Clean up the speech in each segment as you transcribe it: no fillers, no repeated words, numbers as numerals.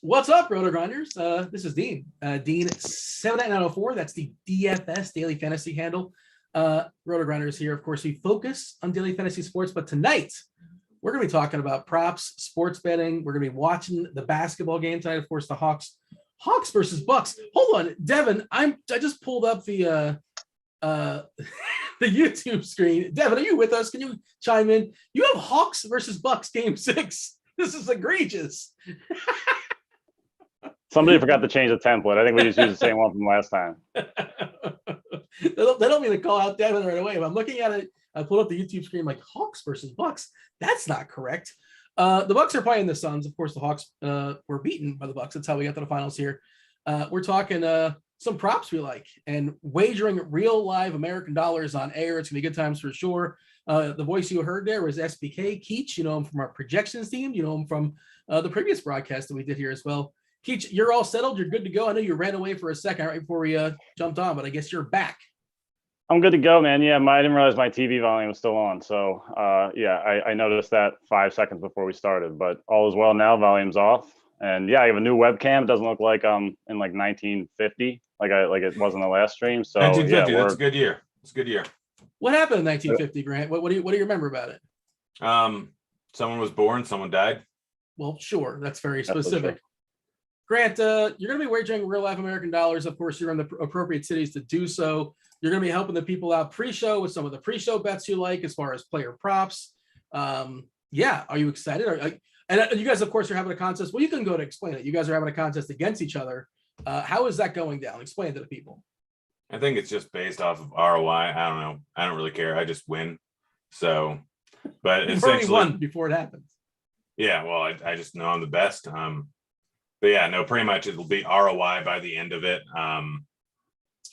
What's up, RotoGrinders? This is Dean. Dean 78904. That's the DFS Daily Fantasy handle. RotoGrinders here. Of course, we focus on daily fantasy sports, but tonight we're going to be talking about props, sports betting. We're going to be watching the basketball game tonight. Of course, the Hawks versus Bucks. Hold on, Devin. I just pulled up the the YouTube screen. Devin, are you with us? Can you chime in? You have Hawks versus Bucks game 6. This is egregious. Somebody forgot to change the template. I think we just used the same one from last time. They don't mean to call out Devin right away. But I'm looking at it. I pulled up the YouTube screen like Hawks versus Bucks. That's not correct. The Bucks are playing the Suns. Of course, the Hawks were beaten by the Bucks. That's how we got to the finals here. We're talking some props we like and wagering real live American dollars on air. It's gonna be good times for sure. The voice you heard there was SBK Keach. You know him from our projections team. You know him from the previous broadcast that we did here as well. Keach, you're all settled. You're good to go. I know you ran away for a second right before we jumped on, but I guess you're back. I'm good to go, man. Yeah, I didn't realize my TV volume was still on. So, I noticed that 5 seconds before we started, but all is well now. Volume's off. And yeah, I have a new webcam. It doesn't look like I'm in like 1950, like it was in the last stream. So 1950, yeah, that's a good year. It's a good year. What happened in 1950, Grant? What do you remember about it? Someone was born, someone died. Well, sure. That's very specific. Grant, you're going to be wagering real life American dollars. Of course, you're in the appropriate cities to do so. You're going to be helping the people out pre-show with some of the pre-show bets you like as far as player props. Yeah, are you excited? And you guys, of course, are having a contest. Well, you can go to explain it. You guys are having a contest against each other. How is that going down? Explain it to the people. I think it's just based off of ROI. I don't know. I don't really care. I just win. So, but You've already won before it happens. Yeah, well, I just know I'm the best. But yeah, no, pretty much it'll be ROI by the end of it.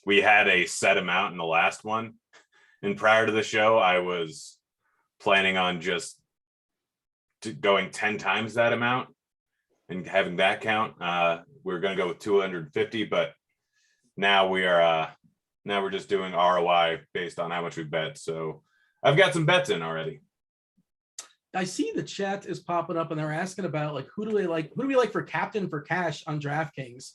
We had a set amount in the last one. And prior to the show, I was planning on just going 10 times that amount and having that count. We're going to go with 250, but now we're just doing ROI based on how much we bet. So I've got some bets in already. I see the chat is popping up and they're asking about like who do we like for captain for cash on DraftKings.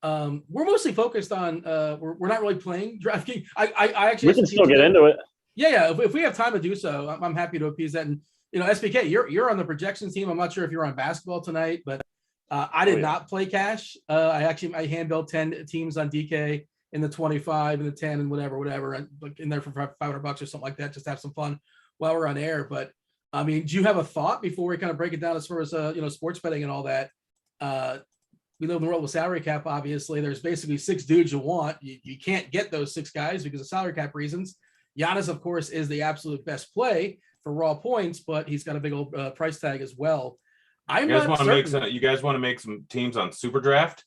We're mostly focused on we're not really playing DraftKings. I actually we can still get into it. Yeah. If we have time to do so, I'm happy to appease that. And SBK, you're on the projections team. I'm not sure if you're on basketball tonight, but I did not play cash. I hand built 10 teams on DK in the 25 and the 10 and whatever, and like in there for $500 or something like that, just to have some fun while we're on air. But I mean, do you have a thought before we kind of break it down as far as sports betting and all that? We live in the world with salary cap. Obviously, there's basically 6 dudes you want. You can't get those 6 guys because of salary cap reasons. Giannis, of course, is the absolute best play for raw points, but he's got a big old price tag as well. You guys want to make some teams on Super Draft?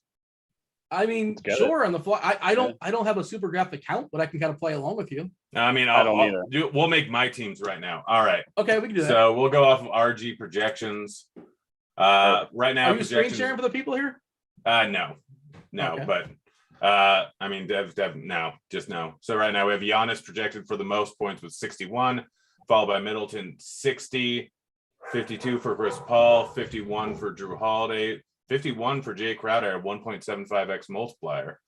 I mean, sure, on the fly. I don't have a Super Draft account, but I can kind of play along with you. I mean, we'll make my teams right now. All right. Okay, we can do that. So we'll go off of RG projections. Right now, are you screen sharing for the people here? No, okay. But I mean, Dev, no, just no. So right now we have Giannis projected for the most points with 61, followed by Middleton 60, 52 for Chris Paul, 51 for Drew Holiday, 51 for Jay Crowder at 1.75x multiplier.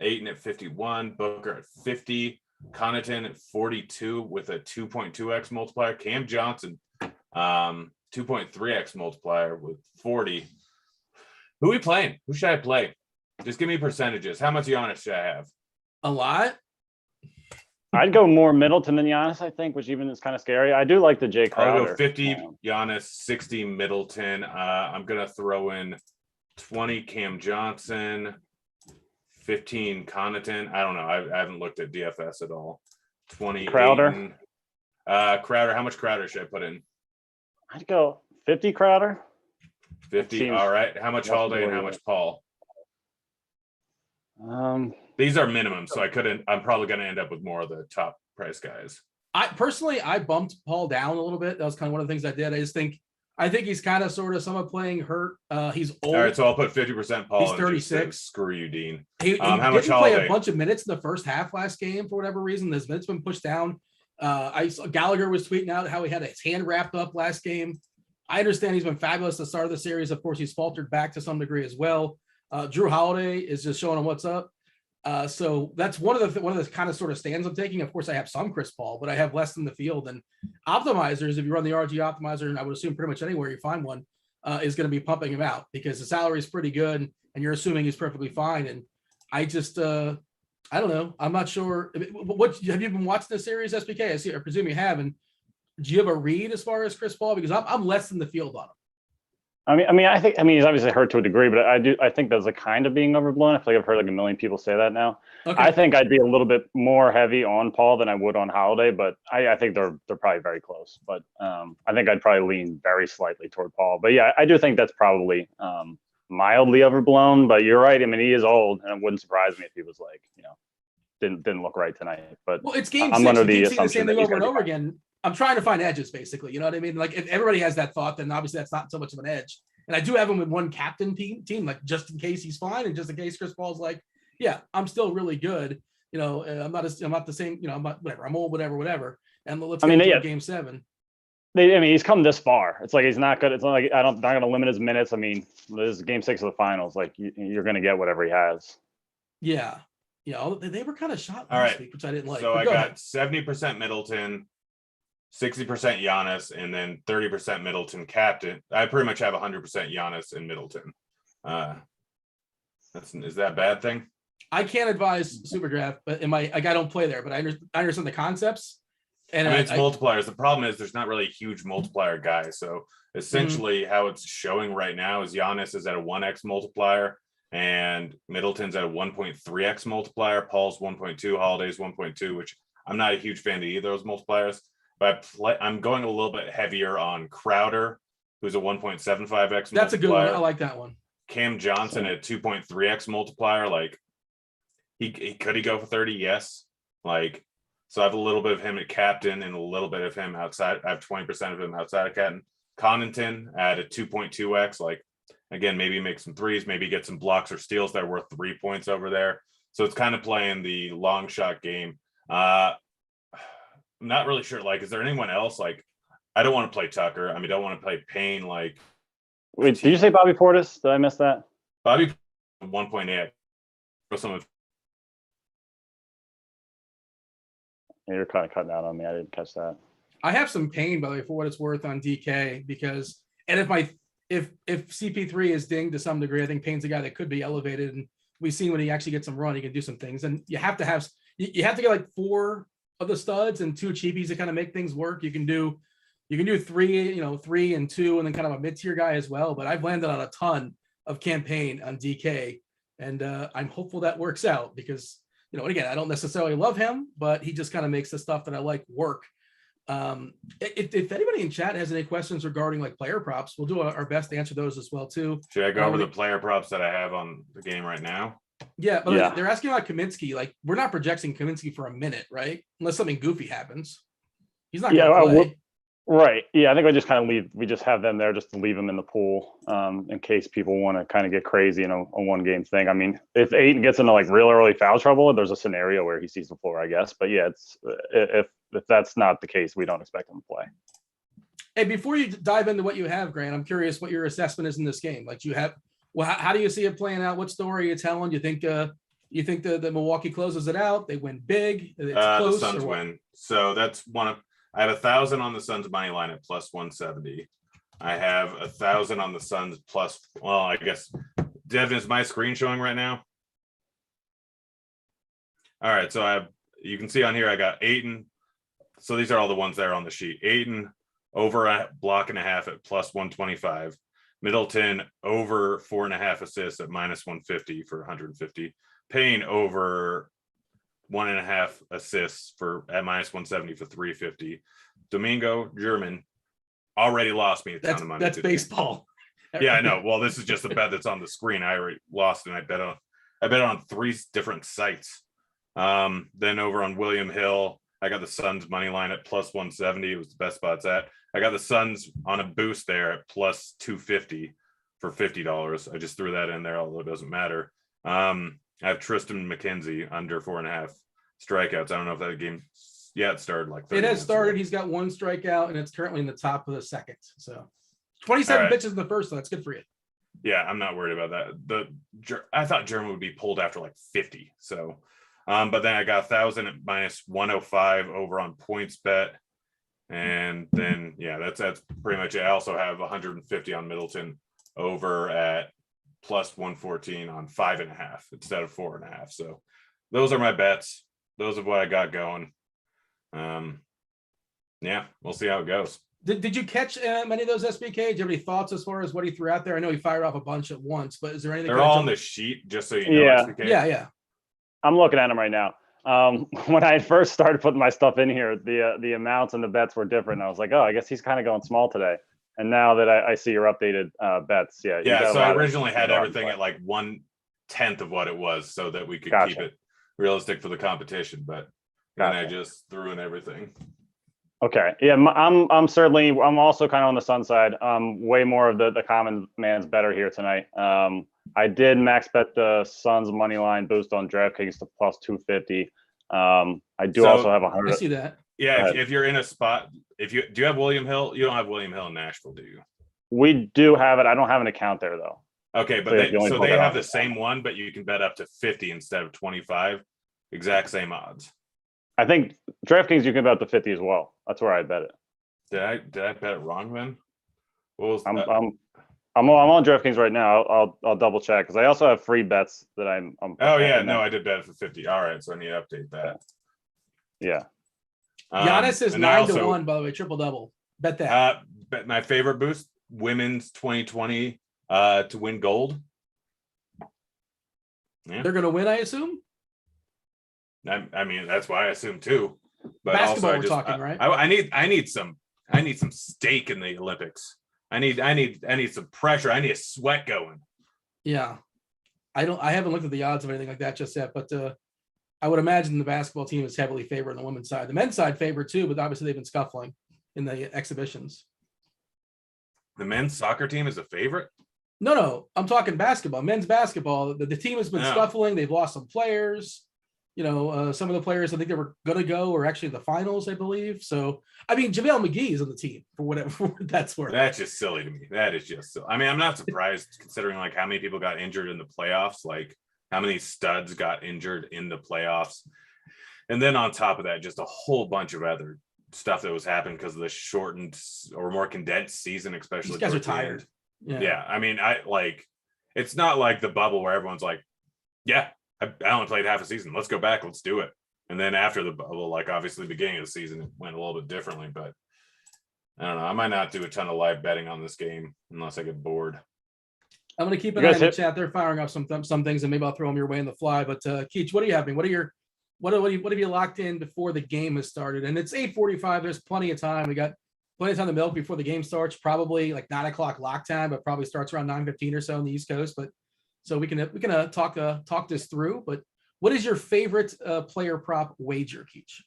Ayton at 51, Booker at 50, Connaughton at 42 with a 2.2x multiplier, Cam Johnson 2.3x multiplier with 40. Who are we playing? Who should I play? Just give me percentages. How much Giannis should I have? A lot. I'd go more Middleton than Giannis, I think, which even is kind of scary. I do like the Jay Crowder. I'll go 50 Giannis, 60 Middleton. I'm gonna throw in 20 Cam Johnson, 15 Connaughton. I don't know. I haven't looked at DFS at all. 20 Crowder. Ayton. Crowder. How much Crowder should I put in? I'd go 50 Crowder. 50. All right. How much Holiday and how much Paul? These are minimum, so I'm probably going to end up with more of the top price guys. I bumped Paul down a little bit. That was kind of one of the things I did. I think he's kind of sort of somewhat playing hurt. He's old. All right, so I'll put 50% Paul. He's 36. Screw you, Dean. He how didn't much play Holiday? a bunch of minutes in the first half last game for whatever reason. His minutes been pushed down. I saw Gallagher was tweeting out how he had his hand wrapped up last game. I understand he's been fabulous at the start of the series. Of course, he's faltered back to some degree as well. Drew Holiday is just showing him what's up. So that's one of the kind of sort of stands I'm taking. Of course, I have some Chris Paul, but I have less in the field. And optimizers, if you run the RG optimizer, and I would assume pretty much anywhere you find one, is going to be pumping him out because the salary is pretty good, and you're assuming he's perfectly fine. And I just, I don't know. I'm not sure. What have you been watching this series, SBK? I presume you have. And do you have a read as far as Chris Paul? Because I'm less in the field on him. I think he's obviously hurt to a degree, but I think that's a kind of being overblown. I feel like I've heard like a million people say that now. Okay. I think I'd be a little bit more heavy on Paul than I would on Holiday, but I think they're probably very close. But I think I'd probably lean very slightly toward Paul. But yeah, I do think that's probably mildly overblown. But you're right. I mean, he is old, and it wouldn't surprise me if he was like, didn't look right tonight. But well, it's game I'm 6. under the assumption same thing over and over again. I'm trying to find edges, basically. You know what I mean? Like, if everybody has that thought, then obviously that's not so much of an edge. And I do have him with one captain team, like just in case he's fine, and just in case Chris Paul's like, yeah, I'm still really good. I'm not the same. I'm not whatever. I'm old, whatever. And let's get into game 7. He's come this far. It's like he's not good. It's not like not going to limit his minutes. I mean, this is game 6 of the finals. Like you're going to get whatever he has. Yeah, they were kind of shot last week, which I didn't like. So I got 70% Middleton, 60% Giannis, and then 30% Middleton captain. I pretty much have 100% Giannis and Middleton. Is that a bad thing? I can't advise super draft, but I don't play there, but I understand the concepts. And it's multipliers. The problem is there's not really a huge multiplier guy. So essentially how it's showing right now is Giannis is at a 1x multiplier and Middleton's at a 1.3x multiplier. Paul's 1.2, Holiday's 1.2, which I'm not a huge fan of either of those multipliers. But I'm going a little bit heavier on Crowder, who's a 1.75x. That's a good one. I like that one. Cam Johnson at 2.3x multiplier. Like could he go for 30? Yes. Like, so I have a little bit of him at captain and a little bit of him outside. I have 20% of him outside of captain. Connaughton at a 2.2x. Like, again, maybe make some threes, maybe get some blocks or steals that are worth 3 points over there. So it's kind of playing the long shot game. I'm not really sure. Like, is there anyone else? Like, I don't want to play Tucker. I mean, don't want to play Payne. Like, wait, did you say Bobby Portis? Did I miss that? Bobby 1.8. You're kind of cutting out on me. I didn't catch that. I have some Payne, by the way, for what it's worth on DK because, and if CP3 is dinged to some degree, I think Payne's a guy that could be elevated, and we've seen when he actually gets some run, he can do some things. And you have to get like 4 of the studs and 2 cheapies to kind of make things work. You can do 3 and 2, and then kind of a mid-tier guy as well. But I've landed on a ton of campaign on DK, and I'm hopeful that works out because, and again, I don't necessarily love him, but he just kind of makes the stuff that I like work. If anybody in chat has any questions regarding like player props, we'll do our best to answer those as well too. Should I go over the player props that I have on the game right now? Yeah, but they're asking about Kaminsky. Like, we're not projecting Kaminsky for a minute, right? Unless something goofy happens. He's not going to play. Right. Yeah, I think we just have them there just to leave them in the pool in case people want to kind of get crazy in a one-game thing. I mean, if Ayton gets into like real early foul trouble, there's a scenario where he sees the floor, I guess. But yeah, it's if that's not the case, we don't expect him to play. Hey, before you dive into what you have, Grant, I'm curious what your assessment is in this game. Like, how do you see it playing out? What story are you telling? Do you think You think the Milwaukee closes it out? They win big. It's The close. Suns win. So that's I have 1,000 on the Suns money line at plus 170. I have 1,000 on the Suns plus. Well, I guess Devin, is my screen showing right now? All right, so you can see on here I got Ayton. So these are all the ones that are on the sheet. Ayton over a block and a half at plus 125. Middleton over 4.5 assists at minus 150 for 150. Payne over 1.5 assists at minus 170 for 350. Domingo German already lost me a ton of money. That's baseball. Yeah, I know. Well, this is just a bet that's on the screen. I already lost, and I bet on 3 different sites. Then over on William Hill, I got the Suns money line at plus 170. It was the best spots at. I got the Suns on a boost there at plus 250 for $50. I just threw that in there, although it doesn't matter. I have Tristan McKenzie under 4.5 strikeouts. I don't know if that game it started like 30 it has minutes started. ago. He's got 1 strikeout, and it's currently in the top of the second. So 27 right. pitches in the first, so that's good for you. Yeah, I'm not worried about that. I thought German would be pulled after like 50. So, but then I got 1,000 at minus 105 over on points bet. And then, yeah, that's pretty much it. I also have 150 on Middleton over at plus 114 on 5.5 instead of 4.5. So those are my bets. Those are what I got going. Yeah, we'll see how it goes. Did you catch many of those SBK? Do you have any thoughts as far as what he threw out there? I know he fired off a bunch at once, but is there anything? They're all on the sheet, just so you know. Yeah. SBK. Yeah. I'm looking at them right now. When I first started putting my stuff in here, the amounts and the bets were different. I was like, oh, I guess he's kind of going small today. And now that I see your updated bets, you Yeah. got So a I lot originally had of everything at like 1/10 of what it was, so that we could Gotcha. keep it realistic for the competition. But then I just threw in everything. Okay. Yeah, I'm also kind of on the Sun side. Way more of the common man's better here tonight. I did max bet the Suns money line boost on DraftKings to plus 250. I do also have 100. I see that. Yeah, if you're in a spot, do you have William Hill? You don't have William Hill in Nashville, do you? We do have it. I don't have an account there though. Okay, but they have the same one, but you can bet up to 50 instead of 25. Exact same odds. I think DraftKings you can bet up to 50 as well. That's where I bet it. Did I bet it wrong then? What was I'm on DraftKings right now. I'll double check because I also have free bets that I'm oh yeah, no, I did bet it for 50. All right, so I need to update that. Yeah. Giannis is 9-1, by the way, triple double. Bet that. Bet my favorite boost, women's 2020 to win gold. Yeah. They're gonna win, I assume. I mean, that's why I assume too. But basketball, also we're talking, right? I need some stake in the Olympics. I need some pressure. I need a sweat going. Yeah, I haven't looked at the odds of anything like that just yet, but I would imagine the basketball team is heavily favored on the women's side. The men's side favored too, but obviously they've been scuffling in the exhibitions. The men's soccer team is a favorite? No, I'm talking basketball. Men's basketball. The team has been scuffling. They've lost some players. Some of the players I think they were going to go are actually in the finals, I believe. So, I mean, JaVale McGee is on the team for whatever that's worth. That's just silly to me. That is just silly. I mean, I'm not surprised considering like how many people got injured in the playoffs, like how many studs got injured in the playoffs. And then on top of that, just a whole bunch of other stuff that was happening because of the shortened or more condensed season, especially. These guys are tired. Yeah. I mean, it's not like the bubble where everyone's like, yeah, I only played half a season. Let's go back. Let's do it. And then after the bubble, like obviously beginning of the season, it went a little bit differently, but I don't know. I might not do a ton of live betting on this game unless I get bored. I'm going to keep an eye on the chat. They're firing up some things and maybe I'll throw them your way in the fly, but Keach, what do you have? What have you locked in before the game has started? And it's 8:45. There's plenty of time. We got plenty of time to milk before the game starts, probably like 9:00 lock time, but probably starts around 9:15 or so on the East Coast. But so we can talk this through. But what is your favorite player prop wager, Keach?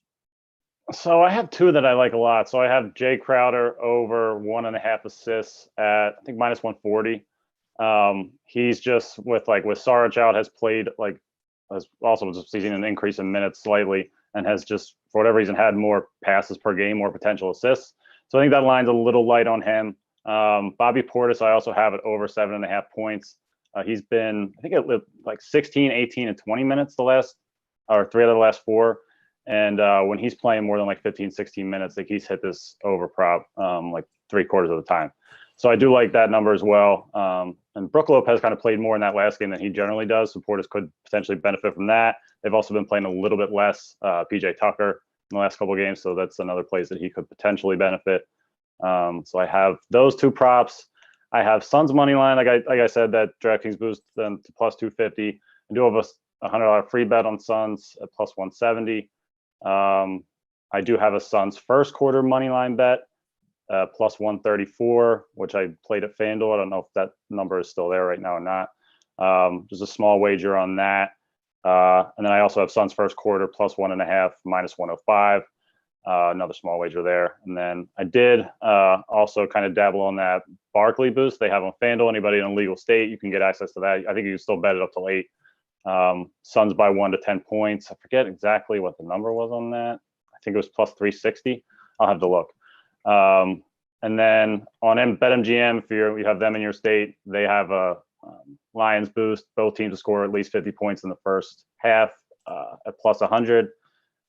So I have 2 that I like a lot. So I have Jay Crowder over 1.5 assists at I think minus 140. He's just with Saric out has played has also seen an increase in minutes slightly and has just for whatever reason had more passes per game, more potential assists. So I think that line's a little light on him. Bobby Portis, I also have it over 7.5 points. He's been, I think it lived like 16, 18, and 20 minutes the last, or 3 out of the last 4. And when he's playing more than like 15, 16 minutes, like he's hit this over prop like 3/4 of the time. So I do like that number as well. And Brook Lopez kind of played more in that last game than he generally does. So Portis could potentially benefit from that. They've also been playing a little bit less PJ Tucker in the last couple of games. So that's another place that he could potentially benefit. So I have those 2 props. I have Suns money line. Like I said, that DraftKings boost them to plus 250. I do have a $100 free bet on Suns at plus 170. I do have a Suns first quarter money line bet, plus 134, which I played at FanDuel. I don't know if that number is still there right now or not. Just a small wager on that. And then I also have Suns first quarter plus 1.5, minus 105. Another small wager there. And then I did also kind of dabble on that Barkley boost they have on FanDuel. Anybody in a legal state, you can get access to that. I think you can still bet it up till 8. Suns by 1 to 10 points. I forget exactly what the number was on that. I think it was plus 360. I'll have to look. And then on BetMGM, if you have them in your state, they have a Lions boost. Both teams to score at least 50 points in the first half at plus 100.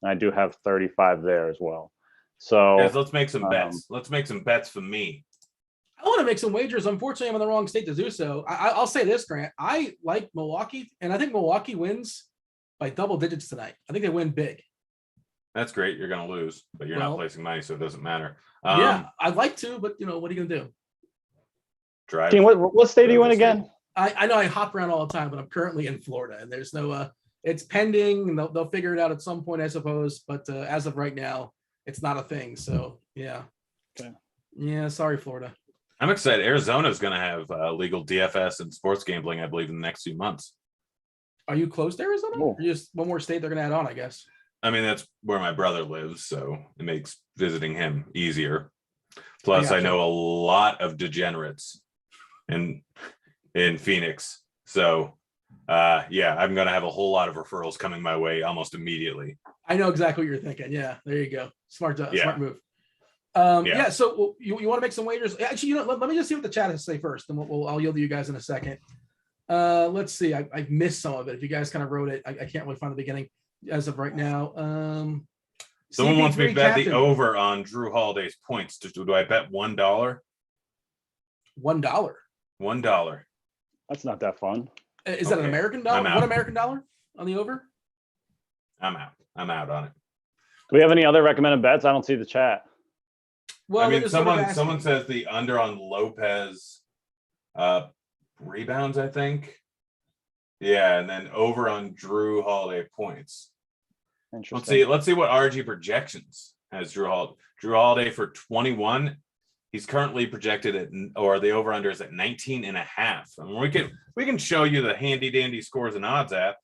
And I do have 35 there as well. So guys, let's make some bets. Let's make some bets for me. I want to make some wagers. Unfortunately, I'm in the wrong state to do so. I'll say this, Grant. I like Milwaukee, and I think Milwaukee wins by double digits tonight. I think they win big. That's great. You're going to lose, but you're not placing money, so it doesn't matter. Yeah, I'd like to, but what are you going to do? Drive. Dean, what state are you in again? I know I hop around all the time, but I'm currently in Florida, and there's no it's pending, and they'll figure it out at some point, I suppose. But as of right now, it's not a thing. So yeah. Okay. Yeah, sorry, Florida. I'm excited. Arizona is going to have legal DFS and sports gambling, I believe, in the next few months. Are you close to Arizona? Or just one more state they're going to add on, I guess. I mean, that's where my brother lives, so it makes visiting him easier. Plus, I know a lot of degenerates in Phoenix. So, yeah, I'm going to have a whole lot of referrals coming my way almost immediately. I know exactly what you're thinking. Yeah, there you go. Smart move. Yeah. So you want to make some wagers? Actually, let me just see what the chat has to say first, and I'll yield to you guys in a second. Let's see. I've missed some of it. If you guys kind of wrote it, I can't really find the beginning as of right now. Someone wants me to bet the over on Drew Holiday's points. Do I bet $1? $1. $1. That's not that fun. Is that an American dollar? What American dollar on the over? I'm out on it. Do we have any other recommended bets? I don't see the chat. Well, I mean, someone says the under on Lopez rebounds, I think. Yeah, and then over on Drew Holiday points. Interesting. Let's see what RG projections has Drew Holiday. Drew Holiday for 21. He's currently projected at, or the over under is at 19.5. I mean, we can show you the handy dandy scores and odds app.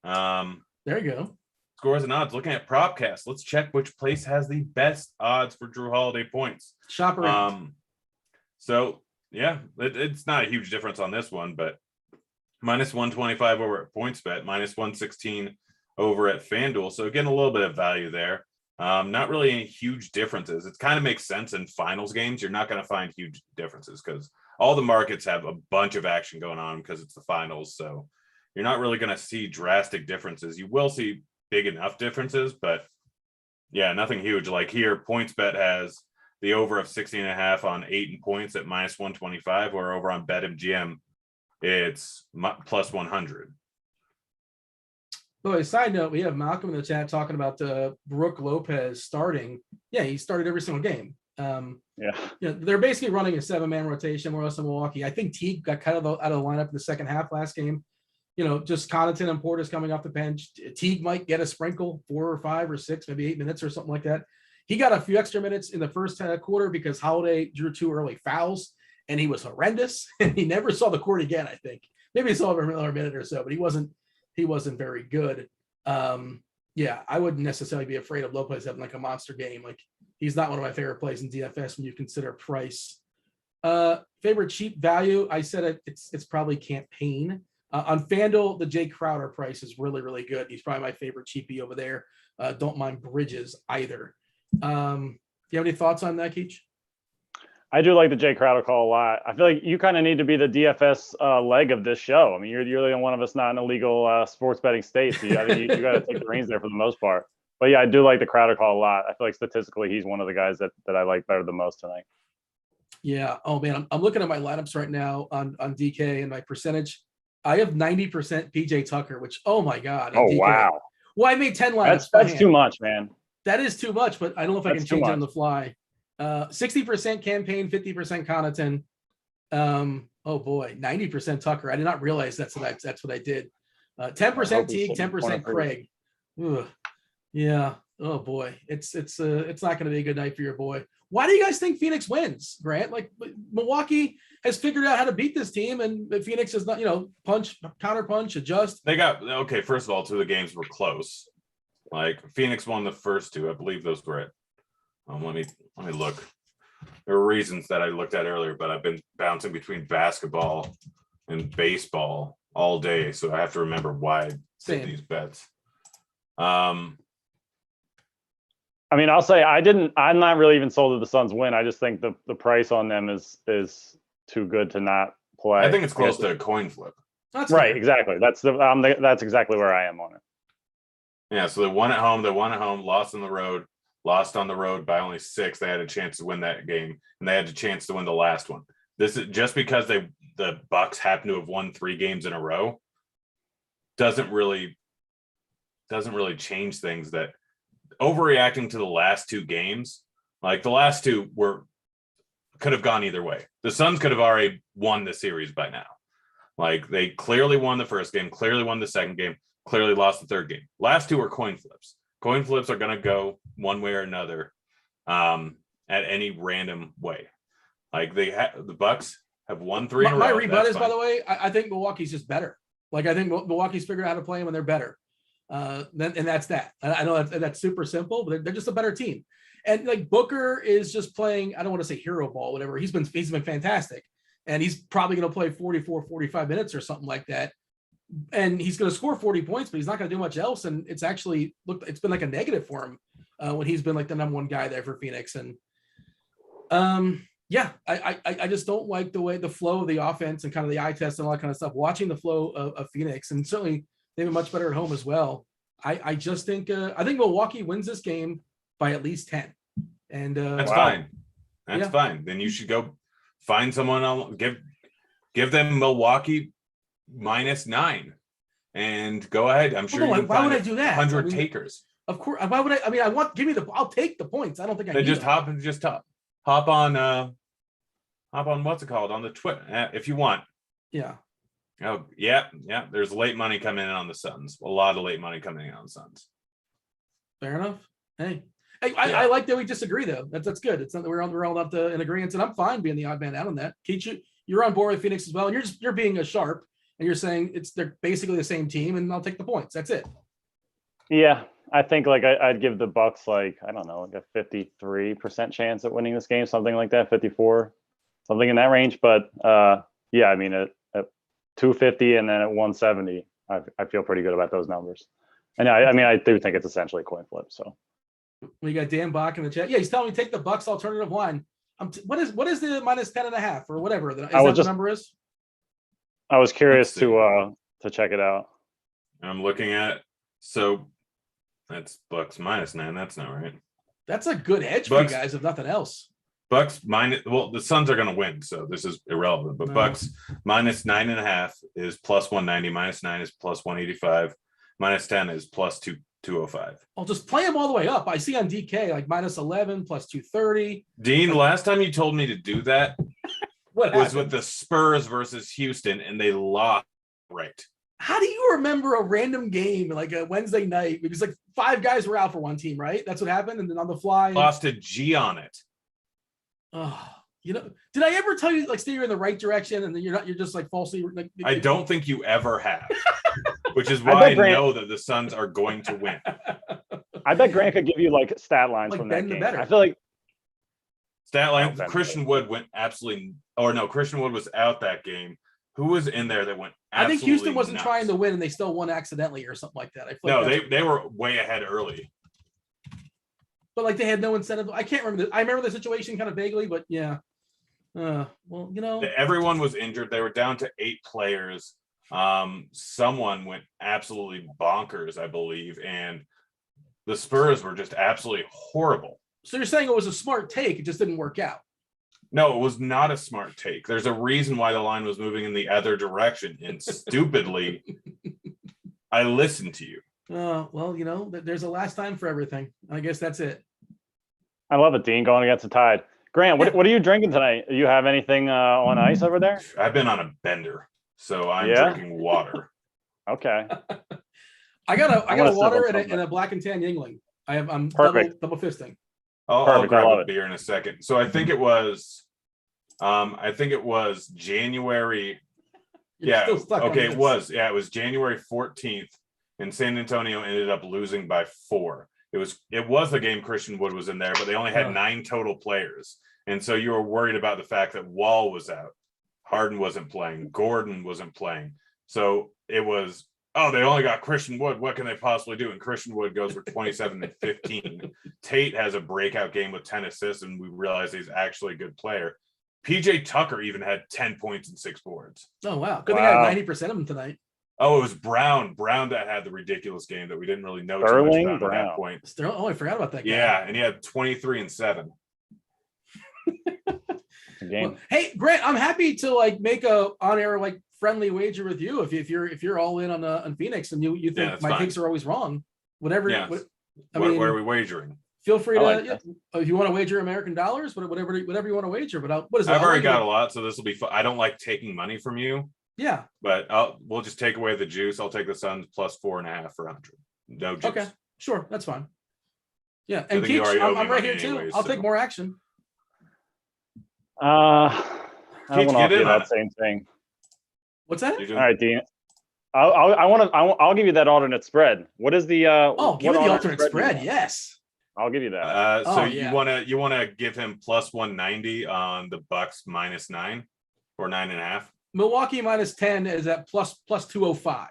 There you go. Scores and odds. Looking at PropCast, let's check which place has the best odds for Drew Holiday points. Shop around. So yeah, it's not a huge difference on this one, but minus 125 over at PointsBet, minus 116 over at FanDuel. So getting a little bit of value there. Not really any huge differences. It kind of makes sense in finals games. You're not going to find huge differences because all the markets have a bunch of action going on because it's the finals. So you're not really going to see drastic differences. You will see big enough differences, but yeah, nothing huge. Like here, PointsBet has the over of 16.5 on 8 points at minus 125, or over on BetMGM, it's plus 100. Boy, side note, we have Malcolm in the chat talking about Brook Lopez starting. Yeah, he started every single game. They're basically running a 7-man rotation, more or less in Milwaukee. I think Teague got cut out of the lineup in the second half last game. Just Connaughton and Portis coming off the bench. Teague might get a sprinkle, 4 or 5 or 6, maybe 8 minutes or something like that. He got a few extra minutes in the first quarter because Holiday drew 2 early fouls, and he was horrendous. And he never saw the court again, I think. Maybe he saw him another minute or so, but he wasn't very good. Yeah, I wouldn't necessarily be afraid of Lopez having like a monster game. Like, he's not one of my favorite plays in DFS when you consider price. Favorite cheap value, I said it's probably Campaign. On FanDuel, the Jay Crowder price is really, really good. He's probably my favorite cheapie over there. Don't mind Bridges either. You have any thoughts on that, Keach? I do like the Jay Crowder call a lot. I feel like you kind of need to be the DFS leg of this show. I mean, you're the only one of us not in a legal sports betting state, so I think you got to take the reins there for the most part. But yeah, I do like the Crowder call a lot. I feel like statistically, he's one of the guys that I like better than most tonight. Yeah. Oh man, I'm looking at my lineups right now on DK and my percentage. I have 90% PJ Tucker, which oh my god. Oh DK. wow. Well, I made 10 lineups. That's too much, man. That is too much, but I don't know if I That's can change too it on the fly. 60% campaign, 50% Connaughton. Oh boy, 90% Tucker. I did not realize that's what I did. 10% Teague, 10% Craig. Ugh. Yeah. Oh boy, it's not going to be a good night for your boy. Why do you guys think Phoenix wins, Grant? Like Milwaukee has figured out how to beat this team, and Phoenix is not, punch, counter punch, adjust. They got okay. First of all, 2 of the games were close. Like Phoenix won the first 2. I believe those were it. Let me look. There were reasons that I looked at earlier, but I've been bouncing between basketball and baseball all day, so I have to remember why I did these bets. I mean, I'll say I'm not really even sold that the Suns win. I just think the price on them is too good to not play. I think it's close to a coin flip. That's right. fair. Exactly. That's exactly where I am on it. Yeah. So they won at home. Lost on the road. Lost on the road by only 6. They had a chance to win that game, and they had a chance to win the last one. This is just because the Bucks happen to have won 3 games in a row. Doesn't really change things. That overreacting to the last 2 games, like the last 2 could have gone either way. The Suns could have already won the series by now. Like they clearly won the first game, clearly won the second game, clearly lost the third game. Last 2 were coin flips. Coin flips are going to go one way or another at any random way. Like the Bucks have won 3 in a row. My rebut is, by the way, I think Milwaukee's just better. Like I think Milwaukee's figured out how to play them, and they're better. And that's that. I know that's super simple, but they're just a better team. And like Booker is just playing, I don't want to say hero ball, whatever. He's been fantastic. And he's probably going to play 44, 45 minutes or something like that. And he's going to score 40 points, but he's not going to do much else. And it's actually it's been like a negative for him when he's been like the #1 guy there for Phoenix. And yeah, I just don't like the flow of the offense and kind of the eye test and all that kind of stuff. Watching the flow of Phoenix, and certainly they've been much better at home as well. I just think I think Milwaukee wins this game by at least 10. And that's fine. That's fine. Then you should go find someone on give them Milwaukee -9 and go ahead. I'm sure why would I do that? 100 takers. Of course. Why would I? I mean, I'll take the points. I don't think I need just them. hop on what's it called on the Twitter if you want. Yeah. Oh yeah. There's late money coming in on the Suns. A lot of late money coming in on the Suns. Fair enough. Hey, I like that we disagree though. That's good. It's not that we're all not in agreement, and I'm fine being the odd man out on that. Keith, you're on board with Phoenix as well, and you're being a sharp, and you're saying they're basically the same team, and I'll take the points. That's it. Yeah, I think like I'd give the Bucks like I don't know, like a 53% chance at winning this game, something like that, 54, something in that range. But yeah, I mean at 250 and then at 170, I feel pretty good about those numbers. And I mean I do think it's essentially a coin flip. So we got Dan Bach in the chat. Yeah, he's telling me take the Bucks alternative line. What is the -10.5 or whatever? Is that the number is? I was curious to check it out. I'm looking at so that's Bucks -9. That's not right. That's a good hedge for you guys, if nothing else. Bucks the Suns are going to win, so this is irrelevant. But Bucks -9.5 is +190, -9 is +185, -10 is +205. I'll just play them all the way up. I see on DK like -11 +230. Dean, last time you told me to do that was with the Spurs versus Houston, and they lost. Right. How do you remember a random game like a Wednesday night? Because like 5 guys were out for one team, right? That's what happened, and then on the fly, lost a G on it. Oh, did I ever tell you like steer you in the right direction, and then you're just like falsely? Like, I don't think you ever have, which is why I know that the Suns are going to win. I bet Grant could give you like stat lines from that game. I feel like stat lines. Christian Wood went Christian Wood was out that game. Who was in there that went? I think Houston wasn't trying to win, and they still won accidentally or something like that. They were way ahead early. But like they had no incentive. I can't remember. I remember the situation kind of vaguely, but yeah. Well, you know, Everyone was injured. They were down to 8 players. Someone went absolutely bonkers, I believe, and the Spurs were just absolutely horrible. so you're saying it was a smart take, it just didn't work out. No, it was not a smart take. There's a reason why the line was moving in the other direction, and stupidly, I listened to you. Well, you know, there's a last time for everything. I guess that's it. I love it, Dean, going against the tide. Grant, what are you drinking tonight? Do you have anything on ice over there? I've been on a bender, so I'm Yeah? drinking water. Okay. I got a wanna sip water on and a black and tan Yingling. I'm Perfect. double fisting. I'll Perfect, I grab love a it. beer in a second. So I think it was January. You're Yeah. still stuck on Okay. this. It was. Yeah. It was January 14th, and San Antonio ended up losing by 4. It was the game Christian Wood was in there, but they only had 9 total players, and so you were worried about the fact that Wall was out, Harden wasn't playing, Gordon wasn't playing, so it was. Oh, they only got Christian Wood. What can they possibly do? And Christian Wood goes for 27 and 15. Tate has a breakout game with 10 assists, and we realize he's actually a good player. PJ Tucker even had 10 points and 6 boards. Oh wow, good Wow. thing I had 90% of them tonight. Oh, it was Brown that had the ridiculous game that we didn't really know Sterling too much about at Brown. that point. Oh, I forgot about that guy. Yeah, and he had 23 and 7. Game. Well, hey Grant, I'm happy to like make a on-air like friendly wager with you if you're all in on Phoenix and you think that's my fine. takes are always wrong. Whatever. Yeah. What Where are we wagering? feel free I to like yeah, if you want to wager American dollars, whatever you want to wager. But what is it? I've How already long got a you- lot, so this will be fun. I don't like taking money from you, Yeah. but we'll just take away the juice. I'll take the Suns plus 4.5 for 100. No juice. Okay. Sure. That's fine. Yeah. I And think you Keach, already owe me I'm right money here too. anyways, I'll so. take more action. I Keith, want to get in offer on that it. same thing. What's that? You're All doing- right, Dean. I'll give you that alternate spread. What is the Oh, give what me the alternate do you spread. want? Yes. I'll give you that. So Oh, you yeah. want to give him plus 190 on the Bucks minus 9 or 9.5. Milwaukee minus 10 is at plus 205.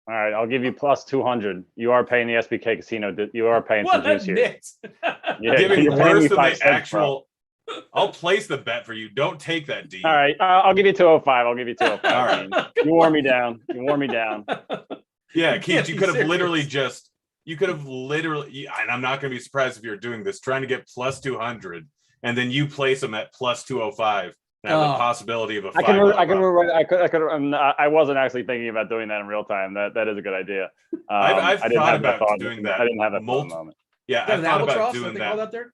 All right, I'll give you plus 200. You are paying the SBK casino. You are paying some What a juice here. nit. Yeah, Giving you're paying me worse than 5 the cents, bro. actual. I'll place the bet for you. Don't take that, Dean. All right, I'll give you 205. I'll give you 205. All right. Dean. You wore me down. You wore me down. Yeah, You Keith, can't you be could have serious. literally just. You could have literally, and I'm not going to be surprised if you're doing this, trying to get plus 200, and then you place them at plus 205. Now the Oh. possibility of a I can. $5 I wasn't actually thinking about doing that in real time. That is a good idea. I've I didn't thought have that about thought. doing that I didn't have that thought at the multi- moment. Yeah, Is that I an thought about albatross? doing They call that. that there?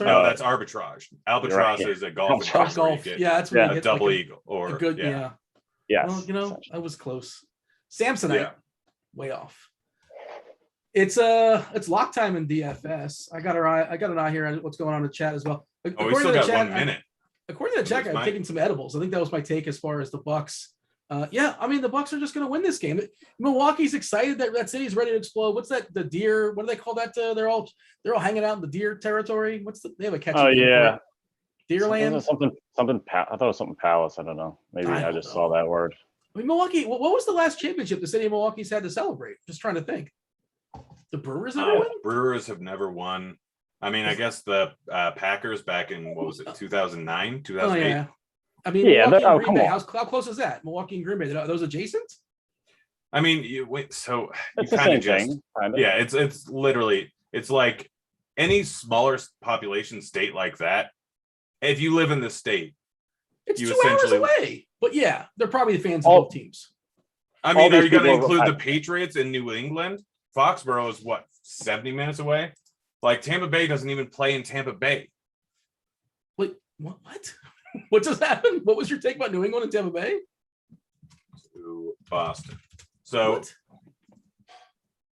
No, that's arbitrage. Albatross You're right. is a golf. Albatross. event where you Golf. get Yeah, that's where Yeah. you a get double like eagle or a good. yeah. Yeah. Yes. Well, you know, I was close. Samsonite, Yeah. way off. It's lock time in DFS. I got an eye here on what's going on in the chat as well. Oh, we still got 1 minute. According to the chat, Who's I'm mine? taking some edibles. I think that was my take as far as the Bucks. Yeah, I mean the Bucks are just going to win this game. Milwaukee's excited that city's ready to explode. What's that? The deer? What do they call that? They're all hanging out in the deer territory. They have a catchy Oh name for yeah. it. Deerland. Something. I thought it was something Palace. I don't know. Maybe I I don't just know. saw that word. I mean, Milwaukee. What was the last championship the city of Milwaukee's had to celebrate? Just trying to think. The Brewers never won. Brewers have never won. I mean, I guess the Packers back in what was it, 2009, Oh 2008. yeah. I mean, Yeah, Milwaukee and Green come Bay. on. How close is that? Milwaukee and Green Bay. Are those adjacent? I mean, you wait. So you It's the kind same of just thing. Kind of. yeah. It's literally it's like any smaller population state like that. If you live in the state, It's You 2 hours essentially- away. But yeah, they're probably the fans of All- both teams. I All mean, are these you going to people include are- the Patriots in New England? Foxborough is what, 70 minutes away? Like Tampa Bay doesn't even play in Tampa Bay. Wait, what? What just happened? What was your take about New England and Tampa Bay? To Boston. So What?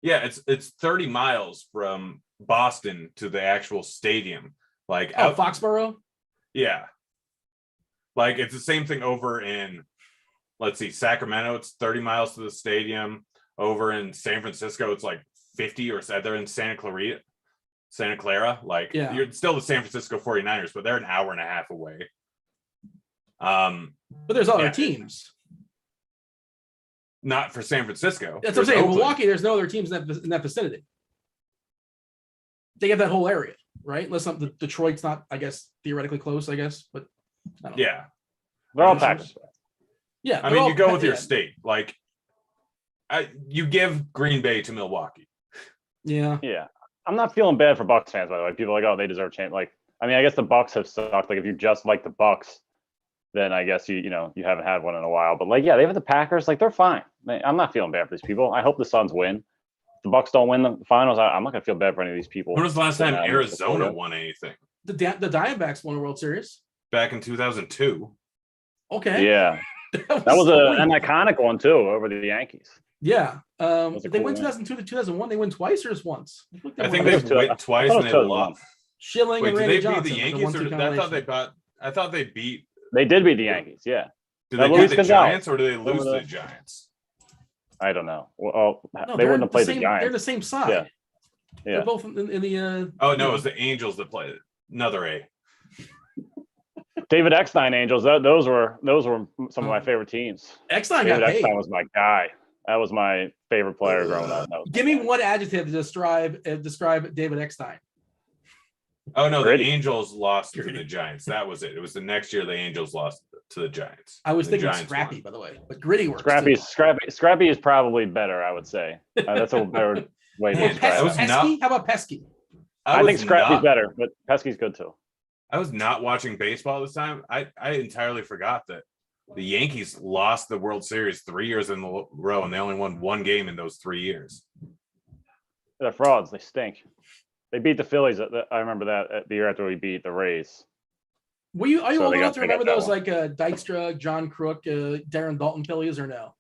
yeah, it's 30 miles from Boston to the actual stadium. Like Oh, Foxborough. yeah. Like it's the same thing over in, let's see, Sacramento, it's 30 miles to the stadium. Over in San Francisco, it's like 50 or so. They're in Santa Clara. Like Yeah. you're still the San Francisco 49ers, but they're an hour and a half away. But there's other Yeah. teams. Not for San Francisco. That's what I'm There's saying. Oakland. Milwaukee, there's no other teams in that vicinity. They have that whole area. right? Unless Detroit's not, I guess, theoretically close, I guess. But I don't know. Yeah. They're all Packers. Yeah. I mean, you go with your state. Like, you give Green Bay to Milwaukee. Yeah. Yeah. I'm not feeling bad for Bucks fans, by the way. People are like, oh, they deserve champ. Like, I mean, I guess the Bucks have sucked. Like, if you just like the Bucks, then I guess you haven't had one in a while. But like, yeah, they have the Packers. Like, they're fine. I'm not feeling bad for these people. I hope the Suns win. If the Bucks don't win the finals, I'm not gonna feel bad for any of these people. When was the last time Arizona won anything? The Diamondbacks won a World Series Back in 2002. Okay. Yeah, that was an iconic one too over the Yankees. Yeah. That's a Did they cool win win. 2002 to 2001? They win twice or just once? I think it was they two- went twice and they 2001. lost. Schilling Wait, and did Randy they beat Johnson. the was a Yankees? Or 1-2 I thought they beat. They did beat the Yankees. Yeah. Did they Luis beat the Gonzalez. Giants or did they lose to Remember the Giants? I don't know. Well, No, they wouldn't have played the They're Giants. the same side. Yeah. They're both in the. Oh no, it was the Angels that played. Another A. David Eckstein Angels. Those were some of my favorite teams. Eckstein David got paid. Eckstein was my guy. That was my favorite player growing up. Give me one adjective to describe David Eckstein. Oh no, Gritty. the Angels lost to the Giants. That was it. It was the next year the Angels lost to the Giants. I was The thinking Giants Scrappy, won. by the way, but Gritty works. Scrappy is probably better, I would say. That's a better way to Man, describe that it. was Pesky? How about Pesky? I was think Scrappy's not- better, but Pesky's good too. I was not watching baseball this time. I entirely forgot that the Yankees lost the World Series 3 years in a row, and they only won one game in those 3 years. They're frauds. They stink. They beat the Phillies. I remember that at the year after we beat the Rays. Are you So old they enough to got remember that those one. like Dykstra, John Crook, Darren Dalton Phillies or no?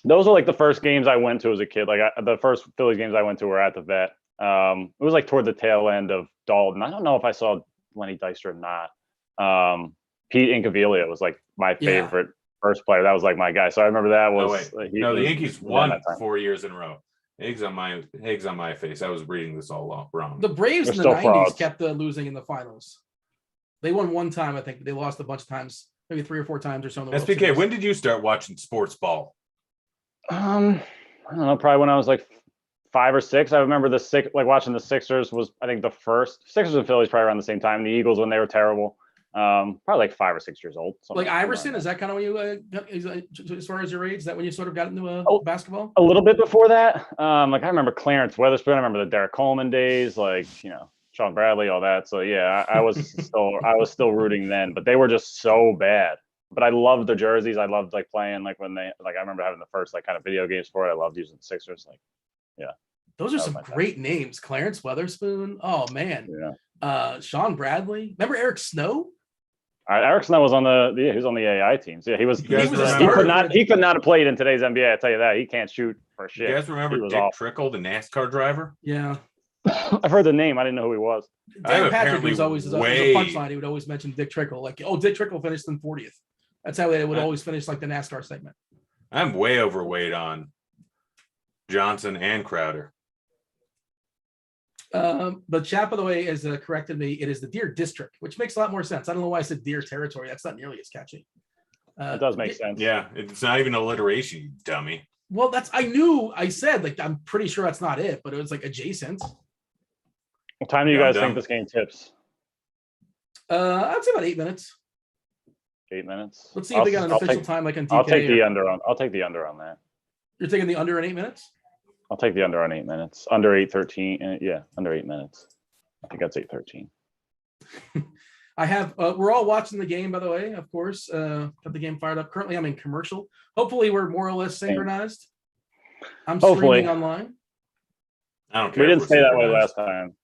Those were like the first games I went to as a kid. Like the first Phillies games I went to were at the Vet. It was like toward the tail end of Dalton. I don't know if I saw Lenny Dykstra or not. Pete Incaviglia was like my favorite first player. That was like my guy. So I remember that was. The Yankees won 4 years in a row. Eggs on my face. I was reading this all wrong. The Braves in They're the still 90s frauds. kept losing in the finals. They won one time, I think. But they lost a bunch of times, maybe 3 or 4 times or so. In the World SBK, Series. when did you start watching sports ball? I don't know. Probably when I was like 5 or 6. I remember watching the Sixers was I think the first Sixers and Phillies probably around the same time. The Eagles when they were terrible. Probably like 5 or 6 years old. Like Iverson, is that kind of when you, as far as your age, is that when you sort of got into basketball? A little bit before that. Like I remember Clarence Weatherspoon. I remember the Derek Coleman days, like, Sean Bradley, all that. So yeah, I was still rooting then, but they were just so bad. But I loved the jerseys. I loved like playing like when they I remember having the first like kind of video games for it. I loved using the Sixers. Like, yeah. Those are some great names. Clarence Weatherspoon. Oh man. Yeah. Sean Bradley. Remember Eric Snow? Eric Snow was on he was on the AI teams. Yeah, he was. He could not have played in today's NBA. I tell you that. He can't shoot for shit. You guys remember Dick Trickle, the NASCAR driver? Yeah. I've heard the name. I didn't know who he was. Dan Patrick was always a punchline. He would always mention Dick Trickle. Like, Dick Trickle finished in 40th. That's how they would always finish like the NASCAR segment. I'm way overweight on Johnson and Crowder. But chat, by the way, has corrected me. It is the Deer District, which makes a lot more sense. I don't know why I said Deer Territory. That's not nearly as catchy. It does make sense. Yeah, it's not even alliteration, you dummy. Well, I said, like, I'm pretty sure that's not it, but it was like adjacent. What time do you guys think this game tips? I'd say about 8 minutes. 8 minutes. Let's see if they got an official time like on DK. I'll take the under on that. You're taking the under in 8 minutes? I'll take the under on 8 minutes. Under 8:13. Yeah, under 8 minutes. I think that's 8:13. I have. We're all watching the game, by the way. Of course, got the game fired up. Currently, I'm in commercial. Hopefully, we're more or less synchronized. I'm streaming online. I don't care. We didn't stay that way last time.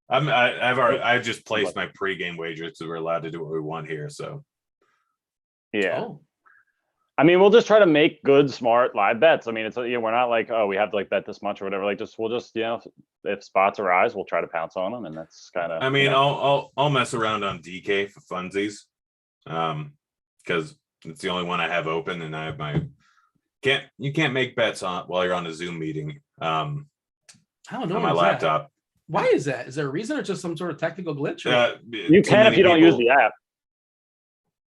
I've just placed my pregame wagers, so we're allowed to do what we want here. So, yeah. I mean, we'll just try to make good, smart live bets. I mean, it's we're not like, oh, we have to like bet this much or whatever. Like, we'll just if spots arise, we'll try to pounce on them, and that's kind of. I mean, I'll mess around on DK for funsies, because it's the only one I have open, and I have you can't make bets on while you're on a Zoom meeting. I don't know on my laptop. Why is that? Is there a reason or just some sort of technical glitch? You can if you don't use the app.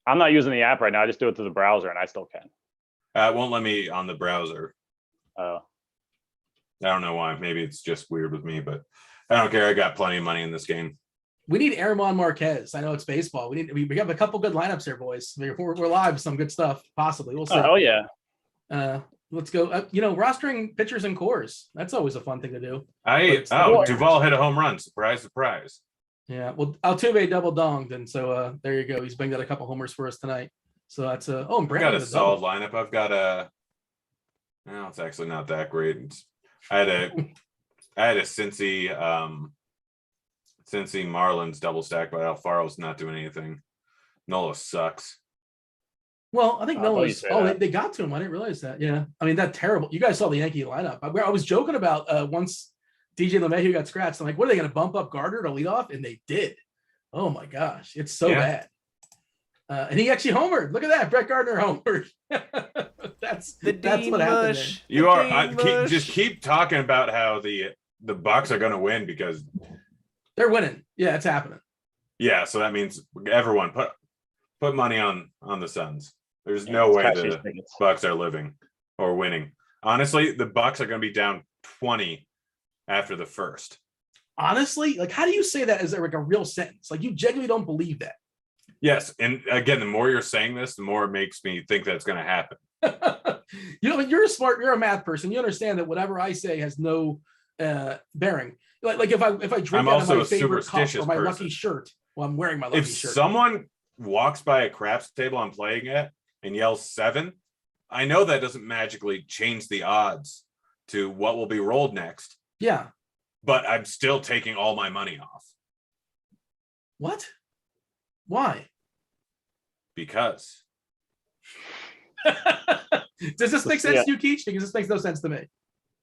I'm not using the app right now. I just do it through the browser, and I still can. It won't let me on the browser. Oh. I don't know why. Maybe it's just weird with me, but I don't care. I got plenty of money in this game. We need Airmon Marquez. I know it's baseball. We have a couple good lineups here, boys. We're live with some good stuff, possibly. We'll see. Oh yeah. Let's go. Rostering pitchers and cores. That's always a fun thing to do. Duvall hit a home run. Surprise, surprise. Yeah. Well, Altuve double donged, and so there you go. He's banged out a couple homers for us tonight. So that's and I've Brandon got a solid lineup. I've got no, it's actually not that great. I had a Cincy Marlins double stack, but Alfaro's not doing anything. Nola sucks. Well, I think Nola's. They got to him. I didn't realize that. Yeah, I mean that's terrible. You guys saw the Yankee lineup. I was joking about once DJ LeMahieu got scratched. I'm like, what are they going to bump up Gardner to lead off? And they did. Oh my gosh, it's so bad. And he actually homered. Look at that, Brett Gardner homered. that's what happened. There. Just keep talking about how the Bucks are going to win because they're winning. Yeah, it's happening. Yeah, so that means everyone put money on the Suns. There's no way the Bucks are living or winning. Honestly, the Bucks are going to be down 20 after the first. Honestly, like how do you say that as like a real sentence? Like you genuinely don't believe that. Yes, and again, the more you're saying this, the more it makes me think that's going to happen. You're a math person. You understand that whatever I say has no bearing. Like if I drink out of my favorite cup or my lucky shirt, well, I'm wearing my lucky shirt. If someone walks by a craps table I'm playing at and yells 7, I know that doesn't magically change the odds to what will be rolled next. Yeah. But I'm still taking all my money off. What? Why? Because. Does this make sense to you, Keach? Because this makes no sense to me.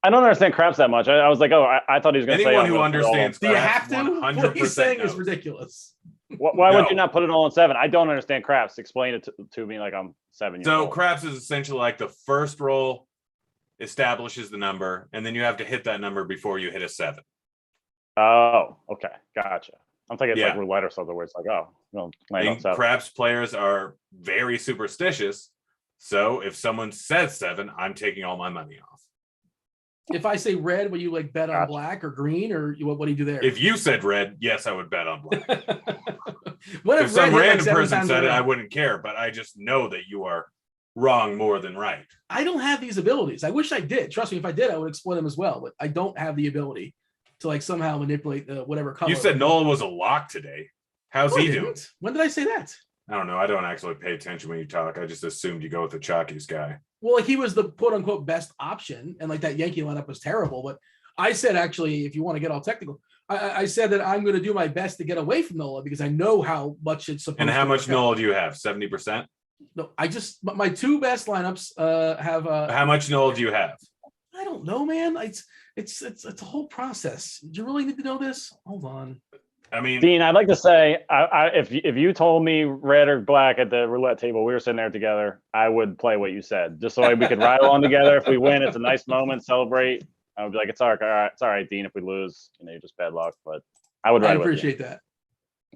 I don't understand craps that much. I was like, I thought he was going to say. Anyone who understands do you have to? 100% what he's saying is ridiculous. Why would you not put it all in 7? I don't understand craps. Explain it to me like I'm 7 years old. So craps is essentially like the first roll establishes the number, and then you have to hit that number before you hit a 7. Oh, okay, gotcha. I'm thinking it's like roulette or something where it's like, land on 7. Craps players are very superstitious, so if someone says 7, I'm taking all my money off. If I say red, will you like bet on black or green, or what do you do there? If you said red, yes, I would bet on black. If some random person said it, I wouldn't care, but I just know that you are wrong more than right. I don't have these abilities. I wish I did. Trust me, if I did, I would explore them as well, but I don't have the ability to like somehow manipulate the whatever color. You said Nola was a lock today. How's he doing? When did I say that? I don't know. I don't actually pay attention when you talk. I just assumed you go with the Chalkies guy. Well, like he was the quote unquote best option, and like that Yankee lineup was terrible. But I said, actually, if you want to get all technical, I said that I'm going to do my best to get away from Nola because I know how much it's supposed to. And how much Nola do you have? 70%? No, my 2 best lineups have. How much Nola do you have? I don't know, man. It's a whole process. Do you really need to know this? Hold on. I mean, Dean, I'd like to say, if you told me red or black at the roulette table, we were sitting there together, I would play what you said, just so we could ride along together. If we win, it's a nice moment, celebrate. I would be like, it's all right, Dean. If we lose, you're just bad luck. But I would. I appreciate that.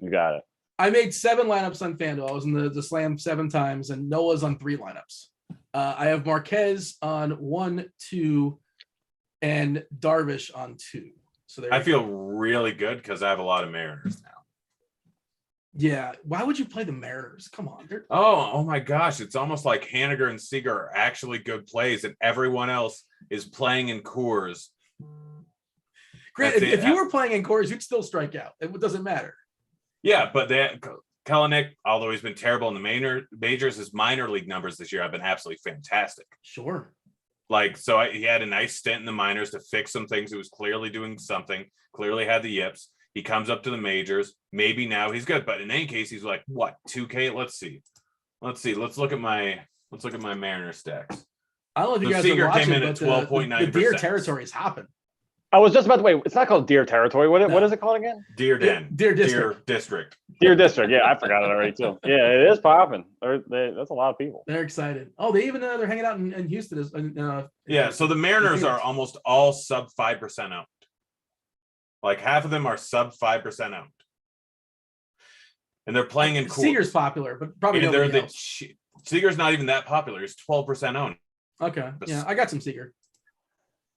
You got it. I made 7 lineups on FanDuel. I was in the slam 7 times, and Nola's on 3 lineups. I have Marquez on 1, 2, and Darvish on 2. So I feel really good because I have a lot of Mariners now. Yeah. Why would you play the Mariners? Come on. Oh my gosh. It's almost like Haniger and Seager are actually good plays and everyone else is playing in Coors. Grant, if you were playing in Coors, you'd still strike out. It doesn't matter. Yeah, but Kelenic, although he's been terrible in the majors, his minor league numbers this year have been absolutely fantastic. Sure. He had a nice stint in the minors to fix some things. He was clearly doing something, clearly had the yips. He comes up to the majors. Maybe now he's good. But in any case, he's like, what, 2K? Let's see. Let's look at my Mariners stacks. I don't know if you guys Seager are watching, came in at 12.9%. The deer territory is hopping. I was just about to wait. It's not called deer territory. What is it called again? Deer Den. Deer District. Deer District. Yeah, I forgot it already too. Yeah, it is popping. That's a lot of people. They're excited. Oh, they even they're hanging out in Houston. So the Mariners are almost all sub 5% owned. Like half of them are sub 5% owned, and they're playing in Coors. Seager's popular, but probably nobody else. Seager's not even that popular. He's 12% owned. Okay, yeah, I got some Seager.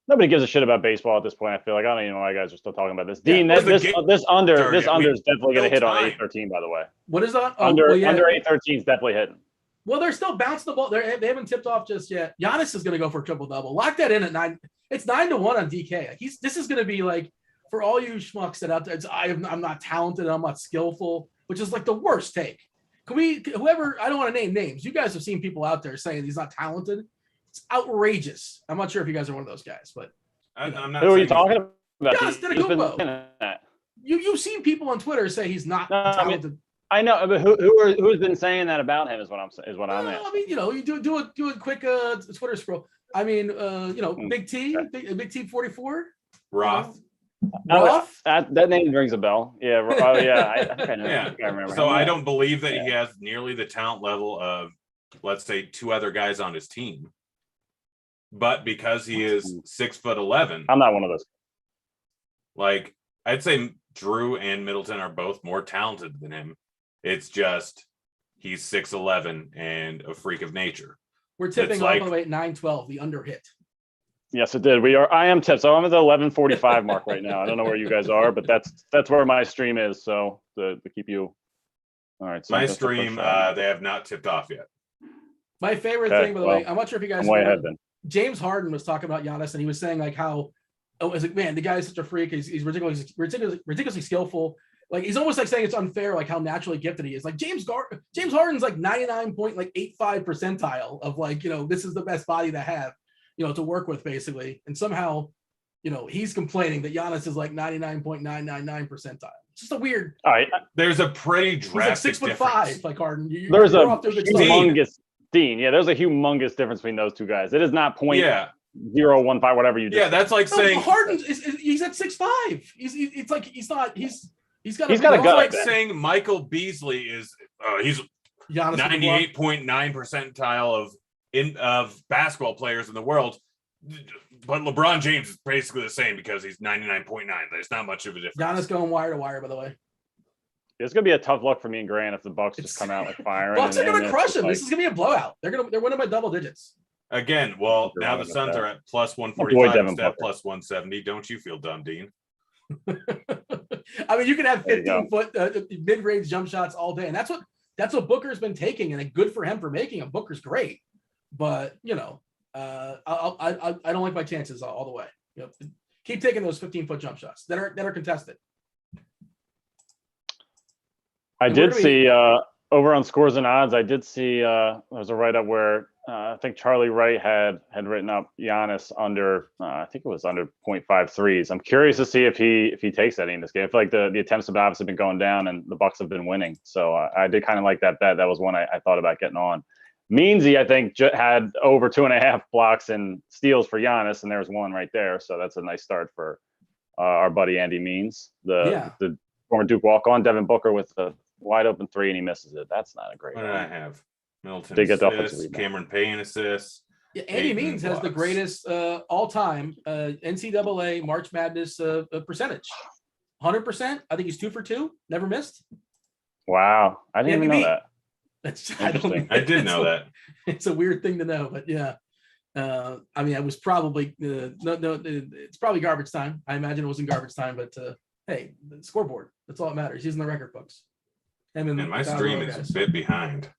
Nobody gives a shit about baseball at this point. I feel like I don't even know why you guys are still talking about this. Yeah, Dean, well, the this game under started. is definitely going to hit on time. 813. By the way, What is that? Oh, under well, yeah. under 813 is definitely hitting. Well, they're still bouncing the ball. They haven't tipped off just yet. Giannis is going to go for a triple double. Lock that in at 9. It's 9-1 on DK. This is going to be like for all you schmucks that out there. I'm not talented. I'm not skillful, which is like the worst take. Whoever, I don't want to name names. You guys have seen people out there saying he's not talented. It's outrageous. I'm not sure if you guys are one of those guys, but I'm not. Who are you talking about? Giannis Antetokounmpo. You've seen people on Twitter say he's not talented. I know, but who's been saying that about him is what I'm asking. I mean, you do a quick Twitter scroll. I mean, Big T 44. Roth. Roth? That name rings a bell. Yeah. Oh, yeah. I think I know. Yeah. I remember. So I don't believe that he has nearly the talent level of, let's say, 2 other guys on his team. But because he is 6'11", I'm not one of those. Like, I'd say Drew and Middleton are both more talented than him. It's just he's 6'11" and a freak of nature. We're tipping all the way at 9-12, the under hit. Yes, it did. I am tipped. So I'm at the 11:45 mark right now. I don't know where you guys are, but that's where my stream is. So to keep you. All right. So my stream, they have not tipped off yet. My favorite thing, by the way, I'm not sure if you guys. I'm way ahead then. James Harden was talking about Giannis, and he was saying like how, it's like, man, the guy's such a freak. He's ridiculously skillful. Like he's almost like saying it's unfair, like how naturally gifted he is. Like James Harden's like 99.85 percentile of like, this is the best body to have, to work with basically. And somehow, he's complaining that Giannis is like 99.999 percentile. It's just a weird. All right. There's a pretty drastic he's like 6'5", like Harden. There's a humongous Dean. Yeah, there's a humongous difference between those two guys. It is not 0.015, whatever you just. Yeah, that's like saying Harden he's at 6'5". It's like he's got a gut. Like saying Michael Beasley is he's 98.9 percentile of basketball players in the world, but LeBron James is basically the same because he's 99.9. There's not much of a difference. Giannis going wire to wire, by the way. It's gonna be a tough luck for me and Grant if the Bucks just come out like firing. Bucks are gonna crush them. This is gonna be a blowout. They're winning by double digits. Again, well, now the Suns are at plus 145 instead of plus 170. Don't you feel dumb, Dean? I mean, you can have 15-foot mid-range jump shots all day, and that's what Booker's been taking, and good for him for making them. Booker's great, but I don't like my chances all the way. Keep taking those 15-foot jump shots that are contested. I did see over on Scores and Odds. I did see there was a write up where I think Charlie Wright had written up Giannis under I think it was under 0.5 threes. I'm curious to see if he takes that in this game. I feel like the attempts have obviously been going down and the Bucks have been winning. So I did kind of like that bet. That was one I thought about getting on. Meansy, I think, had over 2.5 blocks and steals for Giannis, and there's one right there. So that's a nice start for our buddy Andy Means, the former Duke walk-on. Devin Booker with a wide open 3 and he misses it. That's not a great one. I have Middleton they get assists, Cameron Payne assists. Yeah, Andy Means has the greatest all-time NCAA March Madness percentage. 100%. I think he's 2 for 2. Never missed. Wow, I didn't even know that. I did know that. It's a weird thing to know, but yeah. I mean, I was probably it's probably garbage time. I imagine it wasn't garbage time, but hey, the scoreboard. That's all that matters. He's in the record books. And my stream is a bit behind.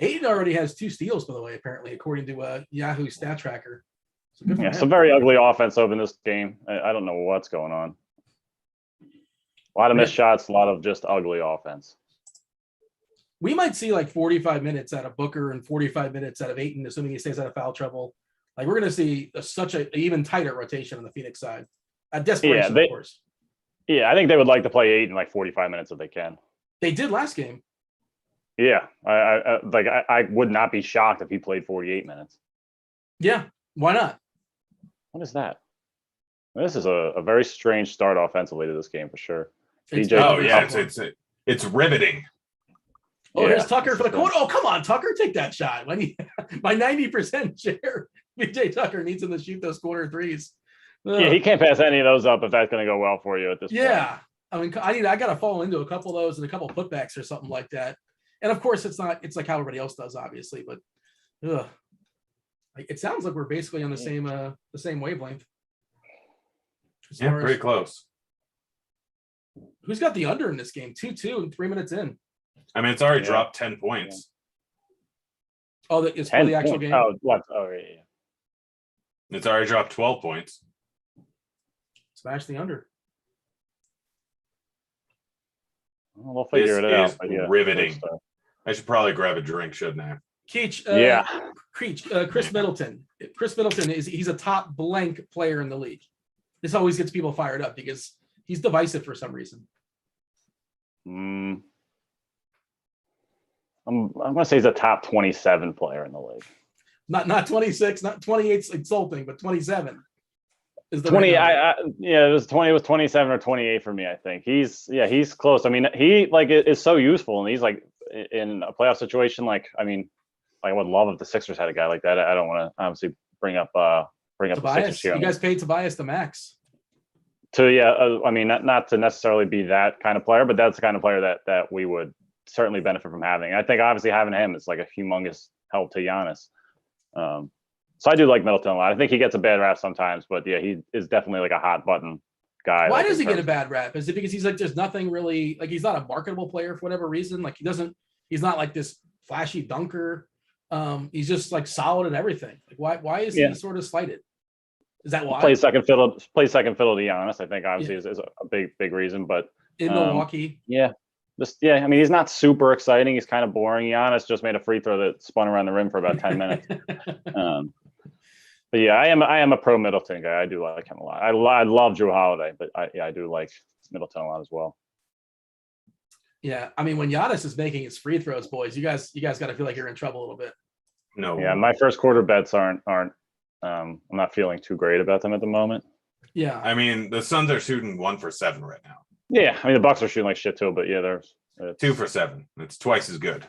Aiden already has 2 steals, by the way, apparently, according to Yahoo Stat Tracker. So good for him. Some very ugly offense over this game. I don't know what's going on. A lot of missed shots, a lot of just ugly offense. We might see like 45 minutes out of Booker and 45 minutes out of Ayton, assuming he stays out of foul trouble. Like we're going to see such an even tighter rotation on the Phoenix side. Desperation, of course. Yeah, I think they would like to play Ayton like 45 minutes if they can. They did last game. Yeah, I would not be shocked if he played 48 minutes. Yeah, why not? What is that? This is a very strange start offensively to this game for sure. It's riveting. Oh, here's Tucker for the corner. Oh, come on, Tucker, take that shot. My 90% share, BJ Tucker needs him to shoot those corner threes. Ugh. Yeah, he can't pass any of those up if that's going to go well for you at this point. Yeah, I mean, I got to fall into a couple of those and a couple of putbacks or something like that. And of course, it's like how everybody else does, obviously. But It sounds like we're basically on the same wavelength. As Yeah, far pretty as- close. Who's got the under in this game? 2-2 and 3 minutes in. I mean, it's already Yeah. dropped 10 points. Oh, it's for 10 the actual points. game. Oh, what? Oh, yeah. It's already dropped 12 points. Smash the under. Well, we'll figure This it out. is But yeah, riveting. first, I should probably grab a drink, shouldn't I? Keach, yeah. Chris Middleton. Chris Middleton he's a top blank player in the league. This always gets people fired up because he's divisive for some reason. I'm gonna say he's a top 27 player in the league. Not 26, not 28's insulting, but 27 is the 20. right number. Yeah, it was 20. It was 27 or 28 for me. I think he's close. I mean, he like is so useful, and he's like in a playoff situation. Like, I mean, I would love if the Sixers had a guy like that. I don't want to obviously bring up the Sixers Tobias, here. you guys paid Tobias the max. I mean, not to necessarily be that kind of player, but that's the kind of player that we would certainly benefit from having. I think obviously having him is like a humongous help to Giannis. So I do like Middleton a lot. I think he gets a bad rap sometimes, but yeah, he is definitely like a hot button guy. Why like, does he in get a terms- bad rap? Is it because he's like there's nothing really like he's not a marketable player for whatever reason? Like he's not like this flashy dunker. He's just like solid at everything. Like why is he sort of slighted? Is that why? Plays second fiddle to Giannis, I think obviously is a big reason. But in Milwaukee? Yeah. I mean, he's not super exciting. He's kind of boring. Giannis just made a free throw that spun around the rim for about 10 minutes. But yeah, I am a pro Middleton guy. I do like him a lot. I love Drew Holiday, but I do like Middleton a lot as well. Yeah, I mean, when Giannis is making his free throws, boys, you guys got to feel like you're in trouble a little bit. No. Yeah, my first quarter bets aren't. I'm not feeling too great about them at the moment. Yeah, I mean, the Suns are shooting 1 for 7 right now. Yeah, I mean the Bucks are shooting like shit too, but yeah, there's 2 for 7. It's twice as good.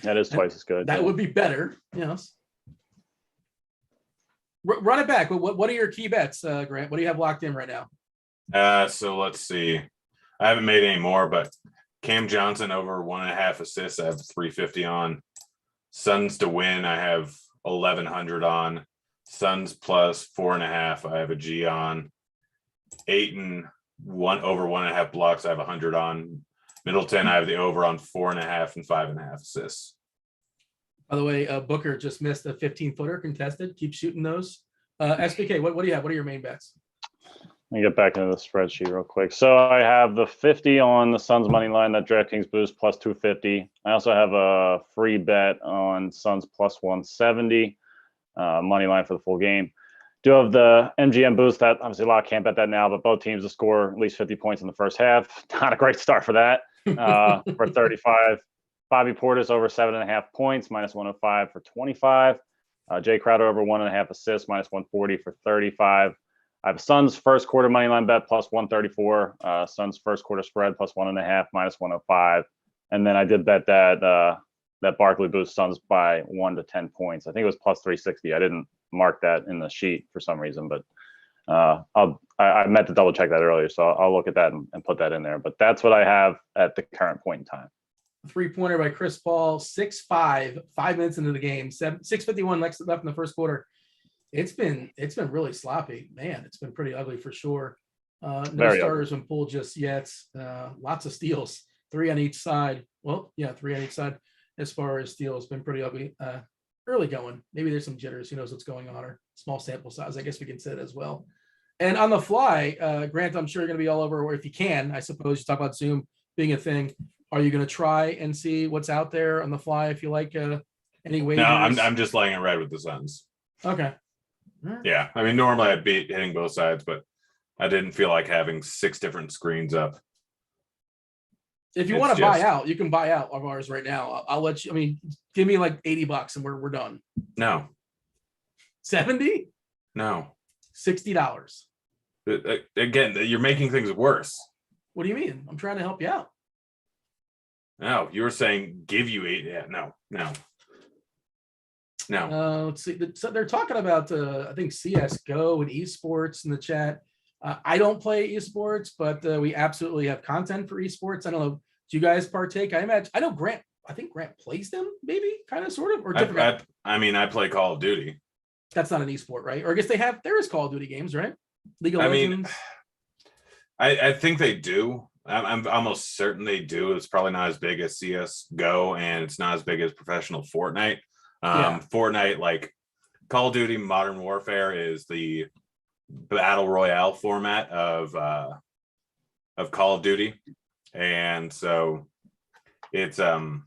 that is twice as good. That would be better. Yes. Run it back. What are your key bets, Grant? What do you have locked in right now? So let's see. I haven't made any more, but Cam Johnson over 1.5 assists. I have 350 on. Suns to win. I have 1,100 on. Suns plus 4.5. I have a G on. Ayton over 1.5 blocks. I have 100 on. Middleton. I have the over on 4.5 and 5.5 assists. By the way, Booker just missed a 15-footer contested. Keep shooting those. SBK, what do you have? What are your main bets? Let me get back into the spreadsheet real quick. So I have the 50 on the Suns money line, that DraftKings boost plus 250. I also have a free bet on Suns plus 170 money line for the full game. Do have the MGM boost. That obviously a lot can't bet that now, but both teams to score at least 50 points in the first half. Not a great start for that. For 35. Bobby Portis over 7.5 points, minus 105 for 25. Jay Crowder over 1.5 assists, minus 140 for 35. I have Suns first quarter money line bet plus 134. Suns first quarter spread plus 1.5, minus 105. And then I did bet that Barkley boost Suns by 1 to 10 points. I think it was plus 360. I didn't mark that in the sheet for some reason, but I meant to double check that earlier, so I'll look at that and put that in there. But that's what I have at the current point in time. 3-pointer by Chris Paul, 6-5, 5 minutes into the game, 6:51 left in the first quarter. It's been really sloppy, man. It's been pretty ugly for sure. No Very starters been pulled just yet. Lots of steals, 3 on each side. Well, yeah, 3 on each side. As far as steals, been pretty ugly. Early going. Maybe there's some jitters. Who knows what's going on? Or small sample size. I guess we can say that as well. And on the fly, Grant, I'm sure you're going to be all over. Or if you can, I suppose you talk about Zoom being a thing. Are you going to try and see what's out there on the fly? If you like any wagers? No, I'm just laying it red with the Suns. Okay. Yeah, I mean, normally I'd be hitting both sides, but I didn't feel like having 6 different screens up. If you want to buy out, you can buy out of ours right now. I'll let you. I mean, give me like $80 and we're done. No. 70? No. $60. Again, you're making things worse. What do you mean? I'm trying to help you out. No, you were saying give you 8. Yeah, no. Let's see. So they're talking about I think CS:GO and esports in the chat. I don't play esports, but we absolutely have content for esports. I don't know. Do you guys partake? I know Grant I think Grant plays them, maybe, kind of, sort of, or different. I play Call of Duty. That's not an esport, right? Or I guess there is Call of Duty games, right? League of Legends. I think they do. I'm almost certain they do. It's probably not as big as CS:GO, and it's not as big as professional Fortnite. Fortnite, like Call of Duty Modern Warfare, is the battle royale format of Call of Duty, and so it's not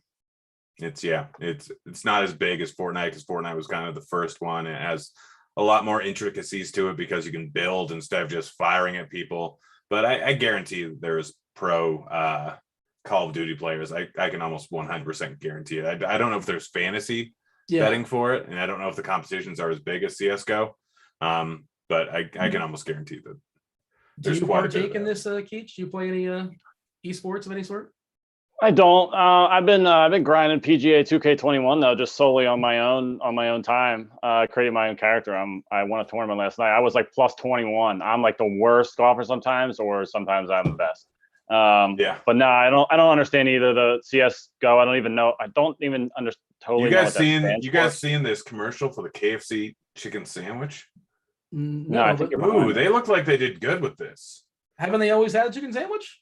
as big as Fortnite, because Fortnite was kind of the first one. It has a lot more intricacies to it because you can build instead of just firing at people. But I guarantee there's pro Call of Duty players. I can almost 100% guarantee it. I don't know if there's fantasy betting for it, and I don't know if the competitions are as big as CS:GO. But I can almost guarantee that. Do you partake in this, Keach? Do you play any esports of any sort? I don't. I've been grinding PGA 2K21 though, just solely on my own time. Creating my own character. I won a tournament last night. I was like plus 21. I'm like the worst golfer sometimes, or sometimes I'm the best. But no, I don't understand either the CS:GO. I don't even know. I don't even understand. Totally. You guys seen this commercial for the KFC chicken sandwich? No, I think they look like they did good with this. Haven't they always had a chicken sandwich?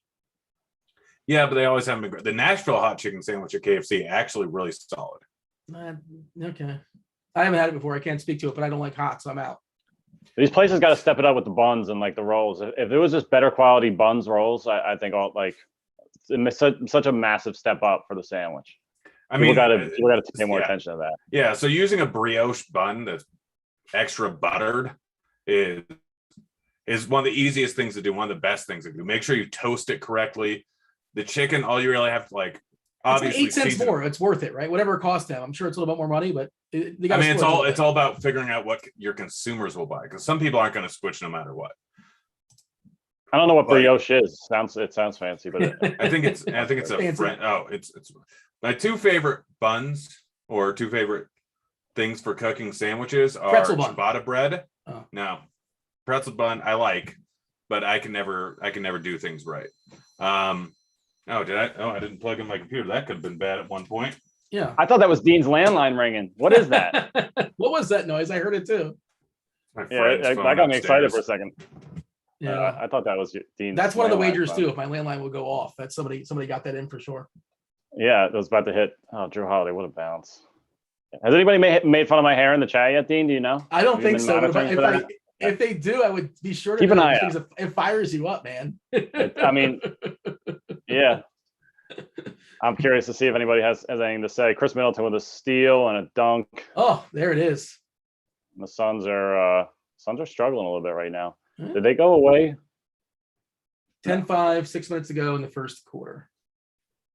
Yeah, but they always haven't been great. The Nashville hot chicken sandwich at KFC actually really solid. Okay. I haven't had it before. I can't speak to it, but I don't like hot, so I'm out. These places got to step it up with the buns and like the rolls. If there was just better quality buns, rolls, I think it's such a massive step up for the sandwich. People got to pay more attention to that. Yeah, so using a brioche bun that's extra buttered is one of the easiest things to do, one of the best things to do. Make sure you toast it correctly. The chicken, all you really have to obviously it's like 8 cents more. It's worth it, right? Whatever it costs them. I'm sure it's a little bit more money, but it's all about figuring out what your consumers will buy, because some people aren't going to switch no matter what. I don't know what brioche is. It sounds fancy, but I think it's a French. Oh, it's my two favorite buns, or two favorite things for cooking sandwiches, are ciabatta bread. Oh. No, pretzel bun I like, but I can never do things right. I didn't plug in my computer. That could have been bad at one point. Yeah. I thought that was Dean's landline ringing. What is that? What was that noise? I heard it too. That got me excited for a second. Yeah. I thought that was Dean's. That's one of the wagers too. If my landline will go off, that's somebody got that in for sure. Yeah, it was about to hit. Oh, Drew Holiday, what a bounce. Has anybody made fun of my hair in the chat yet, Dean? Do you know? I don't think so. If they do, I would be sure to keep an eye out. It fires you up, man. Yeah. I'm curious to see if anybody has anything to say. Chris Middleton with a steal and a dunk. Oh, there it is. The Suns are struggling a little bit right now. Did they go away? 10-5, 6 minutes to go in the first quarter.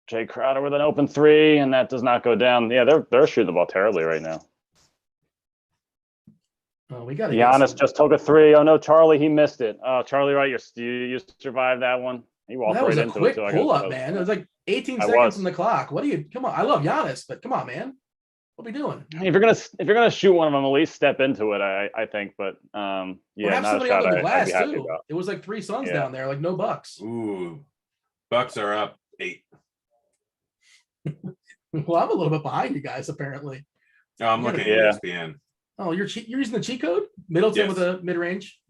Jay Crowder with an open three, and that does not go down. Yeah, they're shooting the ball terribly right now. Oh, we got Giannis just took a three. Oh no, Charlie, he missed it. Oh, Charlie, right? You survived that one. He walked right into it. That was a quick pull up, man. It was like 18 seconds on the clock. Come on? I love Giannis, but come on, man. What are we doing? If you're gonna shoot one of them, at least step into it. I think, but have somebody on the glass too. It was like 3 Suns down there, like no Bucks. Ooh, Bucks are up 8. Well, I'm a little bit behind you guys apparently. Oh, I'm looking at ESPN. Oh, you're using the cheat code? Middleton with a mid-range?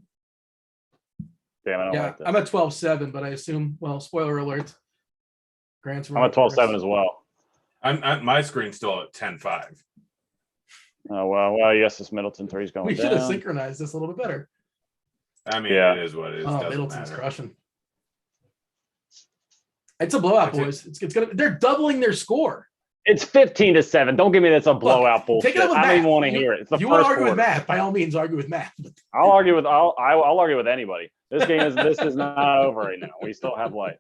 Damn, I don't like that. I'm at 12-7, but I assume, spoiler alert. Grant's I'm at 12-7 as well. My screen's still at 10-5. Oh, well, yes, this Middleton three's going down. We should have synchronized this a little bit better. It is what it is. Oh, Middleton's crushing. It's a blowout, boys. They're doubling their score. It's 15-7. Don't give me that's a blowout bullshit. I don't even want to hear it. It's the you first want to argue quarter. with math? By all means, argue with math. I'll argue with anybody. This is not over right now. We still have life.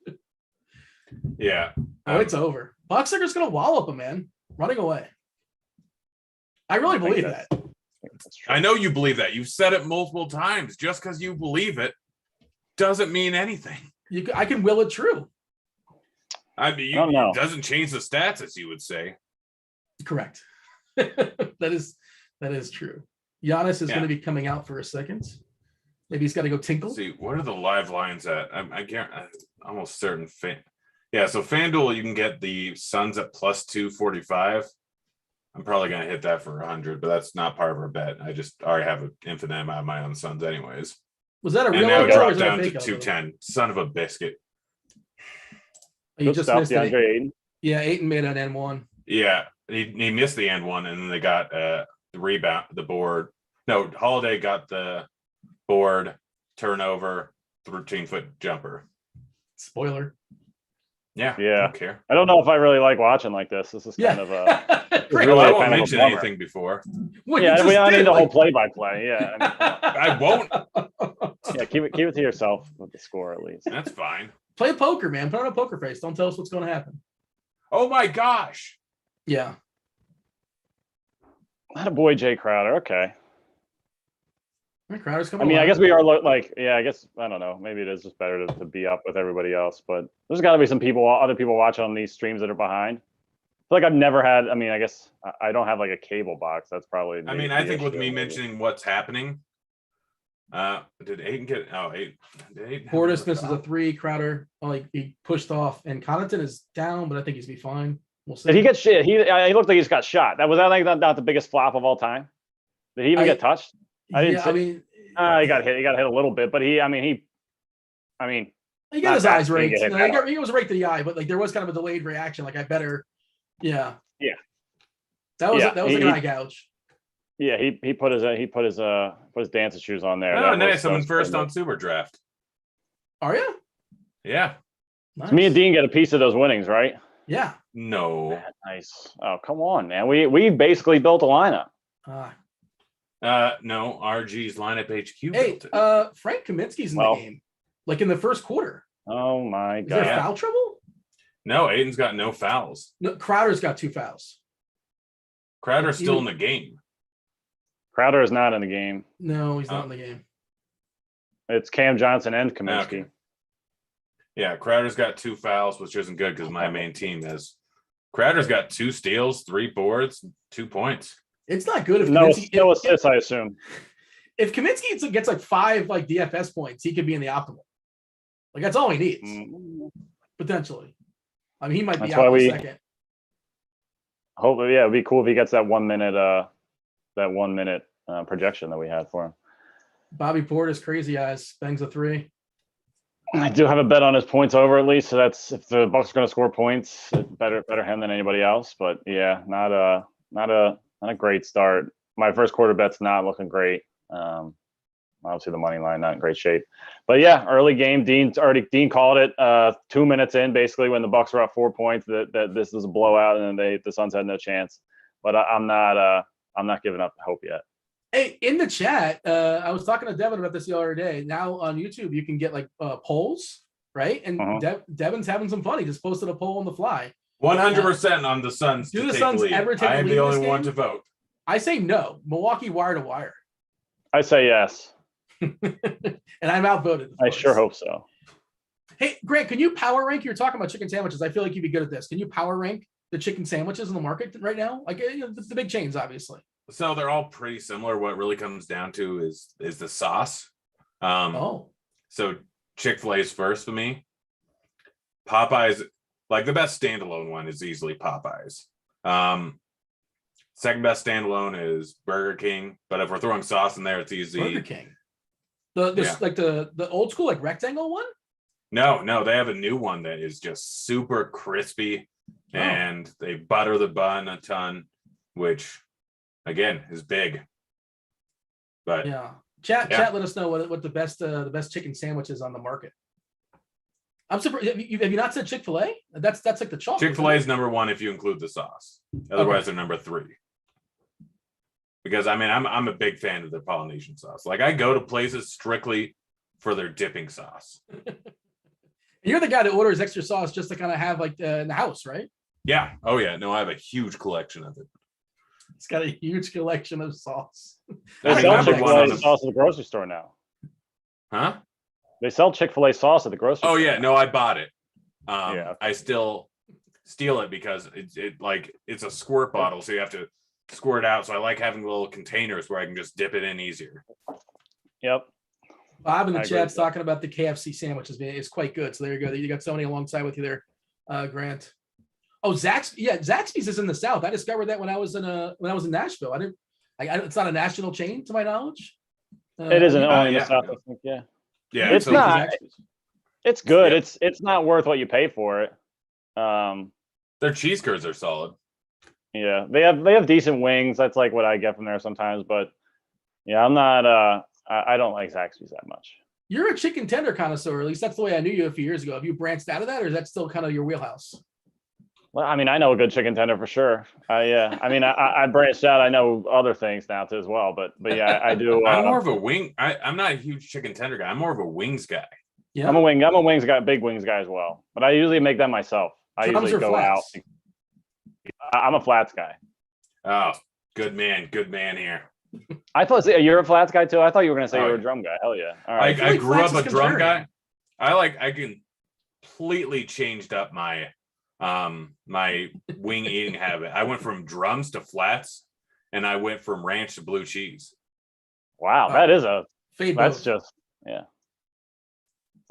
Yeah. It's over. Bucks are just gonna wallop them, man. Running away. I really believe that. I know you believe that. You've said it multiple times. Just because you believe it doesn't mean anything. I can will it true. It doesn't change the stats, as you would say. Correct. That is true. Giannis is going to be coming out for a second. Maybe he's got to go tinkle. Let's see, what are the live lines at? I'm almost certain. Yeah, so FanDuel, you can get the Suns at plus 245. I'm probably going to hit that for 100, but that's not part of our bet. I just already have an infinite amount of money on Suns anyways. Was that a And real now it elbow or dropped is that a down to fake elbow? 210. Son of a biscuit. You Good just stuff, missed it. DeAndre Ayton. Yeah, Ayton made an N1. Yeah, he missed the end one, and then they got the rebound, the board. No, Holiday got the board, turnover, 13-foot jumper. Spoiler. Yeah, Yeah. I don't care. I don't know if I really like watching like this. This is Yeah. kind of a Great. really I a won't kind of a mention bummer. anything before. What, you Yeah, just we don't did, need the whole like- play-by-play. Yeah, I mean, come on. I won't. Yeah, keep it to yourself with the score at least. That's fine. Play poker, man. Put on a poker face. Don't tell us what's going to happen. Oh my gosh. Yeah. Not a boy, Jay Crowder. Okay. Crowder's I coming. mean, I alive. guess we are I guess I don't know. Maybe it is just better to be up with everybody else. But there's got to be some other people watching on these streams that are behind. I feel like I've never had. I mean, I guess I don't have like a cable box. That's probably. I mean, the I think with issue, me maybe. mentioning what's happening, did Aiden get? Oh, Aiden. Did Aiden have Portis another misses a foul? 3. Crowder, like he pushed off, and Connaughton is down, but I think he's be fine. We'll see. Did he get shit? He looked like he just got shot. That was like not the biggest flop of all time. Did he even get touched? I didn't Yeah, see- I mean, He got hit. He got hit a little bit, but he got he not got his that eyes big a raked. hit No, that he was raked to the eye, but like there was kind of a delayed reaction. Like I better, yeah. Yeah. That was Yeah, like an eye gouge. Yeah, he put his dancing shoes on there. Oh, That nice. was- I'm that in was first pretty on Super Draft. Are you? Yeah. Nice. good. Me and Dean get a piece of those winnings, right? Yeah. No. Nice. Oh, come on, man. We basically built a lineup. No. RG's lineup HQ. Hey, built it. Frank Kaminsky's in Well- the game. Like in the first quarter. Oh my Is there god. foul trouble? No, Aiden's got no fouls. No, Crowder's got 2 fouls. Crowder's still in the game. Crowder is not in the game. No, he's not Oh. in the game. It's Cam Johnson and Kaminsky. Okay. Yeah, Crowder's got 2 fouls, which isn't good because my main team is. Crowder's got 2 steals, 3 boards, 2 points. It's not good if No Kaminsky, assists, I assume. if Kaminsky gets like 5 like DFS points, he could be in the optimal. Like that's all he needs, potentially. I mean, he might be That's out why in a we- second. Hopefully, yeah, it'd be cool if he gets that 1 minute projection that we had for him. Bobby Portis, crazy eyes, bangs a 3. I do have a bet on his points over at least, so that's if the Bucks are going to score points, better him than anybody else. But yeah, not a great start. My first quarter bet's not looking great. Obviously the money line not in great shape, but yeah, early game. Dean called it 2 minutes in, basically when the Bucks were up 4 points that this is a blowout, and then the Suns had no chance. But I'm not giving up hope yet. Hey, in the chat, I was talking to Devin about this the other day. Now on YouTube, you can get like polls, right? And Devin's having some fun. He just posted a poll on the fly. 100% on the Suns. Do to the take Suns lead. ever take I a am lead the in this only one game? to vote. I say no. Milwaukee wire to wire. I say yes. And I'm outvoted. of I course. sure hope so. Hey, Grant, can you power rank? You're talking about chicken sandwiches. I feel like you'd be good at this. Can you power rank the chicken sandwiches in the market right now? Like the big chains, obviously. So they're all pretty similar. What really comes down to is the sauce. So Chick-fil-A's first for me. Popeyes, like the best standalone one is easily Popeyes. Second best standalone is Burger King, but if we're throwing sauce in there, it's easy. Burger King. Like the old school like rectangle one? No, they have a new one that is just super crispy, and they butter the bun a ton, which again is big. But Yeah. Chat, let us know what the best chicken sandwich is on the market. I'm surprised. Have you not said Chick-fil-A? That's like the chalk. Chick-fil-A is number 1 if you include the sauce. Otherwise, they're number 3. Because I mean, I'm a big fan of their Polynesian sauce. Like I go to places strictly for their dipping sauce. You're the guy that orders extra sauce just to kind of have like in the house, right? Yeah. Oh yeah. No, I have a huge collection of it. It's got a huge collection of sauce. They I mean, sell number one Chick-fil-A on the- sauce at the grocery store now. Huh? They sell Chick-fil-A sauce at the grocery Oh store. yeah. No, I bought it. Yeah. I still steal it because it's a squirt bottle, so you have to squirt out. So I like having little containers where I can just dip it in easier. Yep. Bob in the I agree chat's with that. talking about the KFC sandwiches. Man, it's quite good. So there you go. You got Sony alongside with you there. Grant. Oh, Zaxby's is in the South. I discovered that when I was in Nashville. It's not a national chain to my knowledge. It isn't only in the South, I think. Yeah. Yeah, It's not. It's good. Yep. It's not worth what you pay for it. Their cheese curds are solid. Yeah, they have decent wings. That's like what I get from there sometimes. But yeah, I'm not. I don't like Zaxby's that much. You're a chicken tender connoisseur. At least that's the way I knew you a few years ago. Have you branched out of that, or is that still kind of your wheelhouse? Well, I mean, I know a good chicken tender for sure. I mean, I branched out. I know other things now too as well. But yeah, I do. I'm more of a wing. I'm not a huge chicken tender guy. I'm more of a wings guy. Yeah, I'm a wings guy, big wings guy as well. But I usually make them myself. I usually go out. I'm a flats guy. Oh, good man here. I thought you're a flats guy too. I thought you were gonna say you were a drum guy. Hell yeah! All right. I grew up a drum guy. I completely changed up my my wing eating habit. I went from drums to flats, and I went from ranch to blue cheese. Wow, that is a fade. That's just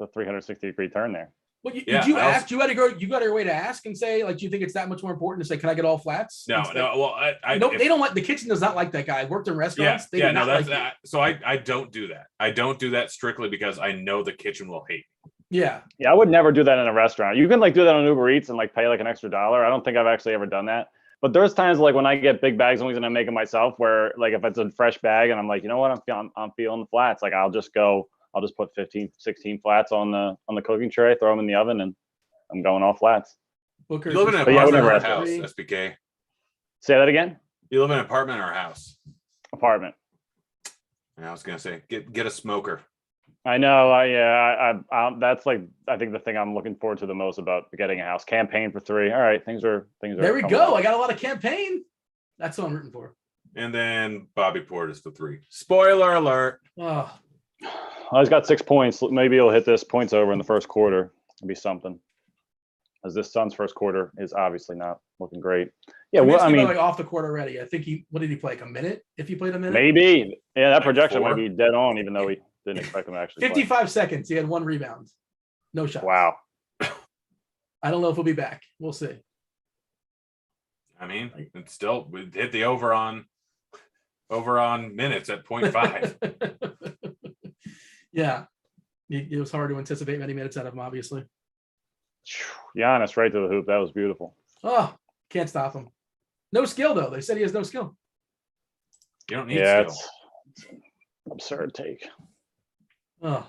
it's a 360-degree turn there. Well, did you ask? You got to go. You got your way to ask and say, like, do you think it's that much more important to say, can I get all flats? No. Well, they don't like, the kitchen does not like that guy. I worked in restaurants. So I don't do that. I don't do that strictly because I know the kitchen will hate me. Yeah. I would never do that in a restaurant. You can like do that on Uber Eats and like pay like an extra $1. I don't think I've actually ever done that. But there's times like when I get big bags of wings and I make them myself, where like if it's a fresh bag and I'm like, you know what, I'm feeling the flats. Like I'll just put 15, 16 flats on the cooking tray, throw them in the oven, and I'm going all flats. Booker, you live in an apartment or a house, SBK? Say that again? You live in an apartment or a house? Apartment. I was gonna say get a smoker. I know. That's like I think the thing I'm looking forward to the most about getting a house. Campaign for 3. All right, things are. There we go. I got a lot of campaign. That's what I'm rooting for. And then Bobby Portis for 3. Spoiler alert. Oh. He's got 6 points. Maybe he'll hit this points over in the first quarter. It'll be something. As this Suns first quarter is obviously not looking great. Yeah, well, I mean, like off the court already. I think what did he play? Like a minute? If he played a minute, maybe. Yeah, that like projection 4. might be dead on, even though we didn't expect him to actually. 55 seconds. He had 1 rebound, no shots. Wow. I don't know if he'll be back. We'll see. I mean, it's still we hit the over on minutes at 0.5. Yeah, it was hard to anticipate many minutes out of him, obviously. Giannis right to the hoop. That was beautiful. Oh, can't stop him. No skill, though. They said he has no skill. You don't need skill. It's an absurd take. Oh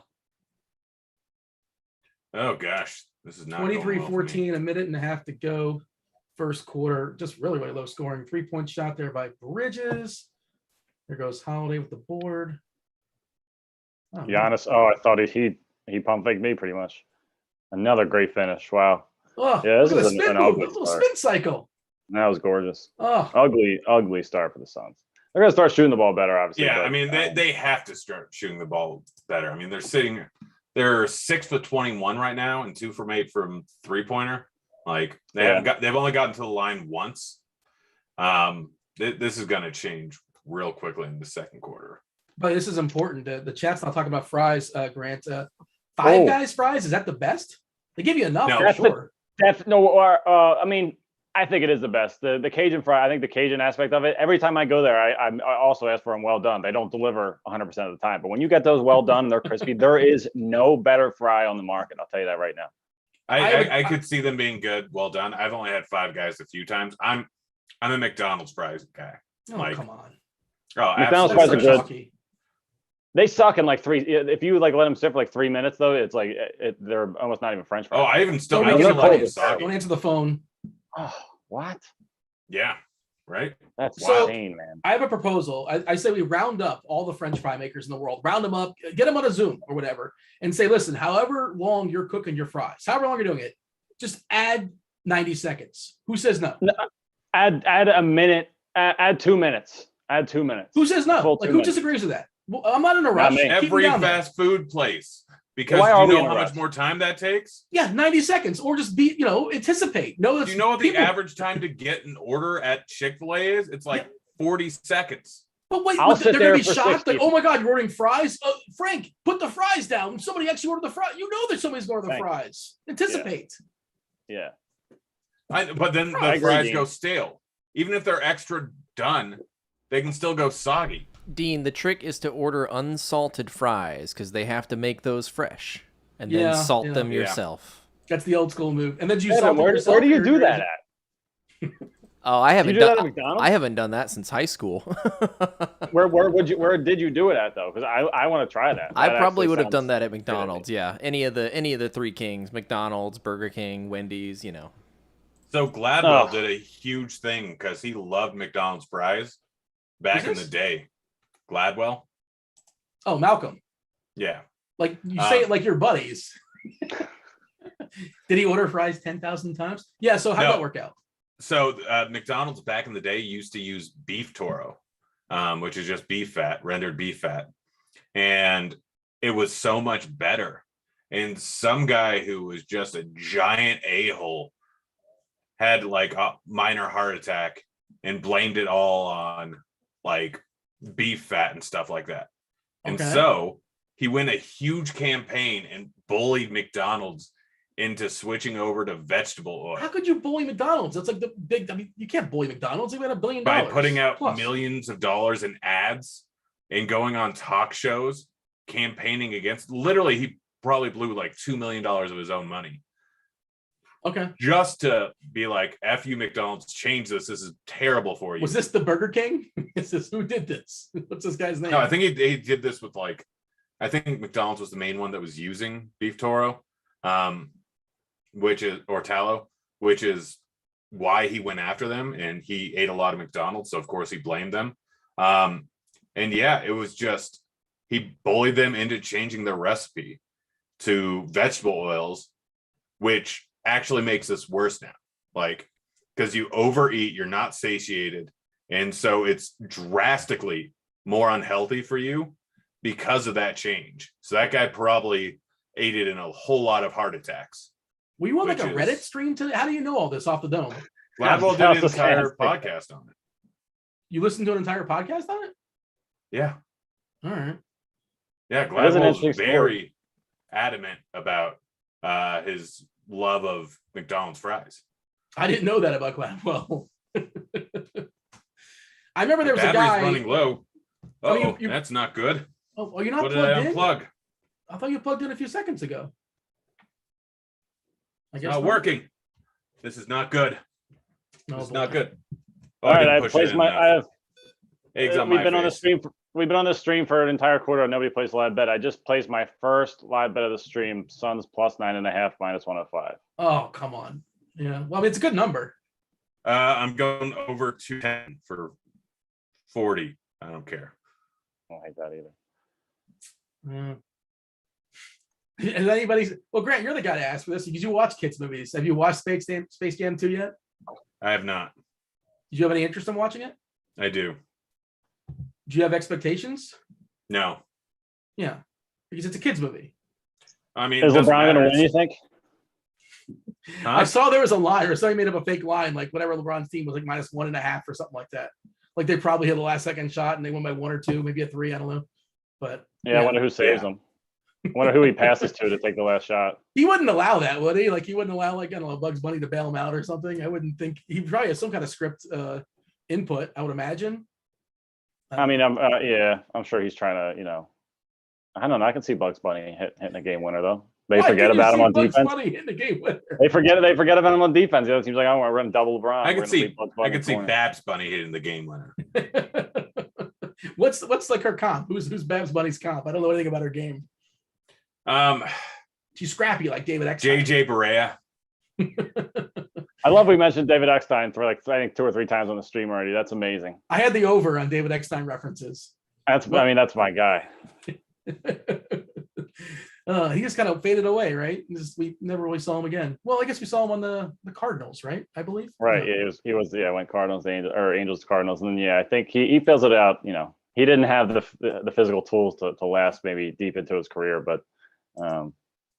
gosh. This is not 23-14, a minute and a half to go. First quarter, just really, really low scoring. 3-point shot there by Bridges. There goes Holiday with the board. Oh, Giannis. Man. I thought he pump faked me pretty much. Another great finish. Wow. Oh, yeah, this is an ugly little spin cycle. That was gorgeous. Oh, ugly start for the Suns. They're gonna start shooting the ball better, obviously. Yeah, I mean they have to start shooting the ball better. I mean they're 6 for 21 right now and 2 from 8 from 3-pointer. Like they've only gotten to the line once. This is gonna change real quickly in the second quarter. But this is important. The chat's not talking about fries, Grant. Five Guys fries, is that the best? They give you enough for sure. I mean, I think it is the best. The Cajun fry, I think the Cajun aspect of it, every time I go there, I also ask for them well done. They don't deliver 100% of the time. But when you get those well done, they're crispy. There is no better fry on the market. I'll tell you that right now. I could see them being good, well done. I've only had Five Guys a few times. I'm a McDonald's fries guy. Oh, come on. Oh, McDonald's fries are good. Chalky. They suck in like 3. If you like let them sit for like 3 minutes, though, it's like they're almost not even French fries. Oh, I even still don't answer the phone. Oh, what? Yeah, right. That's insane, man. I have a proposal. I say we round up all the French fry makers in the world, round them up, get them on a Zoom or whatever, and say, listen, however long you're cooking your fries, however long you're doing it, just add 90 seconds. Who says no? Add a minute. Add 2 minutes. Add 2 minutes. Who says no? Like who disagrees with that? Well, I'm not in a rush. Every fast food place. Because you know how much more time that takes? Yeah, 90 seconds. Or just anticipate. Do you know what the average time to get an order at Chick-fil-A is? It's like 40 seconds. But wait, they're going to be shocked that, oh my God, you're ordering fries? Frank, put the fries down. Somebody actually ordered the fries. You know that somebody's going to order the fries. Anticipate. Yeah. But then I the agree, fries Dean. go stale. Even if they're extra done, they can still go soggy. Dean, the trick is to order unsalted fries because they have to make those fresh and then salt them Yeah. yourself. That's the old school move. And then you Adam, salt it where yourself. do you or- do or that is at? it- Oh, I haven't do that done. at McDonald's? I haven't done that since high school. Where did you do it at though? Because I want to try that. I That probably actually would have sounds done that at good to me. McDonald's. Yeah, any of the three kings: McDonald's, Burger King, Wendy's. You know. So Gladwell Oh. did a huge thing because he loved McDonald's fries back in Who's the this? day. Gladwell. Oh, Malcolm. Yeah. Like you say it like your buddies. Did he order fries 10,000 times? Yeah. So how'd No. that work out? So McDonald's back in the day used to use beef toro, which is just beef fat, rendered beef fat. And it was so much better. And some guy who was just a giant a-hole had like a minor heart attack and blamed it all on like beef fat and stuff like that. And Okay. so he went a huge campaign and bullied McDonald's into switching over to vegetable oil How could you bully McDonald's? That's like the big. I mean, you can't bully McDonald's. They got $1 billion by putting out plus. millions of dollars in ads and going on talk shows, campaigning against. Literally, he probably blew like $2 million of his own money Okay. just to be like, "F you, McDonald's, change this. This is terrible for you." Was this the Burger King? Is this who did this? What's this guy's name? No, I think he did this with like, I think McDonald's was the main one that was using beef toro, which is or tallow, which is why he went after them, and he ate a lot of McDonald's, so of course he blamed them. And yeah, it was just he bullied them into changing their recipe to vegetable oils, which actually makes this worse now. Like, because you overeat, you're not satiated, and so it's drastically more unhealthy for you because of that change. So that guy probably aided in a whole lot of heart attacks. Were you on like a which is- Reddit stream today? How do you know all this off the dome? Gladwell did that an was the entire saddest thing. podcast on it. You listened to an entire podcast on it? Yeah. All right. Yeah, That is an Gladwell's interesting story. very adamant about his love of McDonald's fries. I didn't know that about Gladwell. I remember there was a Battery's guy. running low. Oh, Oh, you- that's not good. Oh, you're not What did I plugged in? unplug? I thought you plugged in a few seconds ago. I It's guess not working. This is not good. No, It's boy. not good. Oh, All right, didn't I've push it placed in my. enough. I have. Eggs on We've my been on the face. stream. We've been on this stream for an entire quarter. Nobody placed a live bet. I just placed my first live bet of the stream. Suns plus 9.5 minus 105. Oh, come on. Yeah. Well, I mean, it's a good number. I'm going over 210 for 40. I don't care. I don't hate that either. Yeah. Has anybody? Well, Grant, you're the guy to ask for this because you watch kids movies. Have you watched Space Jam 2 yet? I have not. Did you have any interest in watching it? I do. Do you have expectations? No. Yeah, because it's a kids movie. I mean, Is it doesn't LeBron going to matter. win? You think? Huh? I saw there was a lie, or somebody made up a fake line, like whatever LeBron's team was like -1.5 or something like that. Like they probably hit a last second shot and they won by 1 or 2, maybe a 3. I don't know. But Yeah, I wonder who saves Yeah. him. I wonder who he passes to take the last shot. he wouldn't allow that, would he? Like he wouldn't allow like I don't know Bugs Bunny to bail him out or something. I wouldn't think he probably has some kind of script input. I would imagine. I mean, I'm sure he's trying to, I don't know. I can see Bugs Bunny hitting a game winner though. They Why forget can't you about him see on Bugs defense. Bunny in the game winner? They forget about him on defense. The other team's like, "Oh, we're running double LeBron." I We're could gonna see. leave Bugs I Bunny could see corner." Babs Bunny hitting the game winner. What's like her comp? Who's Babs Bunny's comp? I don't know anything about her game. She's scrappy like David Eckstein. JJ Barea. I love we mentioned David Eckstein for like I think 2 or 3 times on the stream already. That's amazing. I had the over on David Eckstein references. That's that's my guy. He just kind of faded away, right? We never really saw him again. Well, I guess we saw him on the Cardinals, right? I believe. Right. No. Yeah, he was went Cardinals to Angels to Cardinals, and then I think he fills it out. He didn't have the physical tools to last maybe deep into his career, but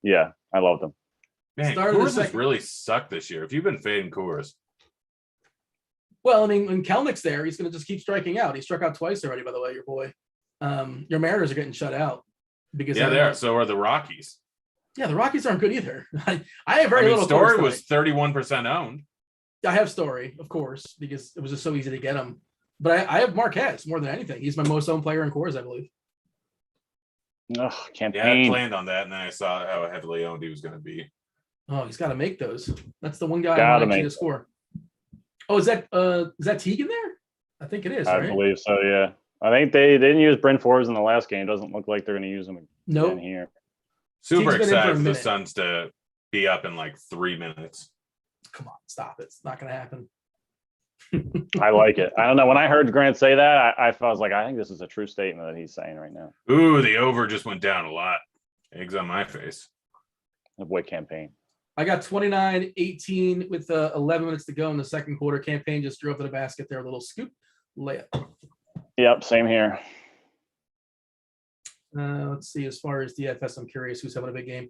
yeah, I loved him. Man, Started the Coors has second- really sucked this year. If you've been fading Coors, Well, I mean, when Kelnick's there, he's going to just keep striking out. He struck out twice already, by the way, your boy. Your Mariners are getting shut out because yeah, they are. So are the Rockies. Yeah, the Rockies aren't good either. I have very I mean, little. Story Coors was tonight. 31% owned. I have Story, of course, because it was just so easy to get him. But I have Marquez more than anything. He's my most owned player in cores, I believe. Ugh, Yeah, I campaign. planned on that, and then I saw how heavily owned he was going to be. Oh, he's got to make those. That's the one guy I Gotta want actually make to score. Oh, is that Teague in there? I think it is, I right? believe so. Yeah, I think they didn't use Bryn Forbes in the last game. Doesn't look like they're going to use him again Nope. here. Super Teague's been in for a excited for the minute. Suns to be up in like 3 minutes. Come on, stop it. It's not going to happen. I like it. I don't know. When I heard Grant say that, I was like, I think this is a true statement that he's saying right now. Ooh, the over just went down a lot. Eggs on my face. The boy campaign. I got 29-18 with 11 minutes to go in the second quarter. Campaign just drove to the basket there. A little scoop layup. Yep, same here. Let's see. As far as DFS, I'm curious who's having a big game.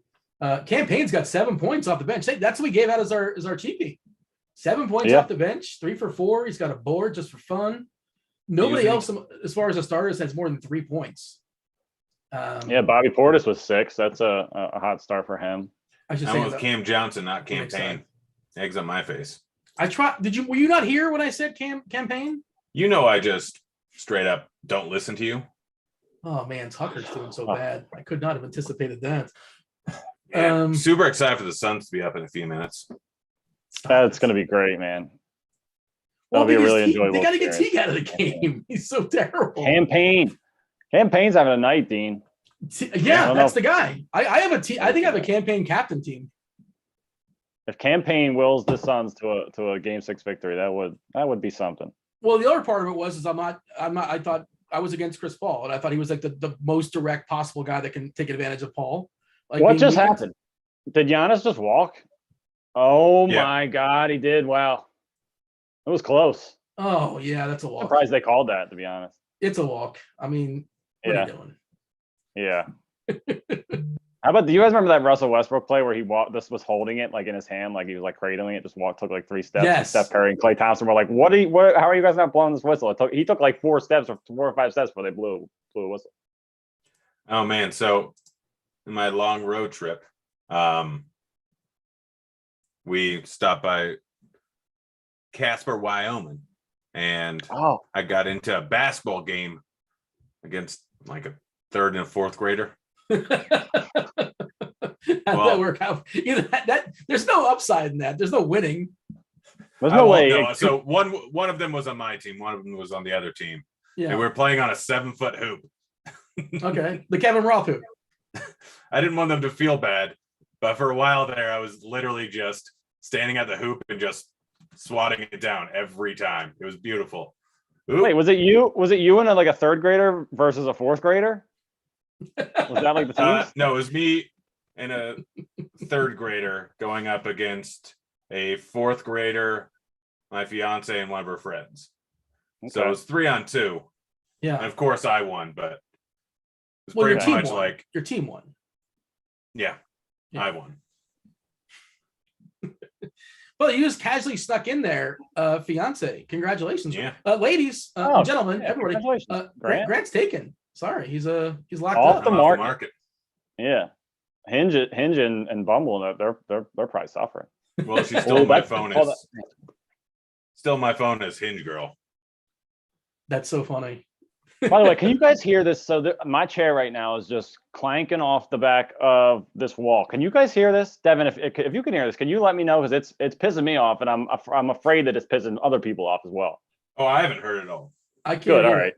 Campaign's got 7 points off the bench. That's what we gave out as our cheapie. 7 points off the bench, 3 for 4. He's got a board just for fun. Nobody else, as far as the starters, has more than 3 points. Yeah, Bobby Portis was 6. That's a hot start for him. I should I'm say with Cam Johnson, not campaign. Eggs on my face. I tried. Were you not here when I said campaign? You know, I just straight up don't listen to you. Oh man, Tucker's doing so bad. I could not have anticipated that. Yeah, super excited for the Suns to be up in a few minutes. That's going to be great, man. Well, That'll be a really enjoyable. They got to get Teague out of the game. He's so terrible. Campaign's having a night, Dean. Yeah, that's the guy. I have a team. I think I have a campaign captain team. If campaign wills the Suns to a game 6 victory, that would be something. Well, the other part of it was I'm not. I thought I was against Chris Paul, and I thought he was like the most direct possible guy that can take advantage of Paul. Like, what just happened? Did Giannis just walk? Oh my God, he did. Wow, it was close. Oh yeah, that's a walk. I'm surprised they called that, to be honest. It's a walk. I mean, what are you doing? Yeah. How about, do you guys remember that Russell Westbrook play where he walked? This was holding it like in his hand, like he was like cradling it. Just took like 3 steps. Yes. And Steph Curry and Klay Thompson were like, how are you guys not blowing this whistle? He took like 4 or 5 steps before they blew a whistle. Oh man, so in my long road trip, we stopped by Casper, Wyoming, and I got into a basketball game against like a 3rd and a 4th grader. How'd that work out? That there's no upside in that. There's no winning. There's no way. No. So one of them was on my team. One of them was on the other team. Yeah. And we were playing on a 7-foot hoop. Okay. The Kevin Roth hoop. I didn't want them to feel bad, but for a while there, I was literally just standing at the hoop and just swatting it down every time. It was beautiful. Oop. Wait, was it you and like a 3rd grader versus a 4th grader? Was that like the teams? No, it was me and a 3rd grader going up against a 4th grader, my fiance, and one of her friends. Okay. So it was 3-on-2. Yeah. And of course I won, but it was pretty much like your team won. Yeah. I won. Well, you just casually snuck in there, fiance. Congratulations. Yeah. Ladies, gentlemen, everybody. Grant's taken. Sorry, he's locked off up. the market. Yeah. Hinge and Bumble, they're probably suffering. Well, she's still my phone is still my phone is Hinge girl. That's so funny. By the way, can you guys hear this? So my chair right now is just clanking off the back of this wall. Can you guys hear this, Devin? If you can hear this, can you let me know? Because it's pissing me off, and I'm afraid that it's pissing other people off as well. Oh, I haven't heard it all. I can't. Good. All right.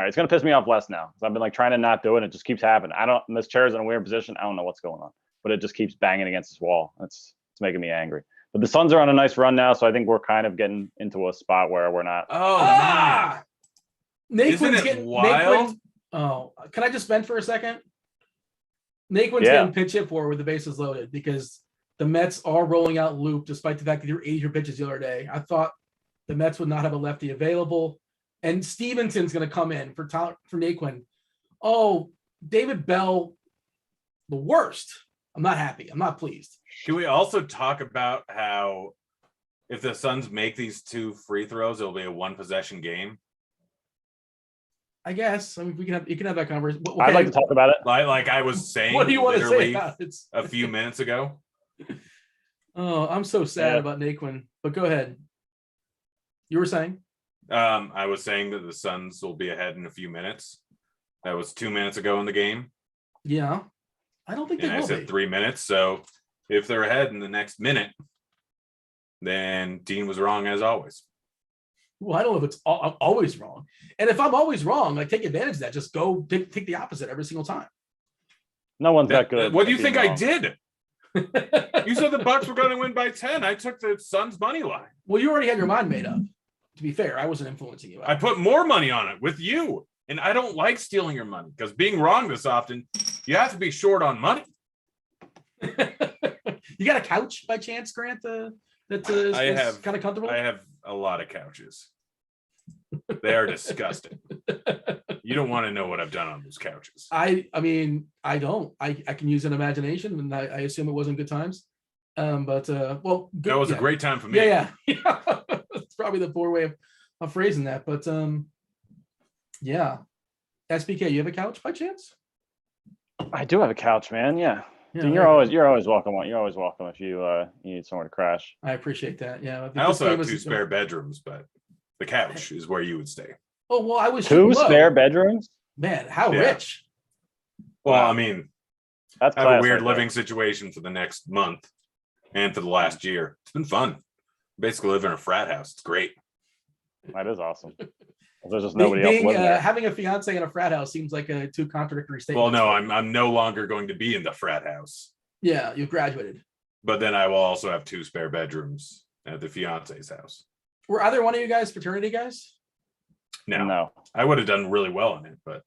It's gonna piss me off less now. I've been like trying to not do it. It just keeps happening. This chair is in a weird position. I don't know what's going on, but it just keeps banging against this wall. It's making me angry. But the Suns are on a nice run now, so I think we're kind of getting into a spot where we're not. Oh, Naquin's getting wild. Can I just vent for a second? Naquin's getting pitch hit for with the bases loaded because the Mets are rolling out Loop, despite the fact that they were 80 pitches the other day. I thought the Mets would not have a lefty available, and Stevenson's going to come in for Naquin. Oh, David Bell, the worst. I'm not happy. I'm not pleased. Can we also talk about how if the Suns make these 2 free throws, it'll be a 1-possession game? I guess. I mean, you can have that conversation. Okay. I'd like to talk about it. Like I was saying, what do you want to say about it? A few minutes ago. Oh, I'm so sad about Naquin, but go ahead. You were saying? I was saying that the Suns will be ahead in a few minutes. That was 2 minutes ago in the game. Yeah. I don't think they And I will said be. 3 minutes. So if they're ahead in the next minute, then Dean was wrong as always. Well, I don't know if it's I'm always wrong. And if I'm always wrong, like take advantage of that. Just go take the opposite every single time. No one's that good. What do you at think being I wrong. did? You said the Bucks were going to win by 10. I took the Suns money line. Well, you already had your mind made up. To be fair, I wasn't influencing you. I put more money on it with you. And I don't like stealing your money because being wrong this often, you have to be short on money. You got a couch by chance, Grant? Is kind of comfortable. I have a lot of couches. They are disgusting. You don't want to know what I've done on those couches. I mean, I don't. I can use an imagination, and I assume it wasn't good times. Well, good, That was a great time for me. Yeah. It's probably the poor way of phrasing that, but yeah. SBK, you have a couch by chance? I do have a couch, man. Yeah. Yeah, Dean, you're always welcome. You're always welcome if you need somewhere to crash. I appreciate that. Yeah. I also have 2 spare bedrooms, but the couch is where you would stay. Oh well, I was 2 spare bedrooms. Man, how Yeah. rich? Well, Wow. I mean, That's I have a class weird right living situation for the next month and for the last year. It's been fun. Basically live in a frat house. It's great. there. That is awesome. There's just nobody else Being, living there. having a fiance in a frat house seems like a 2 contradictory statements. Well, no, I'm no longer going to be in the frat house. Yeah, you've graduated. But then I will also have 2 spare bedrooms at the fiance's house. Were either one of you guys fraternity guys? No, I would have done really well in it, but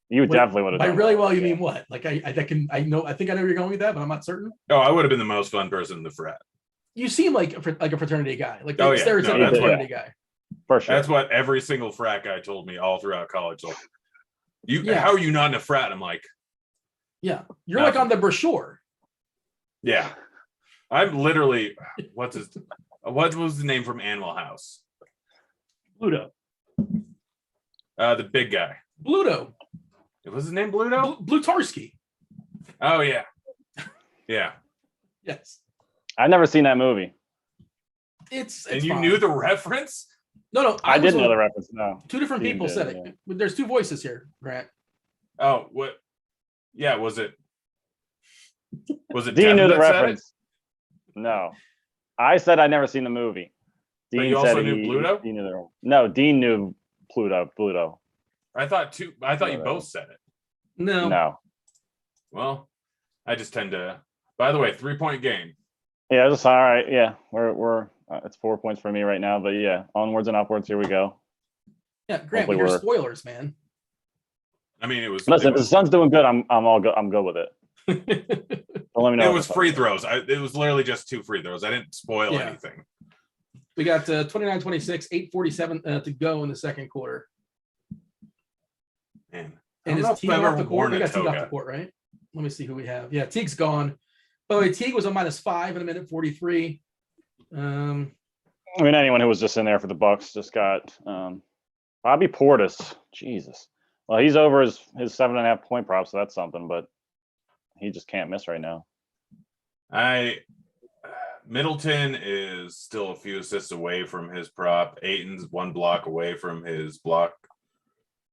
You Wait, definitely would have by done really that. well, you Yeah. mean what? Like I think I know where you're going with that, but I'm not certain. I would have been the most fun person in the frat. You seem like a fraternity guy, like the Oh, yeah. No, stereotypical that's fraternity guy. For sure. That's what every single frat guy told me all throughout college. Like, Yeah. how are you not in a frat? I'm like, Yeah, you're like on the brochure. yeah, I'm literally. What was the name from Animal House? Bluto. The big guy. Bluto. Was his name Bluto? Blutarski. Oh yeah, yeah. Yes. I've never seen that movie. It's And you fine. knew the reference? No. I was didn't know on- the reference. No. 2 different Dean people did, said it. There's 2 voices here, Grant. Oh, what? Yeah, was it? Was it? Dean Devin knew the that said it? reference. No, I said I'd never seen the movie. But Dean you also said knew he- Bluto? He knew no, Dean knew Bluto. I thought you both said it. No. No. Well, I just tend to. By the way, 3-point game. Yeah, it's all right. Yeah, we're it's 4 points for me right now, but yeah, onwards and upwards. Here we go. Yeah, Grant, Hopefully but you're we're- spoilers, man. I mean, it was. Listen, it if the was, Sun's doing good, I'm all good. I'm good with it. But let me know. it if was the free Suns- throws. It was literally just 2 free throws. I didn't spoil Yeah. anything. We got 29-26, 8:47 to go in the second quarter. Man, And I don't know is if Teague I've off ever the court? worn We a got Teague off the toga. court, right? Let me see who we have. Yeah, Teague's gone. By the way, Teague was a -5 in a minute 43. I mean, anyone who was just in there for the Bucks just got Bobby Portis. Jesus. Well, he's over his 7.5 point prop, so that's something. But he just can't miss right now. Middleton is still a few assists away from his prop. Ayton's 1 block away from his block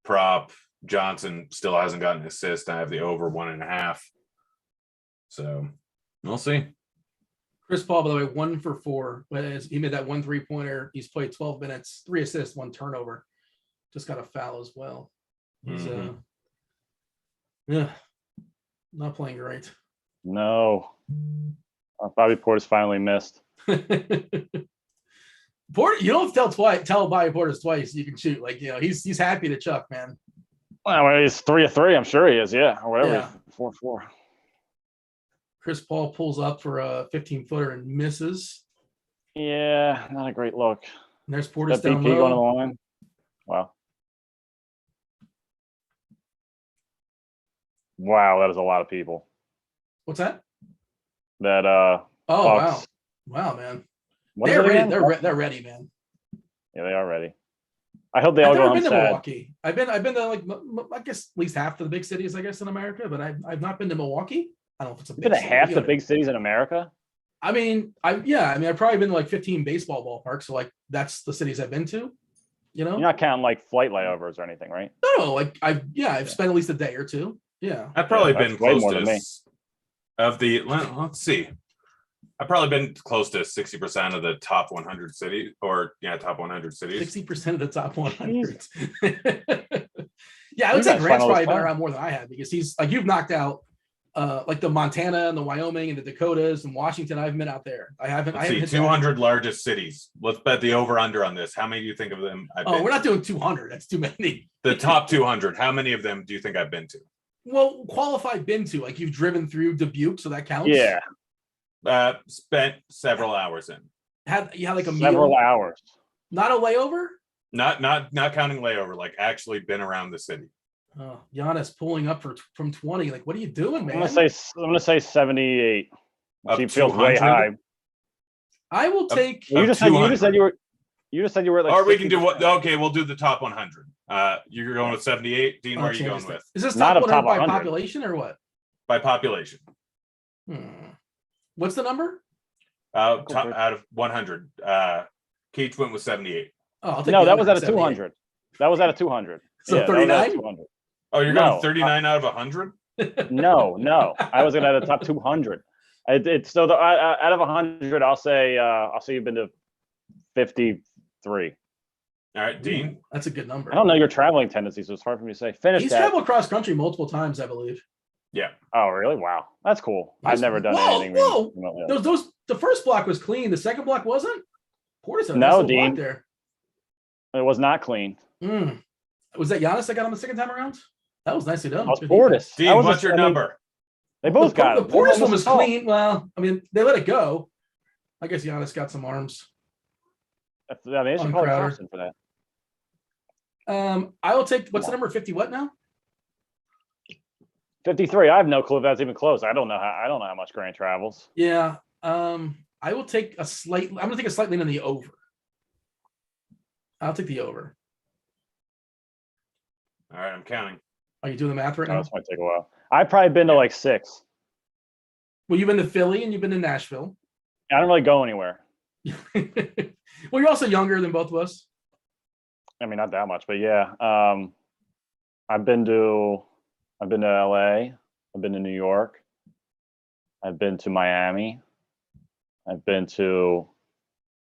prop. Johnson still hasn't gotten an assist. I have the over 1.5. So we'll see. Chris Paul, by the way, 1 for 4. He made that 1 3-pointer. He's played 12 minutes, 3 assists, 1 turnover. Just got a foul as well. He's yeah, not playing great. No. Bobby Portis finally missed. Porter, you don't tell Bobby Portis twice you can shoot. Like, he's happy to chuck, man. Well, he's 3 of 3. I'm sure he is. Yeah, or whatever. Yeah. 4-4. Chris Paul pulls up for a 15-footer and misses. Yeah, not a great look. And there's Portis That down BP going to the low. line. Wow. Wow, that is a lot of people. What's that? That Oh, Bucks. wow, man. What is They're it ready. again? They're ready, man. Yeah, they are ready. I hope they all I've go never home been to sad. Milwaukee. I've been to like I guess at least half of the big cities, I guess, in America, but I've not been to Milwaukee. I don't know if it's a You've big been to city. half the big cities in America? I mean, I've probably been to like 15 baseball ballparks. So like that's the cities I've been to, you know? You're not counting like flight layovers or anything, right? No, like I've spent at least a day or two. Yeah. I've probably that's been way close more to than me. let's see. I've probably been close to 60% of the top 100 cities, top 100 cities. 60% of the top 100. Yeah, I would say guys Grant's find all probably this been fun. around more than I have because he's like, you've knocked out like the Montana and the Wyoming and the Dakotas and Washington. I've been out there. I haven't Let's see, 200 largest cities. Let's bet the over under on this. How many do you think of them? We're not doing 200. That's too many. The top 200. How many of them do you think I've been to? Well, qualified been to, like you've driven through Dubuque, so that counts. Yeah. Spent several hours in. You had like a Several meal, hours. not a layover. Not counting layover, like actually been around the city. Oh, Giannis pulling up from 20. Like, what are you doing, man? I'm gonna say 78. Up She feels way 200? high. I will take. You just said you were at like. Or we can do 60%. what? Okay, we'll do the top 100. You're going with 78. Dean, where are you going with? Is this Not top a 100 top by 100. population or what? By population. What's the number? Out of 100. Keith went with 78. Oh, I'll take No, the that was under at a 78. 200. That was at a 200. So Yeah, that was at a 39? 200. Oh, you're No. going 39 out of 100? No. I was gonna at the top 200. It's so out of 100, I'll say you've been to 53. All right, Dean. Ooh, that's a good number. I don't know your traveling tendencies, so it's hard for me to say. Finish He's that. traveled cross country multiple times, I believe. Yeah. Oh, really? Wow, that's cool. I've never done anything. Whoa! remotely like that. Those the first block was clean. The second block wasn't. Portis had a No, nice little Dean. block there. It was not clean. Was that Giannis that got on the second time around? That was nicely done. That was Good Portis. Dean, That was what's your number? They both got the it. Portis one was They almost clean. Well, I mean, they let it go. I guess Giannis got some arms. I mean, they should on call it Crowder. Thompson for that. I will take what's the number 50 what now? 53. I have no clue if that's even close. I don't know how much Grant travels. Yeah. I will take I'm gonna take a slight lean on the over. I'll take the over. All right, I'm counting. Are you doing the math right No, now? this might take a while. I've probably been to like 6. Well, you've been to Philly and you've been to Nashville. I don't really go anywhere. Well, you're also younger than both of us. I mean, not that much, but yeah. I've been to LA. I've been to New York. I've been to Miami. I've been to,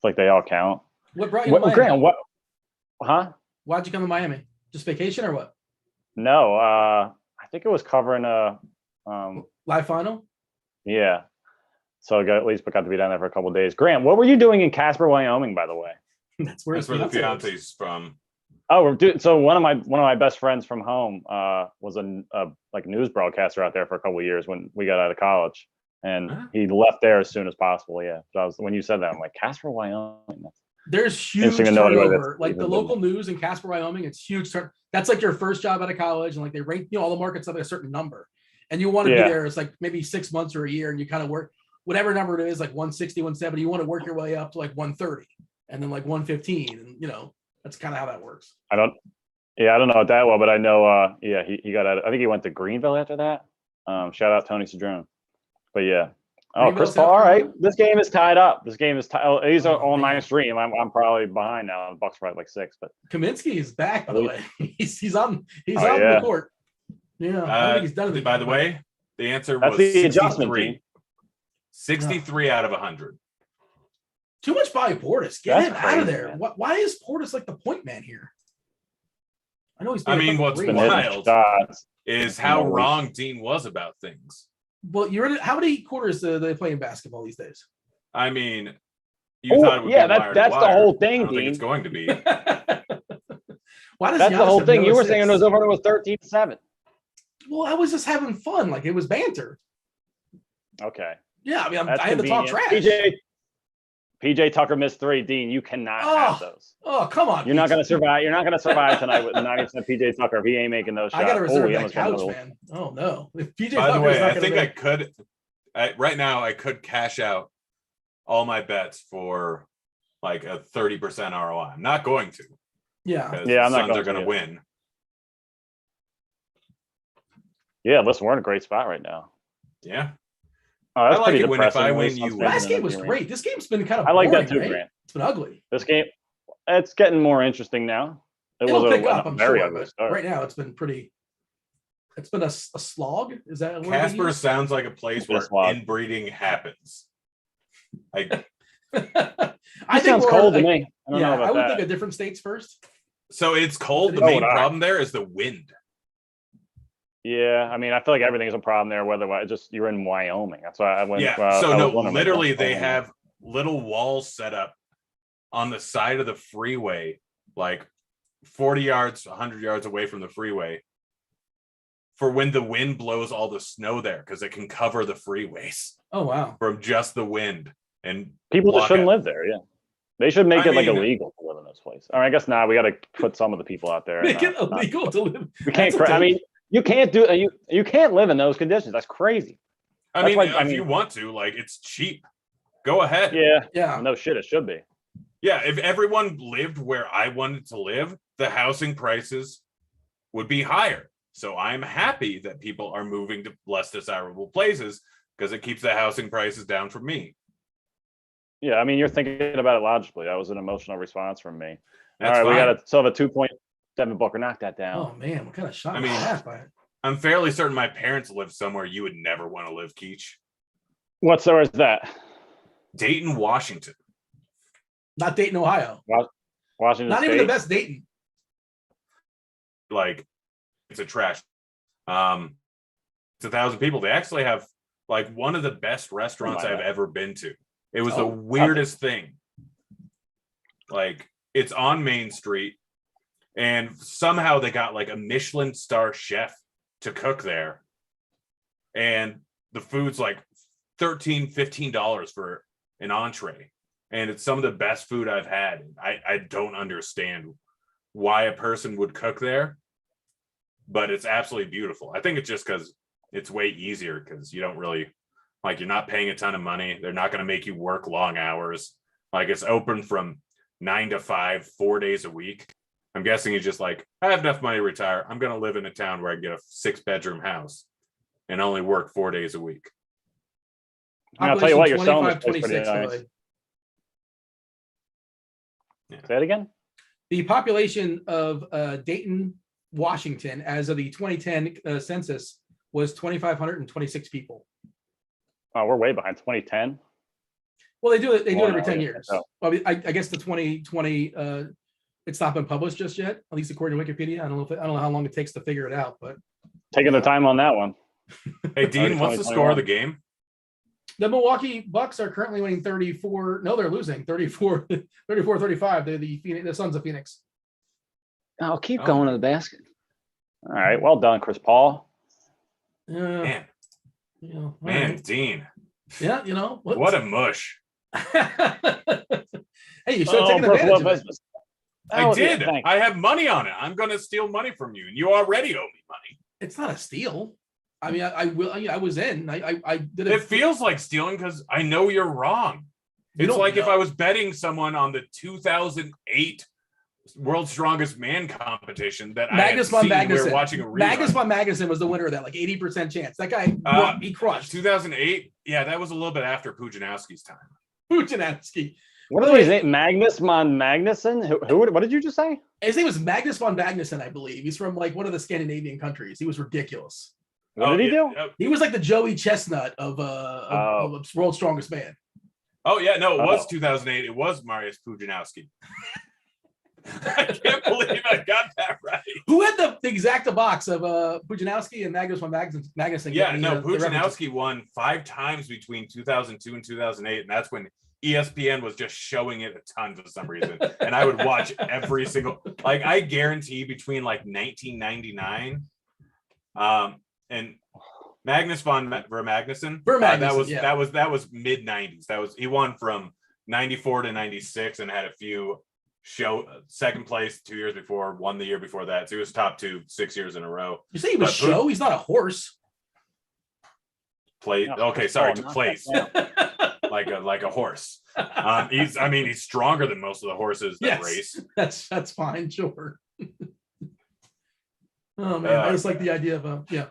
like, they all count. What brought you to Miami? Grant, what? Huh? Why'd you come to Miami? Just vacation or what? No, I think it was covering a, Live final? yeah. So I at least got to be down there for a couple of days. Grant, what were you doing in Casper, Wyoming, by the way? That's where That's where the fiance lives. fiance's from. Oh, so one of my best friends from home was a like news broadcaster out there for a couple of years when we got out of college, and he left there as soon as possible. Yeah, so when you said that, I'm like, Casper, Wyoming. There's huge Interesting to know anyway, turnover. that's Like even the been local news in Casper, Wyoming, it's huge. That's like your first job out of college, and like they rate all the markets up at a certain number, and you want to be there. It's like maybe 6 months or a year, and you kind of work whatever number it is, like 160, 170. You want to work your way up to like 130, and then like 115, and that's kind of how that works. I don't know it that well, but I know, he got out. I think he went to Greenville after that. Shout out Tony Cedrone. But yeah. Oh, Greenville, Chris Paul. South All right. Carolina? This game is tied up. He's on my man. stream. I'm probably behind now. The Bucks are probably like 6, but Kaminsky is back, by the way. He's on yeah. the court. Yeah, I don't think he's done anything. By the way, the answer that's was the adjustment. 63. Team. 63 out of 100. Too much by Portis. Get That's him out of crazy, there. man. Why is Portis like the point man here? I know he's. I mean, what's been Been hitting wild shots. is how wrong Dean was about things. Well, how many quarters do they play in basketball these days? I mean, you thought it would be wire to that's the wire. whole I thing, don't think Dean. it's going to be. Why does That's the Giannis whole have thing. no You were assists? saying it was over. It was 13-7. Well, I was just having fun. Like it was banter. Okay. Yeah, I mean, That's I had to talk convenient. trash. PJ Tucker missed 3. Dean, you cannot have those. Oh, come on. You're not going to survive. You're not going to survive tonight with 90% PJ Tucker if he ain't making those shots. I got to reserve he that almost got couch, another- man. Oh no! If PJ By the Tucker's way, not I gonna think make- right now I could cash out all my bets for like a 30% ROI. I'm not going to. Yeah. Because Yeah, I'm the not Suns are going going to. to win. Yeah, listen, we're in a great spot right now. Yeah. Oh, that's I like pretty it when if depressing. I At win, least you I'm win. Last thinking game was of great. This game's been kind of I like boring, that too, right? Grant. It's been ugly. This game, it's getting more interesting now. It It'll was pick up, I'm very sure, ugly but start. right now it's been pretty. It's been a slog. Is that a word they Casper use? sounds like a place where inbreeding happens. Like, I think sounds we're cold to like, me. I don't know about I would that. think of different states first. so it's cold. The So main would I. problem there is the wind. Yeah, I mean, I feel like everything's a problem there. Whether just you're in Wyoming, that's why I went. Yeah. So I no, was wondering, literally like, they have little walls set up on the side of the freeway, like 40 yards, 100 yards away from the freeway, for when the wind blows all the snow there, because it can cover the freeways Oh wow. from just the wind. And people that block shouldn't out- live there. Yeah, they should make I it like mean- illegal to live in this place. All right, I guess now we got to put some of the people out there. Make and it illegal to live. We can't. That's a I mean, you can't do you can't live in those conditions. That's crazy. I That's mean, why- if I mean- you want to, like, it's cheap. Go ahead. Yeah. Yeah. No shit. It should be. Yeah, if everyone lived where I wanted to live, the housing prices would be higher. So I'm happy that people are moving to less desirable places because it keeps the housing prices down for me. Yeah, I mean, you're thinking about it logically. That was an emotional response from me. That's All right, we fine. got a still have a 2.7 Booker. Knock that down. Oh man, what kind of shot I was mean- that by? I'm fairly certain my parents live somewhere you would never want to live, Keach. What's there is that? Dayton, Washington. Not Dayton, Ohio. Washington Not State. even the best Dayton. Like, it's a trash. It's 1,000 people. They actually have like one of the best restaurants Oh my I've God. ever been to. It was Oh, the weirdest thing. Like, it's on Main Street, and somehow they got like a Michelin star chef to cook there. And the food's like $13-15 for an entree. And it's some of the best food I've had. I don't understand why a person would cook there, but it's absolutely beautiful. I think it's just because it's way easier, because you don't really, like, you're not paying a ton of money. They're not going to make you work long hours. Like, it's open from 9 to 5, 4 days a week. I'm guessing he's just like, I have enough money to retire. I'm going to live in a town where I can get a 6-bedroom house and only work 4 days a week. And I'll tell you what, you're Population selling this place 25, pretty 26, nice. really. Say it again. The population of Dayton, Washington, as of the 2010 census, was 2,526 people. Oh, we're way behind 2010. Well, they do it. They do Oh, it every no, 10 yeah, years. no. Well, I guess the 2020, it's not been published just yet. At least according to Wikipedia. I don't know how long it takes to figure it out. But Taking their time on that one. Hey, Dean, what's the score of the game? the Milwaukee Bucks are currently winning 34. No, they're losing 34-35. They're the Sons of Phoenix. Oh, keep Oh. going to the basket. All right, well done, Chris Paul. Man, You know, all man, right. Dean, Yeah, you know what a mush. Hey, you should have taken advantage of it. I Oh, did. yeah, thanks. I have money on it. I'm going to steal money from you, and you already owe me money. It's not a steal. I mean, I will. I was in. I did It feels like stealing because I know you're wrong. You It's don't like if know. I was betting someone on the 2008 World's Strongest Man competition that Magnus I von had seen. We were Magnuson. watching a rerun. Magnus von Magnuson was the winner of that, like 80% chance. That guy, he crushed 2008. Yeah, that was a little bit after Pujanowski's time. Pujanowski. What are his name? Magnus von Magnuson? Who? What did you just say? His name was Magnus von Magnuson, I believe. He's from like one of the Scandinavian countries. He was ridiculous. What did he do? He was like the Joey Chestnut of World's Strongest Man. Oh yeah, no, it was Oh. 2008. It was Mariusz Pujanowski. I can't believe I got that right. Who had the exacta box of Pujanowski and Magnus von Magnuson? Yeah, getting, no, the references? Pujanowski won 5 times between 2002 and 2008, and that's when ESPN was just showing it a ton for some reason. And I would watch every single, like, I guarantee between like 1999 and Magnus von Magnuson. Magnuson, That was mid 90s. He won from 94 to 96 and had a few second place 2 years before, won the year before that. So he was top 2 6 years in a row. You say he was But show? He's not a horse. Play. No, Okay, sorry, oh, to knock place that like a horse. He's stronger than most of the horses that race. That's fine, sure. Oh man, I just like the idea of yeah.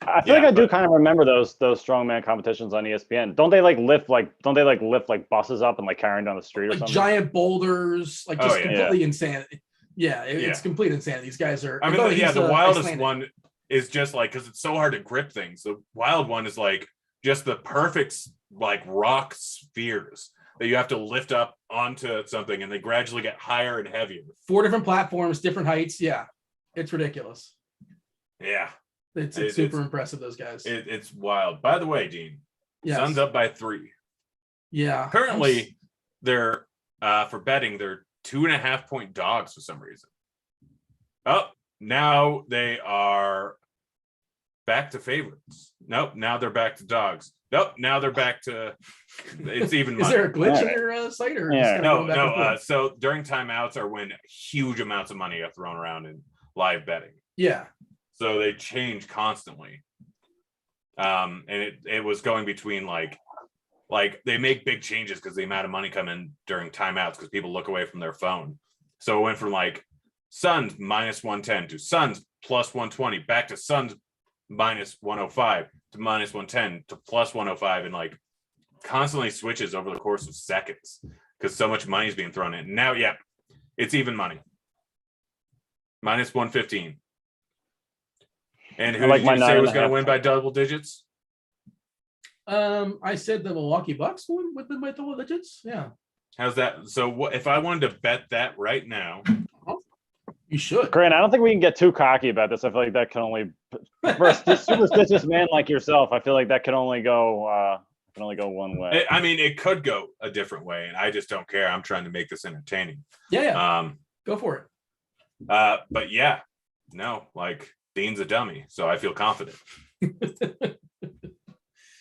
I feel like I do kind of remember those strongman competitions on ESPN. Don't they lift buses up and like carrying down the street or like something? giant boulders, like just completely insanity. Yeah, it's complete insanity. These guys are. I mean, the wildest one is just like, because it's so hard to grip things. The wild one is like just the perfect like rock spheres that you have to lift up onto something, and they gradually get higher and heavier. 4 different platforms, different heights. Yeah, it's ridiculous. Yeah, it's super impressive. Those guys. It's wild. By the way, Dean, Suns up by 3. Yeah. Currently, they're for betting, they're 2.5-point dogs for some reason. Oh, now they are back to favorites. Nope, now they're back to dogs. Nope, now they're back to it's even money. Is there a glitch in your site or no? So during timeouts are when huge amounts of money are thrown around in live betting. Yeah. So they change constantly. And it was going between like they make big changes because the amount of money come in during timeouts because people look away from their phone. So it went from like Suns -110 to Suns +120 back to Suns -105 to -110 to +105, and like constantly switches over the course of seconds because so much money is being thrown in. Now, it's even money. -115. And who did you say was going to win by double digits? I said the Milwaukee Bucks win with them by double digits. Yeah. How's that? So if I wanted to bet that right now, you should. Grant, I don't think we can get too cocky about this. I feel like that can only, for a superstitious man like yourself, I feel like that can only go one way. I mean, it could go a different way, and I just don't care. I'm trying to make this entertaining. Yeah. Go for it. But yeah, no, like Dean's a dummy, so I feel confident.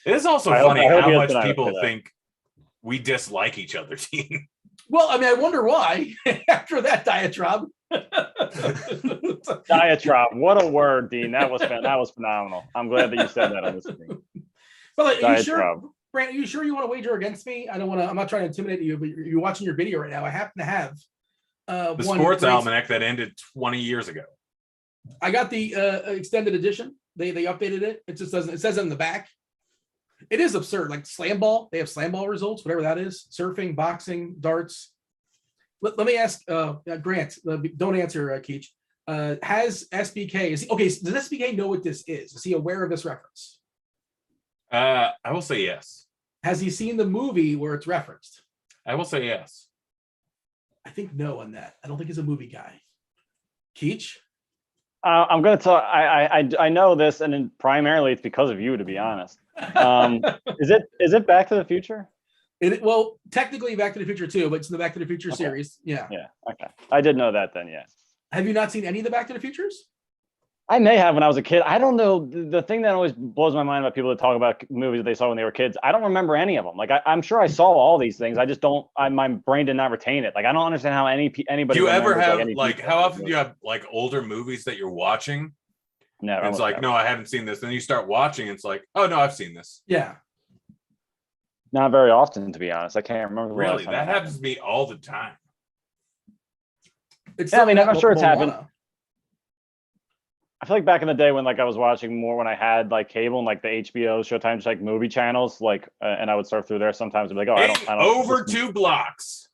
It is also funny how much people think we dislike each other, Dean. Well, I mean, I wonder why after that diatribe. Diatribe. What a word, Dean. That was phenomenal. I'm glad that you said that on the screen. But are you sure, Brant, are you sure you want to wager against me? I'm not trying to intimidate you, but you're watching your video right now. I happen to have the sports almanac that ended 20 years ago. I got the extended edition. They updated it. It just doesn't. It says it in the back. It is absurd. Like slam ball, they have slam ball results, whatever that is. Surfing, boxing, darts. Let me ask Grant. Don't answer, Keach. Has SBK? Does SBK know what this is? Is he aware of this reference? I will say yes. Has he seen the movie where it's referenced? I will say yes. I think no on that. I don't think he's a movie guy. Keach? I'm going to talk. I know this, and then primarily it's because of you, to be honest. Is it Back to the Future? Well, technically Back to the Future 2, but it's in the Back to the Future series. Yeah. Yeah. Okay. I did know that then. Yeah. Have you not seen any of the Back to the Futures? I may have when I was a kid. I don't know. The thing that always blows my mind about people that talk about movies that they saw when they were kids, I don't remember any of them. Like I'm sure I saw all these things. I just don't. My brain did not retain it. Like I don't understand how anybody. Do you ever have how often do you have like older movies that you're watching? No. It's like no, I haven't seen this. Then you start watching. It's like oh no, I've seen this. Yeah. Not very often, to be honest. I can't remember. Really, that happens to me all the time. I'm sure it's happened. I feel like back in the day when like I was watching more when I had like cable and like the HBO, Showtime, just like movie channels, like and I would surf through there sometimes. I'd be like, I don't over 2 blocks.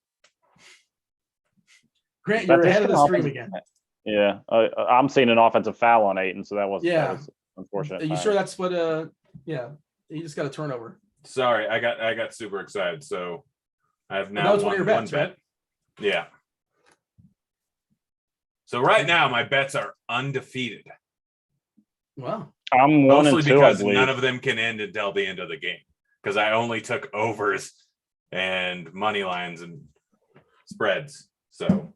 Grant, you're ahead of the stream again. Yeah, I'm seeing an offensive foul on 8, and so that was unfortunate. Are you sure that's what? Yeah, you just got a turnover. Sorry, I got super excited. So I have now that was one of your bets, bet. Right? Yeah. So right now my bets are undefeated. Wow. I'm mostly 1-2, because none of them can end until the end of the game because I only took overs and money lines and spreads. So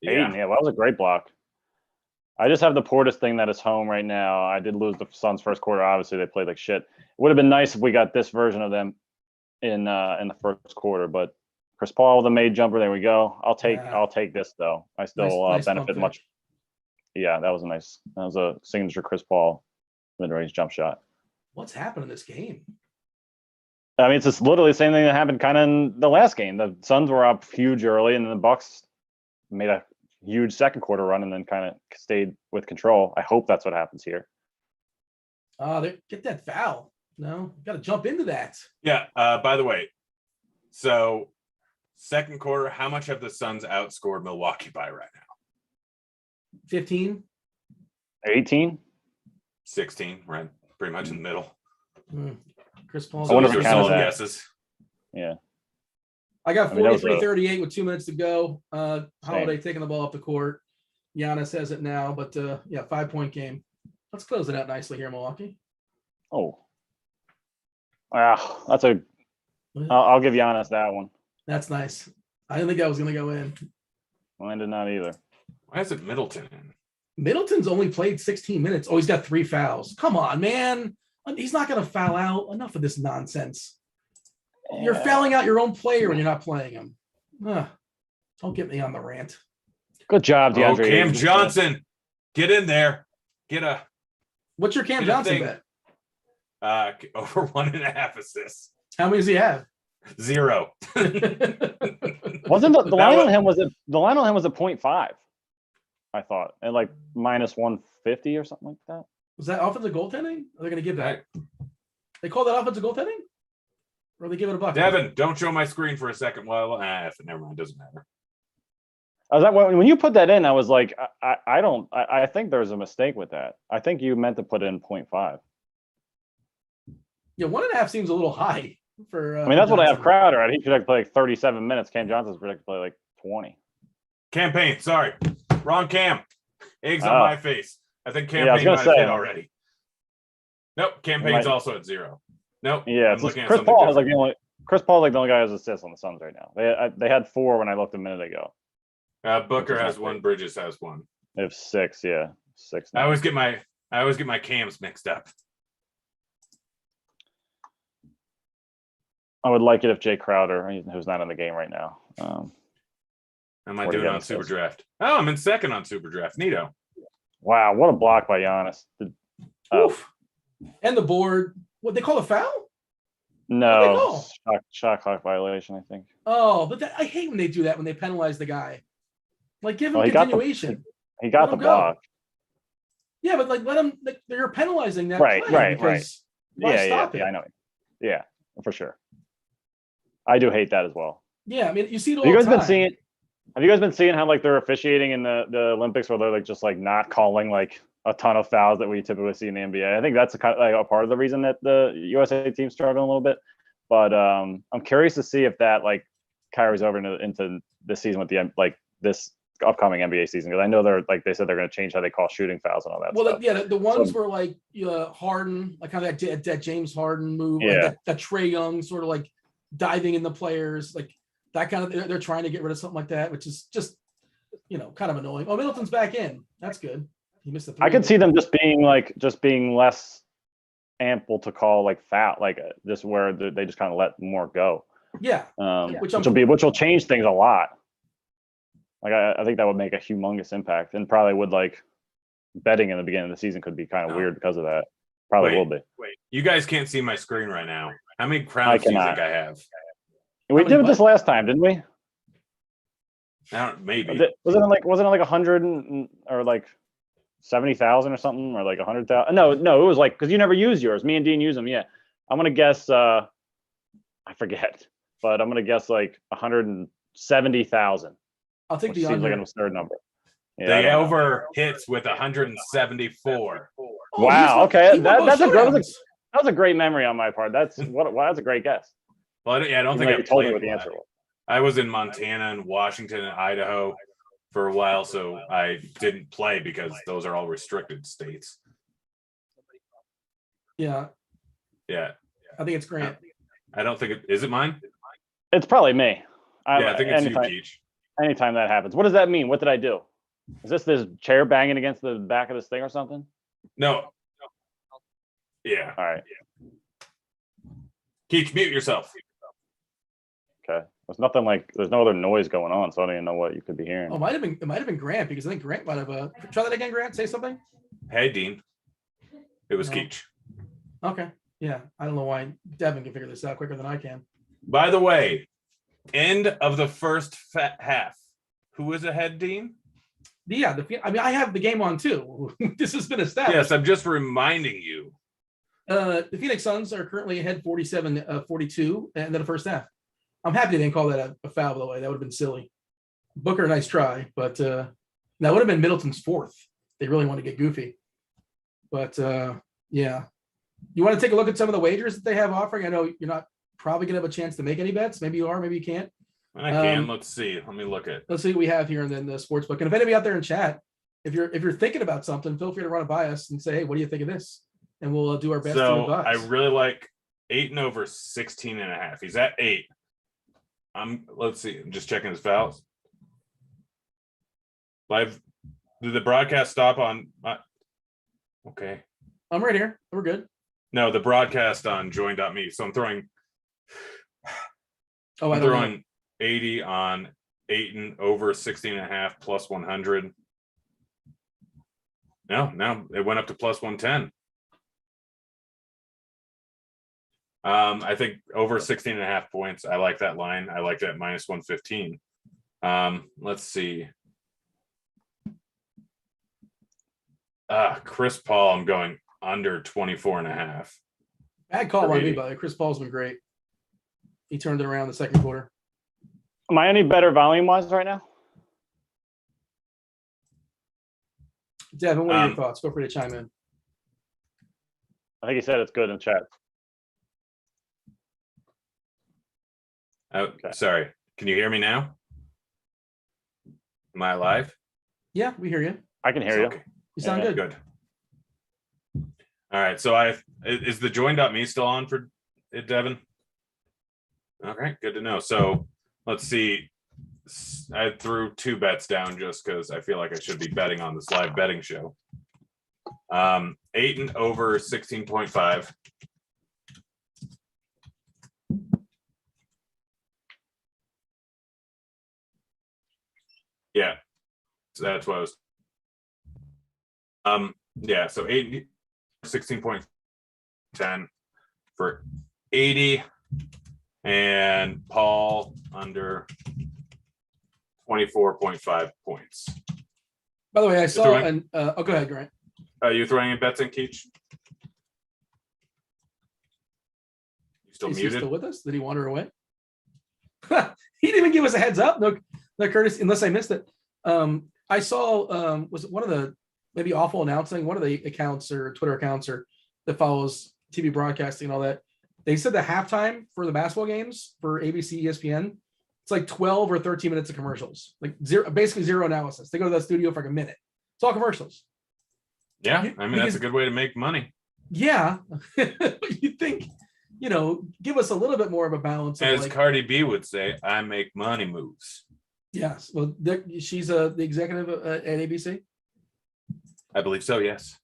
yeah, that was a great block. I just have the Portis thing that is home right now. I did lose the Suns first quarter. Obviously, they played like shit. It would have been nice if we got this version of them in the first quarter, but Chris Paul with a made jumper. There we go. I'll take this though. I still nice benefit much. Yeah, that was a signature Chris Paul mid-range jump shot. What's happened in this game? I mean, it's just literally the same thing that happened kind of in the last game. The Suns were up huge early, and then the Bucks made a huge second quarter run and then kind of stayed with control. I hope that's what happens here. Get that foul. No, got to jump into that. Yeah. By the way, so second quarter, how much have the Suns outscored Milwaukee by right now? 15. 18. 16, right? Pretty much in the middle. Chris Paul. I wonder if Those we are counted solid that. guesses. Yeah. I got mean, that was 43-38 with 2 minutes to go. Holiday taking the ball up the court. Giannis has it now, but 5-point game. Let's close it out nicely here, Milwaukee. Oh. Wow. That's a. I'll give Giannis that one. That's nice. I didn't think that was going to go in. Mine did not either. Why is it Middleton in? Middleton's only played 16 minutes. Oh, he's got 3 fouls. Come on, man. He's not going to foul out. Enough of this nonsense. You're fouling out your own player when you're not playing him. Don't get me on the rant. Good job, DeAndre. Cam Johnson. Get in there. What's your Cam Johnson bet? Over 1.5 assists. How many does he have? 0. Wasn't the line on him was the line on him was a 0.5, I thought, and like minus 150 or something like that. Was that offensive goaltending? Are they going to give that? They call that offensive goaltending? Or they give it a buck? Devin, don't show my screen for a second. Well, never mind. Doesn't matter. I was like, when you put that in, I was like, I think there's a mistake with that. I think you meant to put in 0.5. Yeah, 1.5 seems a little high for. I mean, that's what I have Crowder at. He should play like 37 minutes. Cam Johnson's projected to play like 20. Campaign. Sorry, wrong Cam. Eggs on my face. I think Campaign I was gonna might have say. hit already. Nope, Campaign's also at 0. Nope. Yeah, Chris Paul is like the only. Chris Paul is like the only guy who has assists on the Suns right now. They had 4 when I looked a minute ago. Booker has 1. Bridges has 1. They have 6. Yeah, 6. Now. I always get my cams mixed up. I would like it if Jay Crowder, who's not in the game right now. How am I doing on Super Draft? Oh, I'm in second on Super Draft. Neato. Wow, what a block by Giannis. And the board. What they call a foul? No, shot clock violation, I think. Oh, but I hate when they do that when they penalize the guy. Like, give him continuation. He got the block. Yeah, but like, let him. Like, they're penalizing that. Right. Yeah, I know. Yeah, for sure. I do hate that as well. Yeah, I mean, you see it all the time. Have you guys been seeing how like they're officiating in the Olympics where they're like just like not calling like a ton of fouls that we typically see in the NBA? I think that's a part of the reason that the USA team's struggling a little bit. But I'm curious to see if that like carries over into this season with this upcoming NBA season, because I know they said they're going to change how they call shooting fouls and all that. Well, stuff. The ones were like Harden, like kind of that James Harden move, like that Trae Young sort of like diving in the players, like that kind of. They're trying to get rid of something like that, which is just kind of annoying. Oh, Middleton's back in. That's good. He missed the 3. I could see them just being less ample to call like foul, like just where they just kind of let more go. Yeah, which will change things a lot. Like I think that would make a humongous impact, and probably would like betting in the beginning of the season could be kind of weird because of that. Probably will be. Wait, you guys can't see my screen right now. How many crowns do you think I have? We did this last time, didn't we? Maybe. Wasn't it like 100 or like 70,000 or something, or like 100,000? No, it was like because you never use yours. Me and Dean use them. Yeah, I'm gonna guess. I forget, but I'm gonna guess like 170,000. I'll take the seems under. like an absurd number. Yeah, the over hits with 174. Wow. Okay, that was a great memory on my part. That's a great guess. Well, I don't think I told me what the answer was. I was in Montana and Washington and Idaho for a while, so I didn't play because those are all restricted states. Yeah. Yeah. I think it's Grant. I don't think is it mine? It's probably me. I think it's you, Keach. Anytime that happens. What does that mean? What did I do? Is this chair banging against the back of this thing or something? No. Yeah. All right. Keach, mute yourself. Okay. There's no other noise going on, so I don't even know what you could be hearing. Oh, it might have been Grant, because I think Grant might have try that again, Grant. Say something. Hey, Dean. It was Keach. Okay. Yeah. I don't know why Devin can figure this out quicker than I can. By the way, end of the first half. Who is ahead, Dean? Yeah. I have the game on too. This has been established. Yes, I'm just reminding you. The Phoenix Suns are currently ahead 47-42 in the first half. I'm happy they didn't call that a foul, by the way. That would have been silly. Booker, nice try, but that would have been Middleton's fourth. They really want to get goofy. But yeah. You want to take a look at some of the wagers that they have offering? I know you're not probably going to have a chance to make any bets. Maybe you are, maybe you can't. I can. Let's see. Let me look at. Let's see what we have here and then the sports book. And if anybody out there in chat, if you're thinking about something, feel free to run it by us and say, hey, what do you think of this? And we'll do our best to advise. I really like 8 over 16.5. He's at 8. Let's see. I'm just checking his fouls. Live. Did the broadcast stop on? Okay. I'm right here. We're good. No, the broadcast on join.me. So I'm throwing. I'm throwing 80 on 8 and over 16.5 plus 100. No, it went up to plus 110. I think over 16.5 points. I like that line. I like that minus 115. Let's see. Chris Paul, I'm going under 24.5. Bad call by me, by the way. Chris Paul's been great. He turned it around the second quarter. Am I any better volume-wise right now? Devin, what are your thoughts? Feel free to chime in. I think he said it's good in chat. Oh, okay. Sorry. Can you hear me now? Am I live? Yeah, we hear you. I can hear you. Okay. You sound good. Good. All right. So is the join.me still on for it, Devin? Okay, good to know. So let's see. I threw 2 bets down just because I feel like I should be betting on this live betting show. 8 and over 16.5. Yeah, so that's what I was. Yeah, so 8, 16.10 for 80, and Paul under 24.5 points. By the way, I saw go ahead, Grant. Are you throwing any bets in, Keach? You still Is muted? he still with us? Did he wander away? He didn't even give us a heads up. No, Curtis, unless I missed it. I saw was it one of the maybe awful announcing, one of the accounts or Twitter accounts or that follows TV broadcasting and all that. They said the halftime for the basketball games for ABC, ESPN, it's like 12 or 13 minutes of commercials, like basically zero analysis. They go to the studio for like a minute. It's all commercials. Yeah, I mean, that's a good way to make money. Yeah. You think, give us a little bit more of a balance. As Cardi B would say, I make money moves. Yes. Well, she's the executive at ABC. I believe so, yes.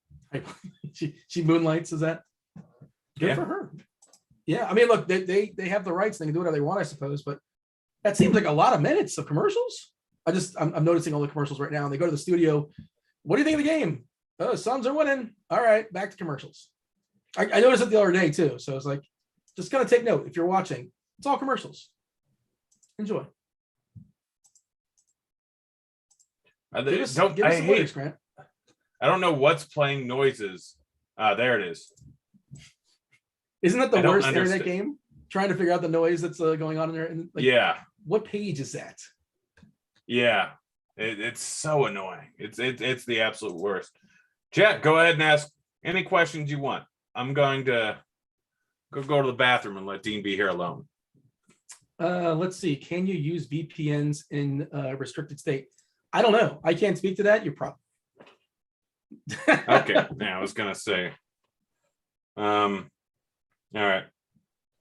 She moonlights, is that? Good for her. Yeah. I mean, look, they have the rights. They can do whatever they want, I suppose, but that seems like a lot of minutes of commercials. I'm noticing all the commercials right now, and they go to the studio. What do you think of the game? Oh, Suns are winning. All right, back to commercials. I noticed it the other day too. So it's like, just kind of take note if you're watching. It's all commercials. Enjoy. Give us some lyrics, Grant. I don't know what's playing noises. There it is. Isn't that the worst internet game? Trying to figure out the noise that's going on in there. And yeah. What page is that? Yeah, it's so annoying. It's the absolute worst. Chat, go ahead and ask any questions you want. I'm going to go to the bathroom and let Dean be here alone. Let's see. Can you use VPNs in a restricted state? I don't know. I can't speak to that. You're probably okay. Yeah, I was gonna say. All right.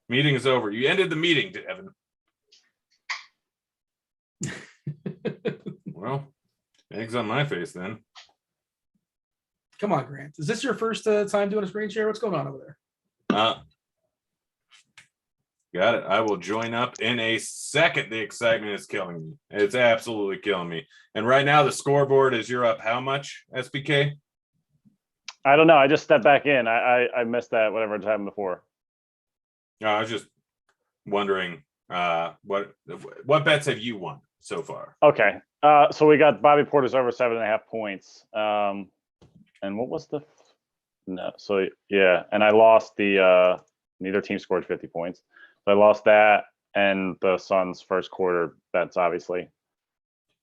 Meeting is over. You ended the meeting, Evan. Well, eggs on my face then. Come on, Grant. Is this your first time doing a screen share? What's going on over there? Got it. I will join up in a second. The excitement is killing me. It's absolutely killing me. And right now the scoreboard is you're up how much, SBK? I don't know. I just stepped back in. I missed that whatever had happened before. I was just wondering what bets have you won so far? Okay. So we got Bobby Porter's over 7.5 points. And what was the No, so yeah, and I lost the neither team scored 50 points. So I lost that and the Suns first quarter bets, obviously.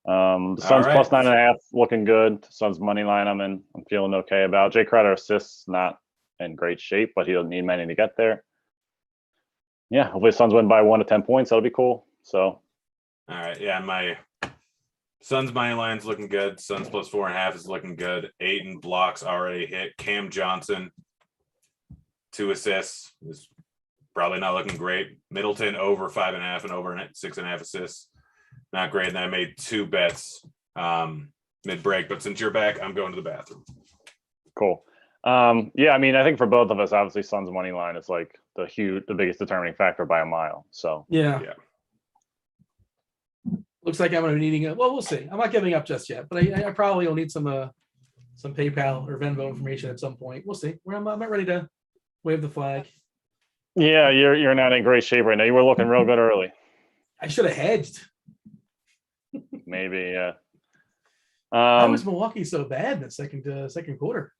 The Suns plus 9.5 looking good. Suns money line I'm feeling okay about. Jay Crowder assists not in great shape, but he doesn't need many to get there. Yeah, hopefully Suns win by 1 to 10 points. That'll be cool. So All right. Yeah, my Suns money line's looking good. Suns plus 4.5 is looking good. Ayton blocks already hit. Cam Johnson, 2 assists, is probably not looking great. Middleton over 5.5 and over 6.5 assists. Not great. And I made 2 bets mid break, but since you're back, I'm going to the bathroom. cool. Yeah, I mean, I think for both of us, obviously Suns money line is like the biggest determining factor by a mile. So Yeah. Yeah. Looks like I'm going to be needing it. Well, we'll see. I'm not giving up just yet, but I probably will need some PayPal or Venmo information at some point. We'll see. I'm not ready to wave the flag. yeah, you're not in great shape right now. You were looking real good early. I should have hedged. Maybe, yeah. Why was Milwaukee so bad in the second quarter?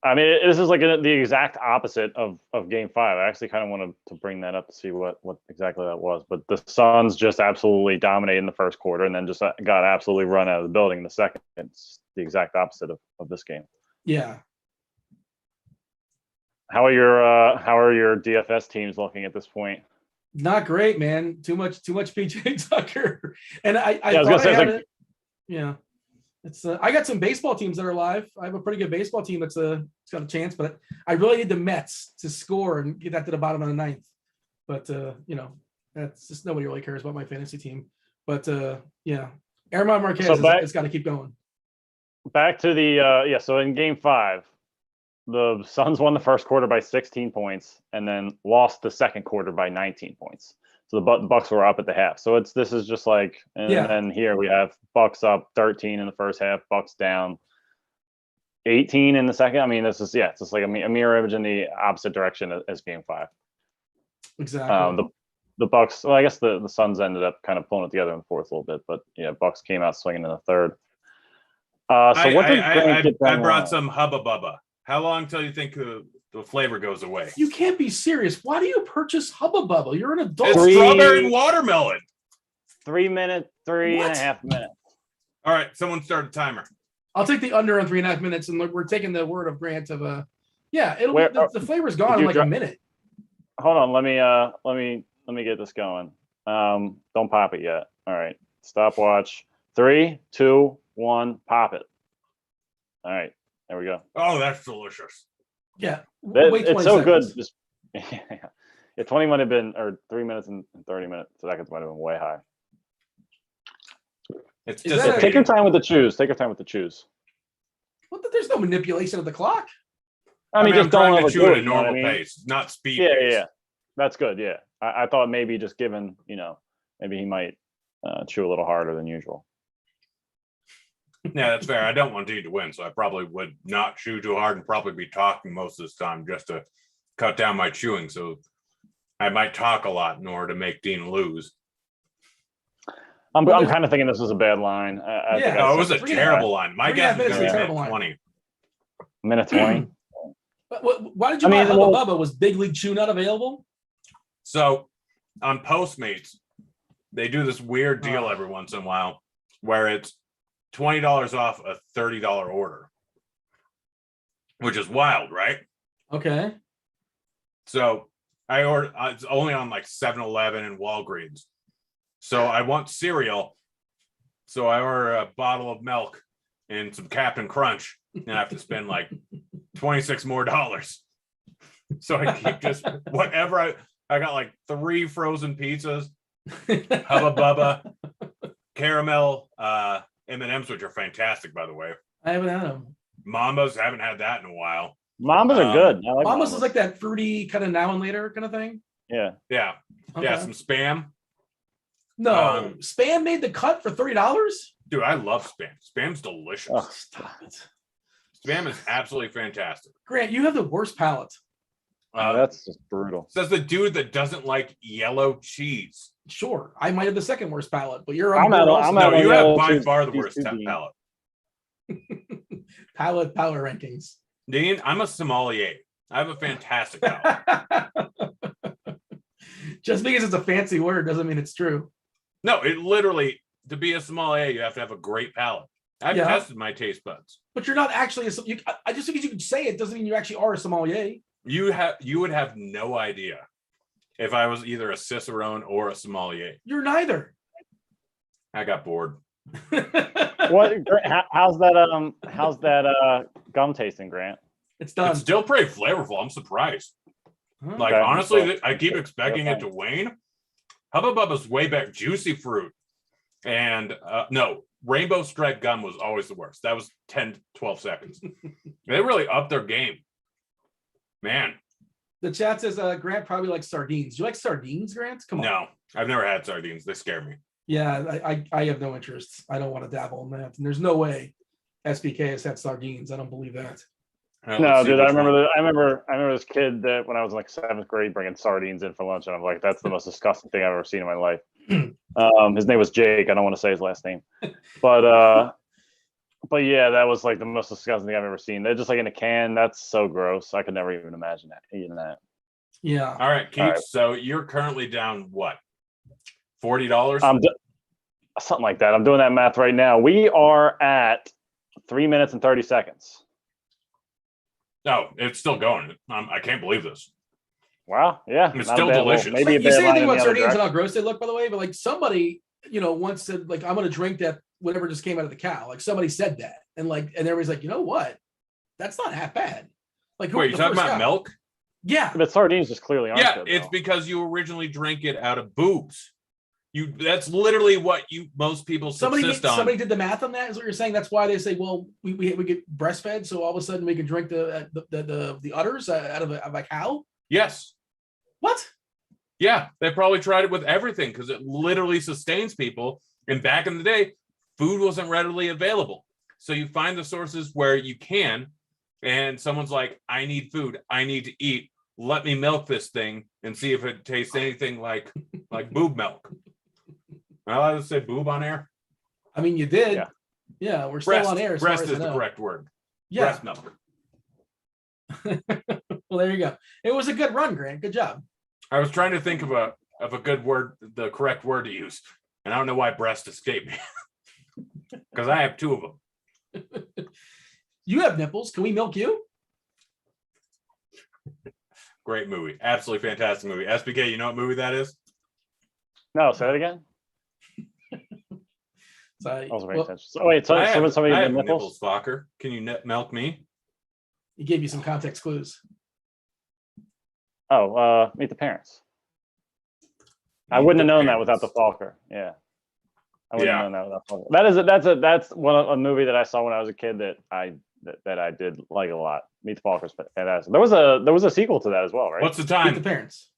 I mean, this is like the exact opposite of Game 5. I actually kind of wanted to bring that up to see what exactly that was. But the Suns just absolutely dominated in the first quarter and then just got absolutely run out of the building in the second. It's the exact opposite of this game. Yeah. How are your DFS teams looking at this point? Not great, man. Too much PJ Tucker. And I was gonna thought say, I had like, it. Yeah. It's I got some baseball teams that are live. I have a pretty good baseball team it's got a chance, but I really need the Mets to score and get that to the bottom of the ninth. But that's just nobody really cares about my fantasy team. But yeah, Aaron Marquez has got to keep going. Back to the so in Game 5, the Suns won the first quarter by 16 points and then lost the second quarter by 19 points. So the Bucks were up at the half. So this is just like, and then here we have Bucks up 13 in the first half, Bucks down 18 in the second. I mean, this is it's just like a mirror image in the opposite direction as Game 5. Exactly. The Bucks. Well, I guess the Suns ended up kind of pulling it together in the fourth a little bit, but yeah, Bucks came out swinging in the third. So what did Grant get done I brought wrong? some Hubba Bubba. How long till you think the flavor goes away? You can't be serious. Why do you purchase Hubba Bubba? You're an adult. It's strawberry and watermelon. 3 minutes, 3.5 minutes. All right, someone start a timer. I'll take the under on 3.5 minutes, and look, we're taking the word of Grant of the flavor's gone in like a minute. Hold on, let me get this going. Don't pop it yet. All right, stopwatch. 3, 2, 1, pop it. All right, there we go. Oh, that's delicious. Yeah, it's so good. Just, yeah, 20 might have been, or 3 minutes and 30 seconds might have been way high. It's just take your time with the choose. Take your time with the choose. Well, there's no manipulation of the clock. I mean, just I'm trying to chew at a normal normal pace, not speed. Yeah. That's good. Yeah, I thought maybe just given, maybe he might chew a little harder than usual. Yeah, that's fair. I don't want Dean to win, so I probably would not chew too hard and probably be talking most of this time just to cut down my chewing. So I might talk a lot in order to make Dean lose. I'm kind of thinking this was a bad line. It was a terrible line. My guess was going to be minute 20. Minute 20. Why did you buy Hubba Bubba? Was Big League Chew not available? So on Postmates, they do this weird deal every once in a while where it's $20 off a $30 order, which is wild, right? Okay. So I ordered, it's only on like 7-Eleven and Walgreens. So I want cereal. So I order a bottle of milk and some Captain Crunch, and I have to spend like $26 more. So I keep just whatever I got like 3 frozen pizzas, Hubba Bubba, caramel, M&Ms, which are fantastic, by the way. I haven't had them. Mambas, haven't had that in a while. Mambas are good. I like Mambas is like that fruity kind of now and later kind of thing. Yeah. Yeah. Okay. Yeah, some Spam. No, Spam made the cut for $30? Dude, I love Spam. Spam's delicious. Oh, stop it. Spam is absolutely fantastic. Grant, you have the worst palate. That's just brutal. Says the dude that doesn't like yellow cheese. Sure, I might have the second worst palate, but you're you have by far the worst palate. Palate power rankings. Dean, I'm a sommelier. I have a fantastic palate. Just because it's a fancy word doesn't mean it's true. No, it literally, to be a sommelier, you have to have a great palate. I've tested my taste buds. But you're not actually just because you can say it doesn't mean you actually are a sommelier. You would have no idea if I was either a cicerone or a sommelier. You're neither. I got bored. What? How's that gum tasting, Grant? It's done. It's still pretty flavorful. I'm surprised. Like, Okay. honestly, I keep expecting it to wane. Hubba Bubba's way back. Juicy fruit. And no, rainbow striped gum was always the worst. That was 10, 12 seconds. They really upped their game. Man. The chat says Grant probably likes sardines. Do you like sardines, Grant? Come on. No, I've never had sardines. They scare me. Yeah, I have no interest. I don't want to dabble in that. And there's no way SBK has had sardines. I don't believe that. No, dude. I remember this kid that when I was in like 7th grade bringing sardines in for lunch, and I'm like, that's the most disgusting thing I've ever seen in my life. His name was Jake. I don't want to say his last name, but yeah, that was like the most disgusting thing I've ever seen. They're just like in a can. That's so gross. I could never even imagine that eating that. Yeah. All right, Keith. All right. So you're currently down what? $40? Something like that. I'm doing that math right now. We are at 3 minutes and 30 seconds. No, it's still going. I can't believe this. Wow. Yeah. It's still delicious. Maybe you say anything about sardines and how gross they look, by the way, but like somebody, once said, like, I'm going to drink that whatever just came out of the cow. Like somebody said that. And everybody's like, you know what? That's not half bad. Like, wait, you talking about milk? Yeah. But sardines just clearly aren't. Yeah, it's because you originally drank it out of boobs. That's literally what most people subsist on. Somebody did the math on that, is what you're saying. That's why they say, well, we get breastfed, so all of a sudden we can drink the udders out of a cow. Yes. What? Yeah, they probably tried it with everything because it literally sustains people. And back in the day, food wasn't readily available, so you find the sources where you can. And someone's like, I need food. I need to eat. Let me milk this thing and see if it tastes anything like boob milk. Am I allowed to say boob on air? I mean, you did. Yeah, we're still on air. Breast is the correct word. Yeah. Breast milk. Well, there you go. It was a good run, Grant. Good job. I was trying to think of a good word, the correct word to use. And I don't know why breast escaped me. Because I have 2 of them. You have nipples. Can we milk you? Great movie. Absolutely fantastic movie. SBK, you know what movie that is? No, say that again. Somebody I have nipples, Fokker. Can you milk me? He gave you some context clues. Oh, Meet the Parents. I wouldn't have known that without the Fokker. Yeah. I wouldn't have known that without Fokker. That's a movie that I saw when I was a kid that I did like a lot. Meet the Fockers, fantastic. There was a sequel to that as well, right? What's the time? Meet the Parents.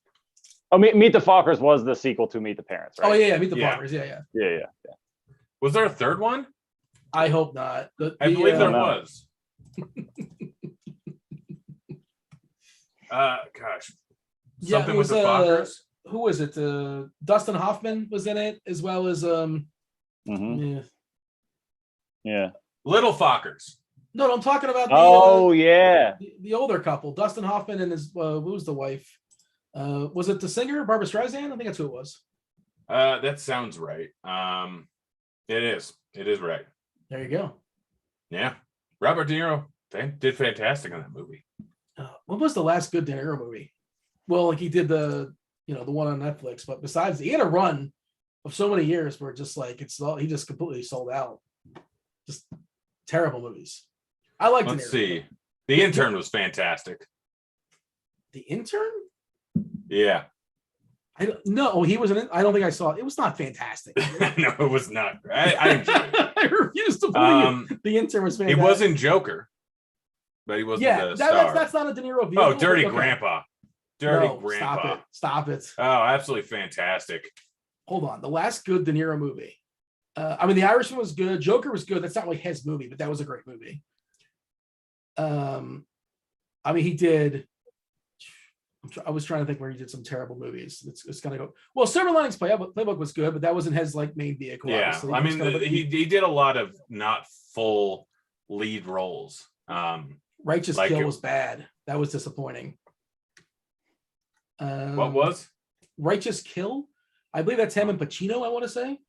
Oh, Meet the Fockers was the sequel to Meet the Parents, right? Oh yeah, Meet the Fockers. Yeah. Was there a third one? I hope not. I believe there was. Gosh. Something with the Fockers. Who was it? Dustin Hoffman was in it, as well as Yeah. Little Fockers. No, I'm talking about the older couple, Dustin Hoffman and his who was the wife? Was it the singer Barbra Streisand? I think that's who it was. That sounds right. It is right. There you go. Yeah, Robert De Niro did fantastic on that movie. What was the last good De Niro movie? Well, like he did the one on Netflix, but besides, he had a run of so many years where just like he just completely sold out. Just terrible movies. I like. Let's see. The Intern was fantastic. The Intern? Yeah. He was in it. I don't think I saw it. It was not fantastic. No, it was not. I enjoyed it. I refuse to believe The Intern was fantastic. He was in Joker, but he wasn't the star. That's not a De Niro vehicle. Oh, Dirty Grandpa. Grandpa. Stop it. Oh, absolutely fantastic. Hold on. The last good De Niro movie. The Irishman was good. Joker was good. That's not really his movie, but that was a great movie. He did. I was trying to think where he did some terrible movies. It's gonna go. Well, Silver Linings Playbook was good, but that wasn't his main vehicle. Yeah, he did a lot of not full lead roles. Righteous Like Kill it- was bad. That was disappointing. What was? Righteous Kill? I believe that's him and Pacino, I want to say.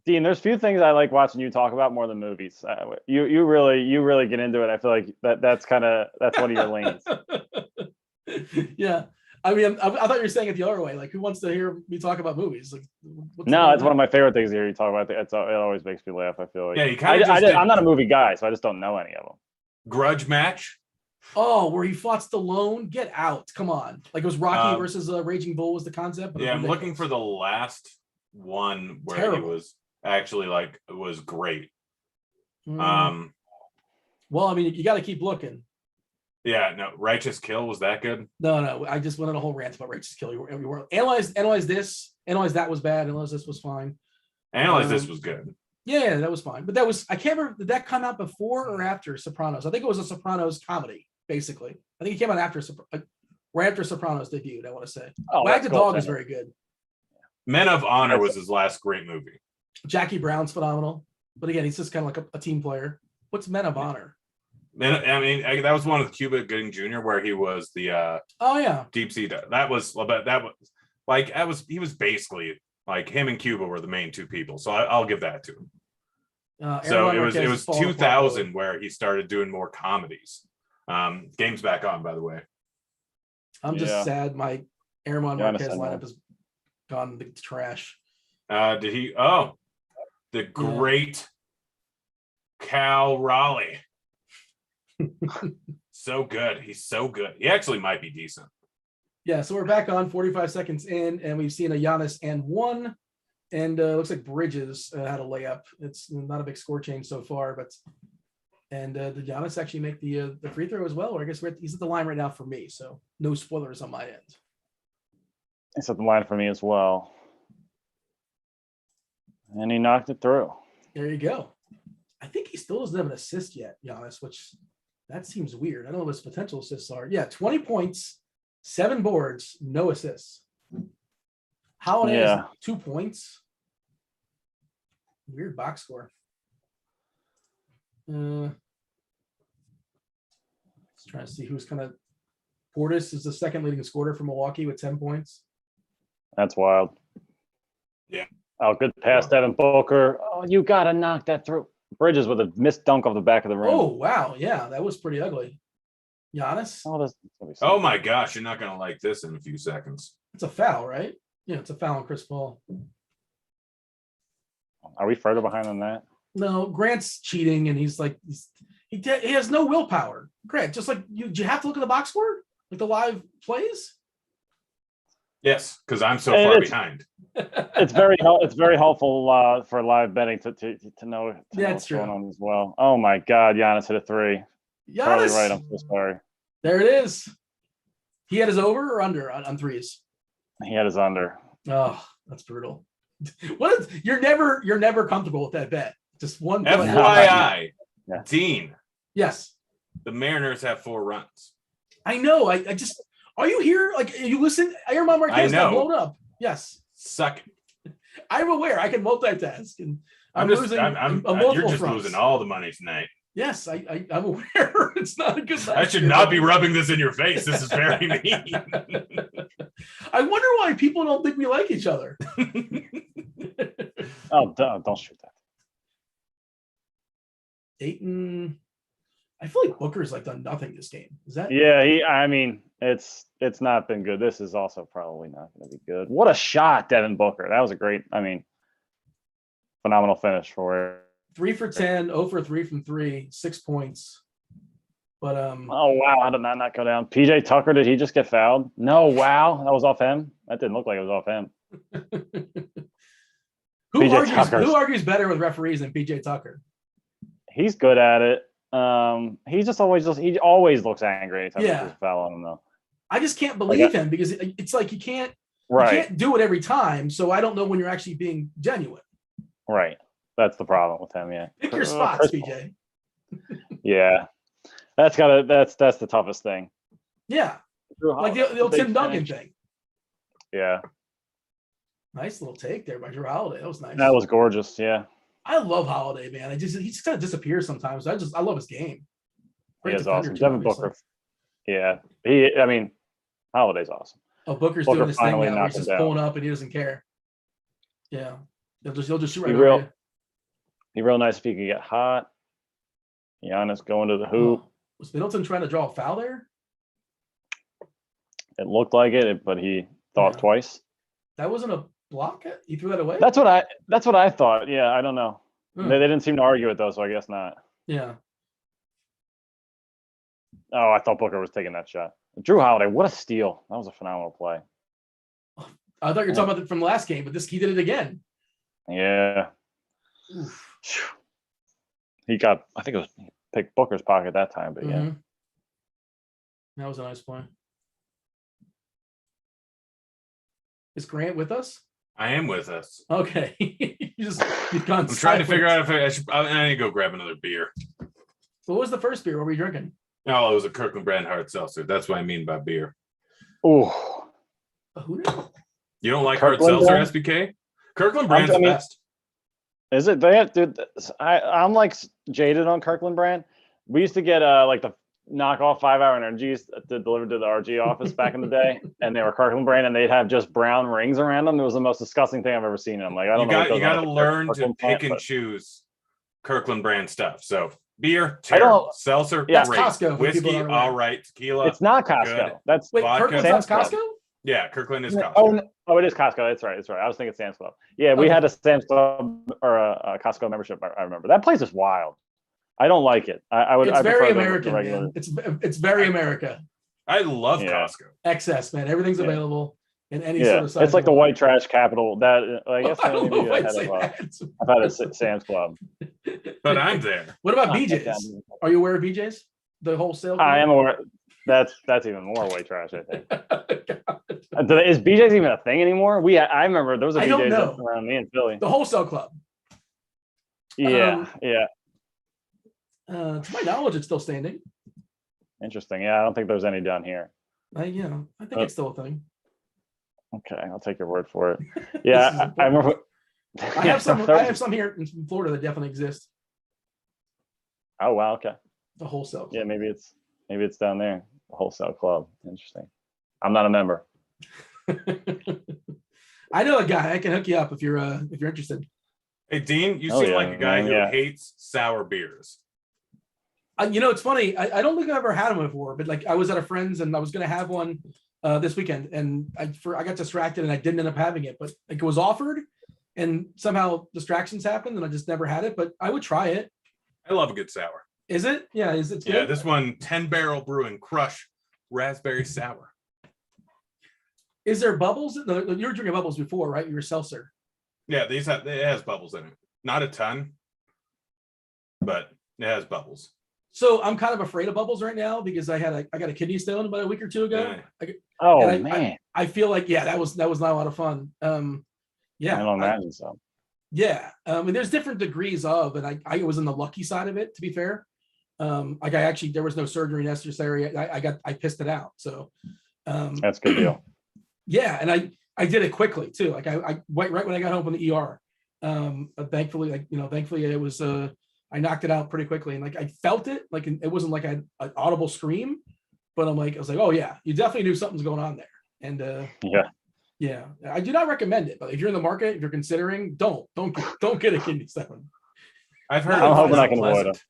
Dean, there's few things I like watching you talk about more than movies. You really get into it. I feel like that's one of your lanes. Yeah. I mean, I thought you were saying it the other way. Like, who wants to hear me talk about movies? Like, No, it's one of my favorite things to hear you talk about. It always makes me laugh. I feel like. Yeah, you kind of just did I'm not a movie guy, so I just don't know any of them. Grudge Match. Oh, where he fought Stallone? Get out. Come on. Like, it was Rocky versus Raging Bull was the concept. But Yeah, I'm looking for the last one where Terrible. he was actually like, it was great. Well, I mean, you got to keep looking. Yeah, no, Righteous Kill, was that good? No. I just went on a whole rant about Righteous Kill. You were analyze this. Analyze that was bad. Analyze this was fine. Analyze this was good. Yeah, that was fine. But that was, I can't remember, did that come out before or after Sopranos? I think it was a Sopranos comedy, basically. I think it came out after, right after Sopranos debuted, I want to say. Oh, Wag the that's cool. Dog is very good. Men of Honor was his last great movie. Jackie Brown's phenomenal. But again, he's just kind of like a team player. What's Men of Honor? I mean, that was one with Cuba Gooding Jr. where he was the Oh, yeah. deep sea. He was basically like him and Cuba were the main two people. So I'll give that to him. So Aaron it was Marquez 2000 where he started doing more comedies. Game's back on, by the way. I'm just sad my Aaron Marquez understand lineup that. has gone to the trash. Did he? Oh, the great Cal Raleigh. So good. He's so good. He actually might be decent. Yeah, so we're back on 45 seconds in, and we've seen a Giannis and one, and looks like Bridges had a layup. It's not a big score change so far, but did Giannis actually make the free throw as well? Or I guess he's at the line right now for me, so no spoilers on my end. It's at the line for me as well, and he knocked it through. There you go. I think he still doesn't have an assist yet, Giannis, which that seems weird. I don't know what his potential assists are. Yeah, 20 points, 7 boards, no assists. Holiday has 2 points. Weird box score. Just trying to see who's kind of. Portis is the second leading scorer for Milwaukee with 10 points. That's wild. Yeah. Oh, good pass, Devin Booker. Oh, you got to knock that through. Bridges with a missed dunk off the back of the rim. Oh, wow. Yeah, that was pretty ugly. Giannis? Oh my gosh, you're not gonna like this in a few seconds. It's a foul, right? Yeah, it's a foul on Chris Paul. Are we further behind on that? No, Grant's cheating, and he's like, he has no willpower. Grant, just like do you have to look at the box score, like the live plays? Yes, because I'm so far behind. It's very helpful for live betting to know what's going on as well. Oh my God, Giannis hit a 3. Charlie Giannis, right. I'm so sorry. There it is. He had his over or under on threes. He had his under. Oh, that's brutal. You're never comfortable with that bet. Just one. FYI, Yeah. Dean. Yes. The Mariners have 4 runs. I know. I just. Are you here? Like you listen? Your mom Marquez got blown up. Yes. Suck it. I'm aware. I can multitask, and I'm you're just losing all the money tonight. Yes, I'm aware. It's not a good. I should not be rubbing this in your face. This is very mean. I wonder why people don't think we like each other. Oh, don't shoot that. Dayton. I feel like Booker's like done nothing this game. Is that? Yeah, I mean, it's not been good. This is also probably not going to be good. What a shot, Devin Booker. That was a great. I mean, phenomenal finish for it. 3 for 10, 0 for 3 from 3, 6 points. But oh wow, how did that not go down? PJ Tucker, did he just get fouled? No, wow, that was off him. That didn't look like it was off him. Who argues better with referees than PJ Tucker? He's good at it. He always looks angry anytime there's a foul on him though. I just can't believe him because it's like you can't do it every time. So I don't know when you're actually being genuine. Right. That's the problem with him, yeah. Pick your spots, PJ. Yeah. That's the toughest thing. Yeah. Like the old Tim Duncan thing. Yeah. Nice little take there by Drew Holiday. That was nice. That was gorgeous, yeah. I love Holiday, man. He just kind of disappears sometimes. I love his game. Great He is defender, awesome. too, Devin obviously. Booker. Yeah. I mean, Holiday's awesome. Oh, Booker's Booker doing this thing finally now where knocked he's him just down. pulling up and he doesn't care. Yeah. He'll just shoot right Be over real- you. Be real nice if he could get hot. Giannis going to the hoop. Oh, was Middleton trying to draw a foul there? It looked like it, but he thought Yeah. twice. That wasn't a block? He threw that away? That's what I thought. Yeah, I don't know. Hmm. They didn't seem to argue it though, so I guess not. Yeah. Oh, I thought Booker was taking that shot. Drew Holiday, what a steal. That was a phenomenal play. I thought you were talking about it from the last game, but he did it again. Yeah. Oof. He got, I think it was picked Booker's pocket that time, but yeah. Mhm. That was a nice play. Is Grant with us? I am with us. Okay. You've gone I'm trying to figure silent. out if I need to go grab another beer. What was the first beer? What were you drinking? No, it was a Kirkland brand hard seltzer. That's what I mean by beer. Oh, Who did? You don't like Kirkland hard seltzer, brand? SBK? Kirkland brand's I the mean- best. is it? They have, dude, I'm like jaded on Kirkland brand. We used to get like the knockoff 5-hour energies delivered to the RG office back in the day, and they were Kirkland brand, and they'd have just brown rings around them. It was the most disgusting thing I've ever seen. I'm like, I don't know. You got to learn to Kirkland pick plant, and but- choose Kirkland brand stuff. So beer, I don't- terrible. Seltzer, Yeah. great. That's Costco for people Whiskey, that aren't aware. all right. Tequila, It's not Costco. Good. That's Wait, Vodka. Kirkland's not Sam's Club. Costco? yeah, Kirkland is Costco. Oh, it is Costco. That's right. I was thinking Sam's Club. Yeah, we Okay. had a Sam's Club or a Costco membership. I remember that place is wild. I don't like it. I would. It's I very prefer the American, regular. man. It's very America. I love Yeah. Costco. Excess, man. Everything's Yeah. available in any Yeah, sort of size. it's like you the want. white trash capital. That I guess I don't maybe know if I'd ahead say of, that. I've had a Sam's Club. But I'm there. What about Not like BJ's? that. Are you aware of BJ's? The wholesale? I am club? aware. That's even more white trash. I think. God. Is BJ's even a thing anymore? I remember there was a I don't BJ's know. around me in Philly. The wholesale club. Yeah, yeah. To my knowledge, it's still standing. Interesting. Yeah, I don't think there's any down here. I think it's still a thing. Okay, I'll take your word for it. This is Yeah, I remember. I have some. I have some here in Florida that definitely exist. Oh wow. Okay. The wholesale. Yeah, maybe it's down there. The wholesale club. Interesting. I'm not a member. I know a guy. I can hook you up if you're interested. Hey, Dean, you Oh, seem yeah, like a guy man, who yeah. hates sour beers. It's funny. I don't think I've ever had them before, but like I was at a friend's and I was going to have one this weekend, and I got distracted and I didn't end up having it. But like it was offered, and somehow distractions happened, and I just never had it. But I would try it. I love a good sour. Is it? Yeah. Is it? Yeah, Good? this one, 10 Barrel Brewing Crush Raspberry Sour. Is there bubbles? No, you were drinking bubbles before, right? You were seltzer. Yeah, it has bubbles in it. Not a ton, but it has bubbles. So I'm kind of afraid of bubbles right now because I got a kidney stone about a week or two ago. Yeah. Oh And man, I feel like that was not a lot of fun. I don't imagine so. Yeah. And there's different degrees of, and I was in the lucky side of it, to be fair. There was no surgery necessary. I pissed it out. So That's a good deal. yeah. And I did it quickly too. Like I went right when I got home from the ER. Thankfully it was, I knocked it out pretty quickly. And like, I felt it, like, it wasn't like an audible scream, but I was like, oh yeah, you definitely knew something's going on there. And yeah, I do not recommend it, but if you're in the market, if you're considering, don't get a kidney stone. I've heard I'm it's hoping I can avoid unpleasant.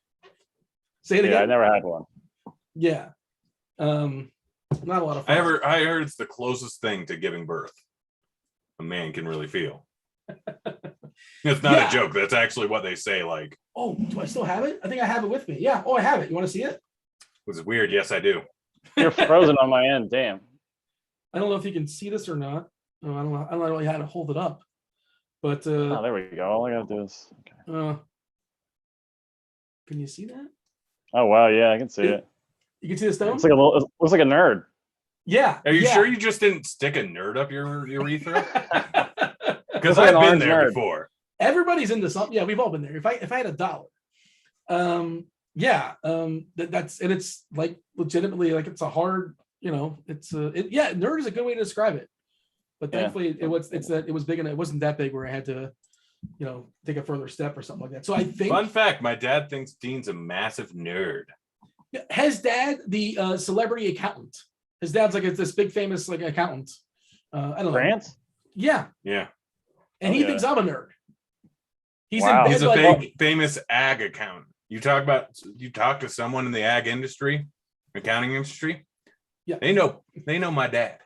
Say it Yeah, I again. never had one. Yeah. Not a lot of fun. I heard it's the closest thing to giving birth a man can really feel. It's not Yeah. a joke. That's actually what they say. Like, Oh, do I still have it? I think I have it with me. Yeah. Oh, I have it. You want to see it? was it weird? Yes, I do. You're frozen on my end. Damn. I don't know if you can see this or not. Oh, I don't know really how to hold it up. But Oh, there we go. All I gotta do is. Okay. can you see that? Oh wow, yeah, I can see it. You can see the stone? It's like it looks like a nerd. Yeah. Are you yeah. sure you just didn't stick a nerd up your urethra? Because Looks like I've an been orange there nerd. before. Everybody's into something. Yeah, we've all been there. If I had $1, it's like legitimately like it's a hard, nerd is a good way to describe it. But Yeah. thankfully it was big and it wasn't that big where I had to, take a further step or something like that. So I think Fun fact: my dad thinks Dean's a massive nerd. His dad, the celebrity accountant. His dad's like this big famous like accountant. I don't know. Grant? Yeah. Yeah. And he thinks I'm a nerd. He's Wow. in bed He's a like famous ag accountant. You talk to someone in the ag industry, accounting industry. Yeah. They know my dad.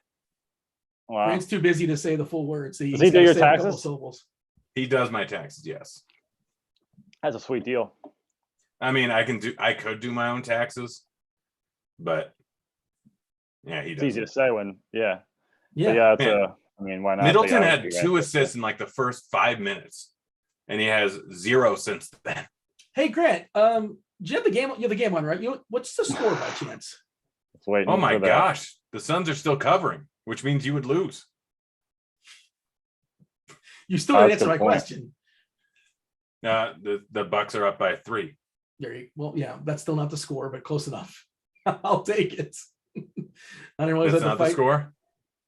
Wow. Grant's too busy to say the full words. So Does he do your say a couple taxes? syllables. He does my taxes, yes. That's a sweet deal. I mean, I could do my own taxes, but yeah, he It's does. easy to say when, yeah. Yeah. But yeah, it's Man. I mean, why not? Middleton They had obviously 2 got- assists in like the first 5 minutes, and he has 0 since then. Hey Grant, do you have the game? You have the game on, right? What's the score by chance? It's waiting Oh my for that. gosh, the Suns are still covering, which means you would lose. You still didn't That's answer a my good point. question. The Bucks are up by 3. Well, yeah, that's still not the score, but close enough. I'll take it. I didn't realize That's that not the score.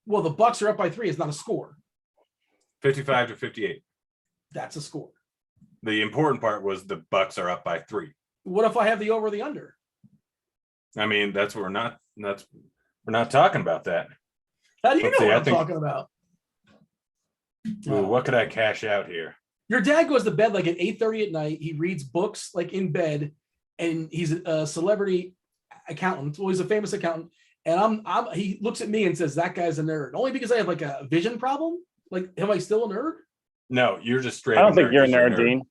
Well, the Bucks are up by 3. It's not a score. 55-58. That's a score. The important part was the Bucks are up by 3. What if I have the over or the under? I mean, we're not talking about that. How do you Let's know see, what I I'm think- talking about? Ooh, what could I cash out here? Your dad goes to bed like at 8:30 at night. He reads books like in bed, and he's a celebrity accountant. Well, he's a famous accountant. And he looks at me and says, that guy's a nerd. Only because I have like a vision problem. Like, am I still a nerd? No, you're just straight. I don't think you're a 'cause nerd, Dean.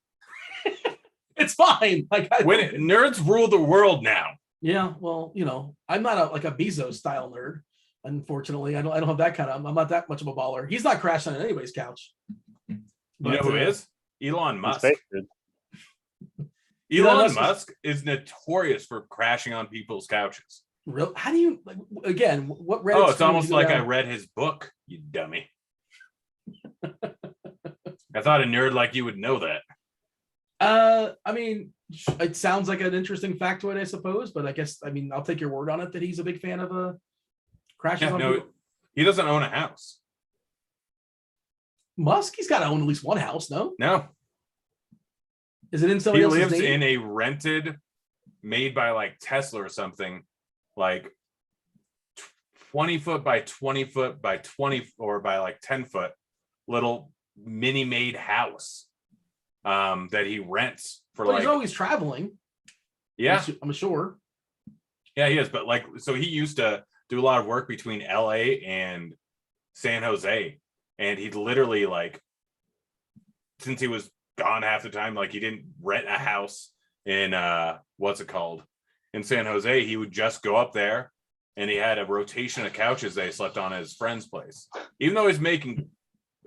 It's fine. Like, Nerds rule the world now. yeah, well, I'm not like a Bezos style nerd. Unfortunately, I don't have that kind of. I'm not that much of a baller. He's not crashing on anybody's couch. You know who is? Elon Musk. He's sacred. Elon Musk is notorious for crashing on people's couches. Real? How do you like? Again, what Reddit? Oh, it's almost like I read his book, you dummy. I thought a nerd like you would know that. I mean, it sounds like an interesting factoid, I suppose, but I guess I'll take your word on it that he's a big fan of crashes Yeah, on no, people. he doesn't own a house. Musk, he's got to own at least one house, no? No, Is it in somebody he else's lives name? in a rented, made by like Tesla or something, like 20 foot by 20 foot by 20 or by like 10 foot little mini made house that he rents for Well, like, he's always traveling. yeah, I'm sure. yeah, he is. But like, so he used to do a lot of work between LA and San Jose. And he'd literally like, since he was gone half the time, like he didn't rent a house in what's it called? In San Jose, he would just go up there and he had a rotation of couches that he slept on at his friend's place. Even though he's making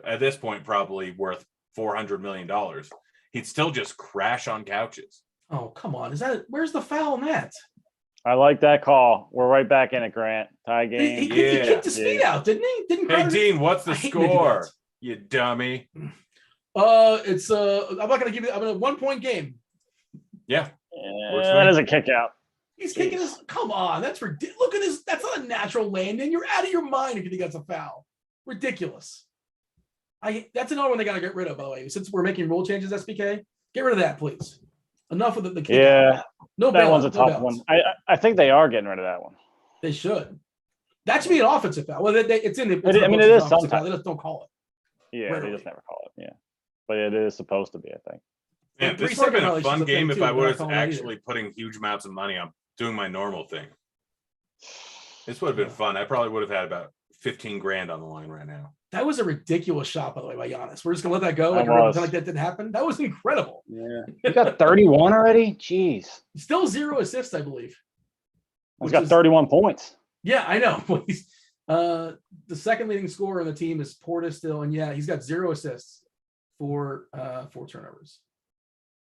at this point probably worth $400 million, he'd still just crash on couches. Oh, come on. Where's the foul in that? I like that call. We're right back in it, Grant. Tie game. He Yeah. kicked his feet out, didn't he? Didn't Hey, Carter- Dean, what's the I hate when they do score? that. You dummy. It's I'm not gonna give you. I'm in a 1-point game. Yeah. That is a kick out. He's kicking his. Come on, that's ridiculous. Look at this. That's not a natural landing. You're out of your mind if you think that's a foul. Ridiculous. That's another one they gotta get rid of. By the way, since we're making rule changes, SBK, get rid of that, please. Enough with the kick Yeah. out. No, That one's a bailouts, tough no one. bailouts. I think they are getting rid of that one. They should. That should be an offensive foul. Well, it's in the. I mean, it is sometimes. They just don't call it. Yeah, Rarely. they just never call it. Yeah, but it is supposed to be, I think. Man, And this 3 would have been second a fun violations, I game think, if too, I but they're was not calling that actually putting huge amounts of money on doing my normal thing. This would have been fun. I probably would have had about 15 grand on the line right now. That was a ridiculous shot, by the way, by Giannis. We're just gonna let that go. That Like, was. like that didn't happen. That was incredible. Yeah, you got 31 already. Jeez, Still 0 assists, I believe. he's Which got is- 31 points. Yeah, I know. The second leading scorer on the team is Portis still, and yeah, he's got 0 assists for 4 turnovers.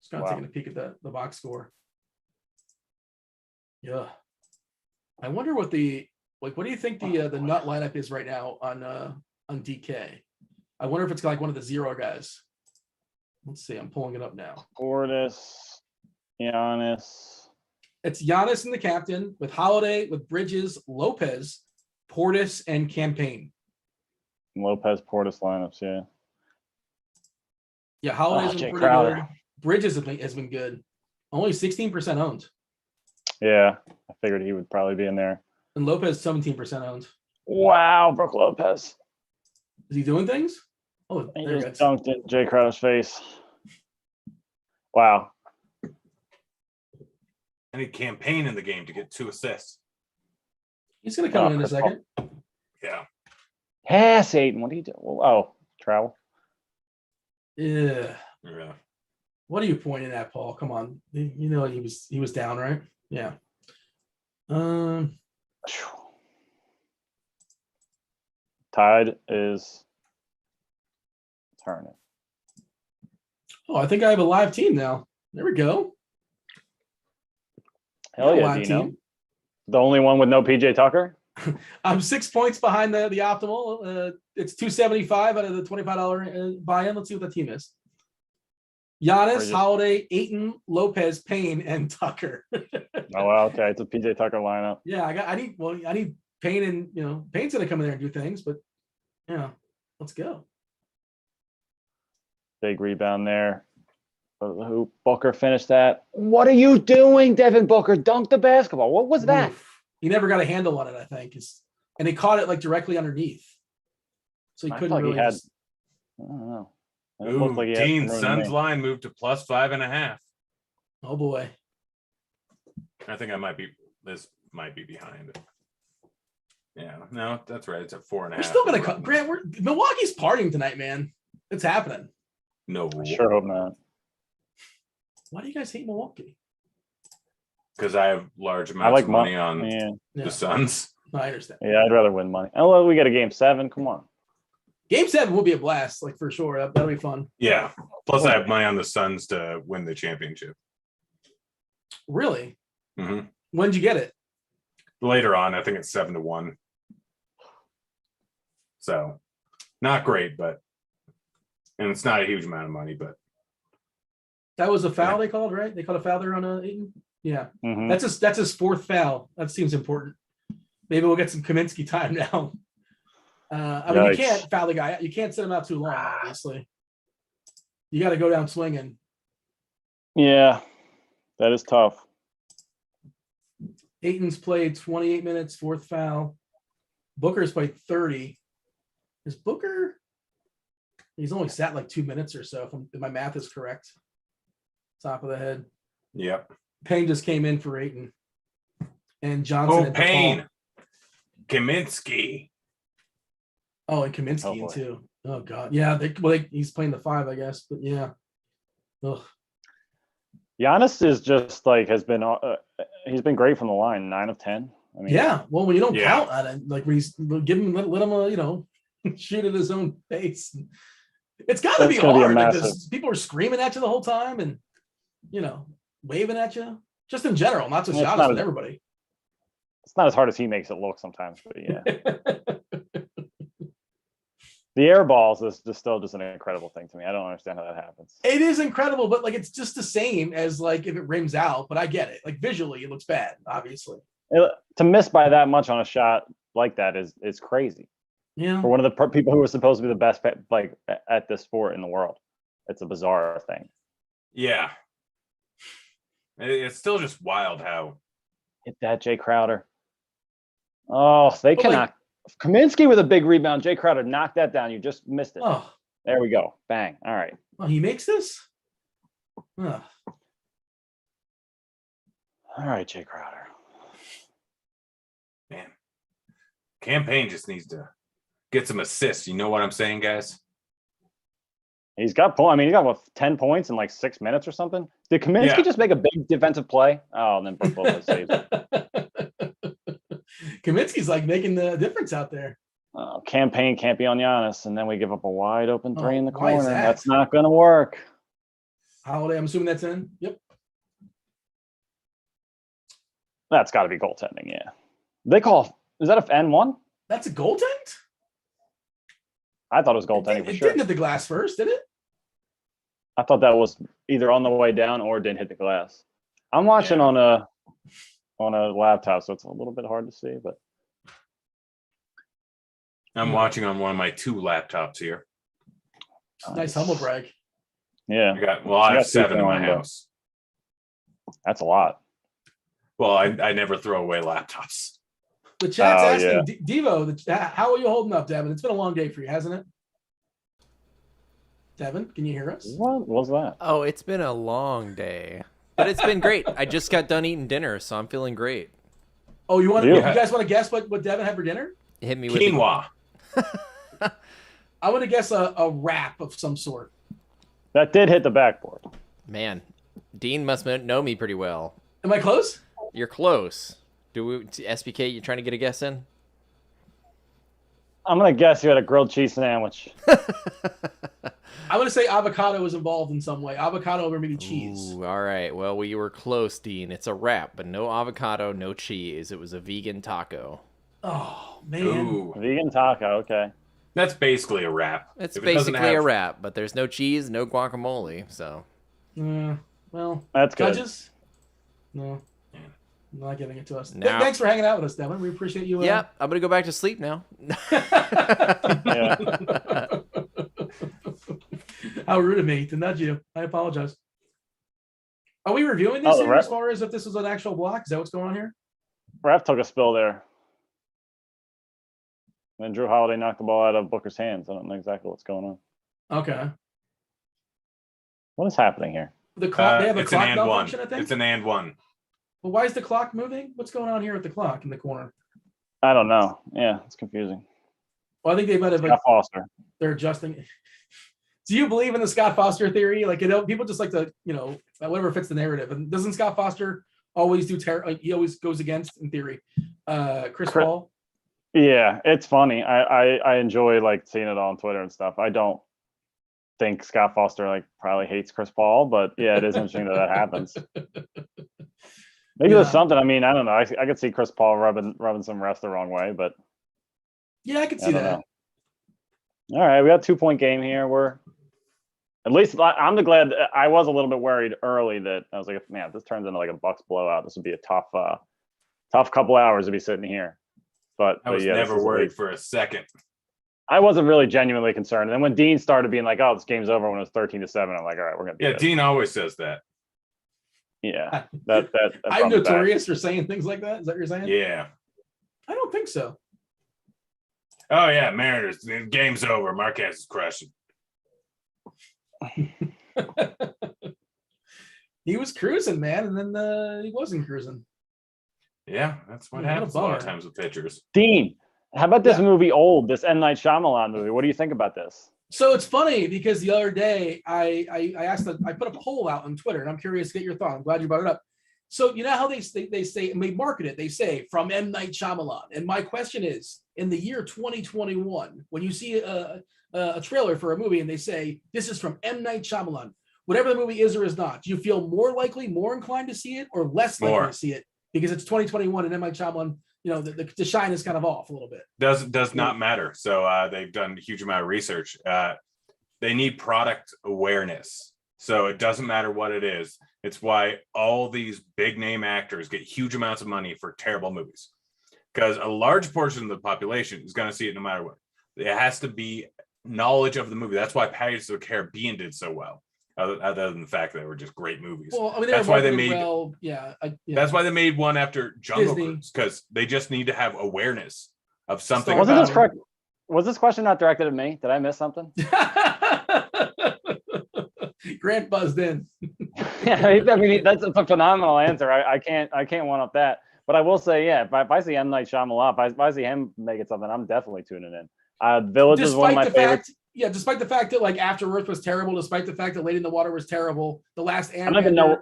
Just kind of Wow. taking a peek at the box score. Yeah, I wonder what what do you think the nut lineup is right now on DK? I wonder if it's like one of the 0 guys. Let's see. I'm pulling it up now. Portis, Giannis. It's Giannis and the captain with Holiday, with Bridges, Lopez, Portis, and Campaign. Lopez Portis lineups, yeah. Yeah, Holiday's Jay been pretty Crowder. good. Bridges has been good. Only 16% owned. Yeah, I figured he would probably be in there. And Lopez 17% owned. Wow, Brooke Lopez. Is he doing things? Oh, He there he just is. dunked in Jay Crowder's face. Wow. I need campaign in the game to get 2 assists. He's going to come in a Chris second. Yeah. Pass, Aiden. What do you do? Oh, travel. Yeah. Yeah. What are you pointing at, Paul? Come on. You know he was down, right? Yeah. Tide is turning. Oh, I think I have a live team now. There we go. Hell yeah, live Dino. team. The only one with no PJ Tucker? I'm 6 points behind the optimal. It's 275 out of the $25 buy-in. Let's see what the team is. Giannis, Holiday, Ayton, Lopez, Payne, and Tucker. Oh, wow, okay. It's a PJ Tucker lineup. Yeah, I need Payne, and Payne's gonna come in there and do things, but let's go. Big rebound there. Who Booker finished that? What are you doing, Devin Booker? Dunk the basketball. What was that? Oof. He never got a handle on it, I think. And he caught it like directly underneath. So he couldn't really I don't know. It looked like he had Dean, some room to Suns make. line moved to plus 5.5. Oh boy. I think this might be behind. Yeah, no, that's right. It's at 4.5. We're still gonna come. Grant, Milwaukee's partying tonight, man. It's happening. No rule. I sure hope not. Why do you guys hate Milwaukee? Because I have large amounts of money on Yeah. the Suns. No, I understand. Yeah, I'd rather win money. Oh, we got a game 7. Come on. Game 7 will be a blast, like for sure. That'll be fun. Yeah. Plus, I have money on the Suns to win the championship. Really? Mm-hmm. When'd you get it? Later on, I think it's 7-1. So, not great, and it's not a huge amount of money, but That was a foul they called, right? They called a foul there on Ayton? Yeah. Mhm. That's his 4th foul. That seems important. Maybe we'll get some Kaminsky time now. I mean, you can't foul the guy. You can't sit him out too long, obviously. You got to go down swinging. Yeah, that is tough. Ayton's played 28 minutes, 4th foul. Booker's played 30. Is Booker? He's only sat like 2 minutes or so, if my math is correct. Top of the head. yep. Payne just came in for Ayton. And Johnson. Oh, Payne. Kaminsky. Oh, and Kaminsky boy. too. Oh God, yeah. He's playing the 5, I guess. But yeah. Ugh. Giannis is just like he's been great from the line, 9 of 10. I mean, Yeah. Well, when you don't count on it, like when he's let him shoot at his own pace. It's got to be hard. Like people are screaming at you the whole time, and waving at you. Just in general, not just Giannis, but everybody. It's not as hard as he makes it look sometimes, but yeah. The air balls is still an incredible thing to me. I don't understand how that happens. It is incredible, but like it's just the same as like if it rims out. But I get it. Like visually, it looks bad. Obviously, to miss by that much on a shot like that is crazy. Yeah. For one of the people who are supposed to be the best like at this sport in the world, it's a bizarre thing. Yeah. It's still just wild how. Hit that, Jay Crowder. Oh, they cannot. Kaminsky with a big rebound. Jay Crowder knocked that down. You just missed it. Oh, there we go. Bang. All right. Oh, he makes this? All right, Jay Crowder. Man. Campaign just needs to get some assists. You know what I'm saying, guys? He got 10 points in like 6 minutes or something. Did Kaminsky just make a big defensive play? Oh, and then Brooke Lopez saves it. Kaminsky's like making the difference out there. Campaign can't be on Giannis, and then we give up a wide open 3 in the why is corner. that? That's not going to work. Holiday, I'm assuming that's in. Yep. That's got to be goaltending. Yeah. Is that a N1? That's a goaltend? I thought it was goaltending for It sure. didn't hit the glass first, did it? I thought that was either on the way down or didn't hit the glass. I'm watching on a laptop, so it's a little bit hard to see, but I'm watching on one of my 2 laptops here. Nice humble brag. Yeah. I have 7 in my house. That's a lot. Well, I never throw away laptops. The chat's asking, Devo, how are you holding up, Devin? It's been a long day for you, hasn't it? Devin, can you hear us? What was that? Oh, it's been a long day, but it's been great. I just got done eating dinner, so I'm feeling great. Oh, you guys want to guess what Devin had for dinner? Hit me with quinoa. I want to guess a wrap of some sort. That did hit the backboard. Man, Dean must know me pretty well. Am I close? You're close. SBK, you trying to get a guess in? I'm gonna guess you had a grilled cheese sandwich. I want to say avocado was involved in some way. Avocado or maybe cheese. Ooh, all right. Well, you were close, Dean. It's a wrap, but no avocado, no cheese. It was a vegan taco. Oh, man. Ooh. Vegan taco, okay. That's basically a wrap. It's basically a wrap, but there's no cheese, no guacamole, so. Well, that's good. Judges? No. Not giving it to us. Now, thanks for hanging out with us, Devin. We appreciate you. Yeah, I'm going to go back to sleep now. Yeah. How rude of me to nudge you. I apologize. Are we reviewing this here as far as if this is an actual block? Is that what's going on here? Ref took a spill there. Then Drew Holiday knocked the ball out of Booker's hands. I don't know exactly what's going on. Okay. What is happening here? The clock. They have a it's clock an malfunction, and one. I think. It's an and one. Well, why is the clock moving? What's going on here with the clock in the corner? I don't know. Yeah, it's confusing. Well, I think they might have. Scott Foster. They're adjusting. Do you believe in the Scott Foster theory? Like, people just like to, whatever fits the narrative. And doesn't Scott Foster always do he always goes against, in theory, Chris Paul? Yeah, it's funny. I enjoy seeing it all on Twitter and stuff. I don't think Scott Foster probably hates Chris Paul, but yeah, it is interesting that happens. Maybe there's something. I mean, I don't know. I could see Chris Paul rubbing some refs the wrong way, but yeah, I could see that. Know. All right, we got a 2-point game here. We're at least I'm glad. I was a little bit worried early that I was like, man, if this turns into a Bucks blowout, this would be a tough couple hours to be sitting here. But I was never worried for a second. I wasn't really genuinely concerned. And then when Dean started being like, "Oh, this game's over," when it was 13-7, I'm like, "All right, we're gonna." Yeah, Dean always says that. Yeah, that I'm notorious for saying things like that. Is that what you're saying? Yeah. I don't think so. Oh yeah, Mariners. The game's over. Marquez is crushing. He was cruising, man, and then he wasn't cruising. Yeah, that's what happens a lot of times with pitchers. Dean, how about this movie Old, this M. Night Shyamalan movie? What do you think about this? So it's funny because the other day I asked I put a poll out on Twitter, and I'm curious to get your thought. I'm glad you brought it up. So you know how they say, and they market it, they say from M. Night Shyamalan. And my question is, in the year 2021, when you see a trailer for a movie and they say this is from M. Night Shyamalan, whatever the movie is or is not, do you feel more inclined to see it or less likely to see it because it's 2021 and M. Night Shyamalan? The shine is kind of off a little bit. Does not matter. So they've done a huge amount of research. They need product awareness. So it doesn't matter what it is. It's why all these big name actors get huge amounts of money for terrible movies. Because a large portion of the population is going to see it no matter what. It has to be knowledge of the movie. That's why Pirates of the Caribbean did so well. Other than the fact that they were just great movies. Well, I mean, that's why they made. That's why they made one after Jungle Disney. Cruise, because they just need to have awareness of something. Wasn't this correct? Was this question not directed at me? Did I miss something? Grant buzzed in. Yeah, I mean that's a phenomenal answer. I can't one up that. But I will say, yeah, if I see M. Night Shyamalan, if I see him making something, I'm definitely tuning in. Village is one of my favorites. Yeah, despite the fact that After Earth was terrible, despite the fact that Lady in the Water was terrible, the last Airbender.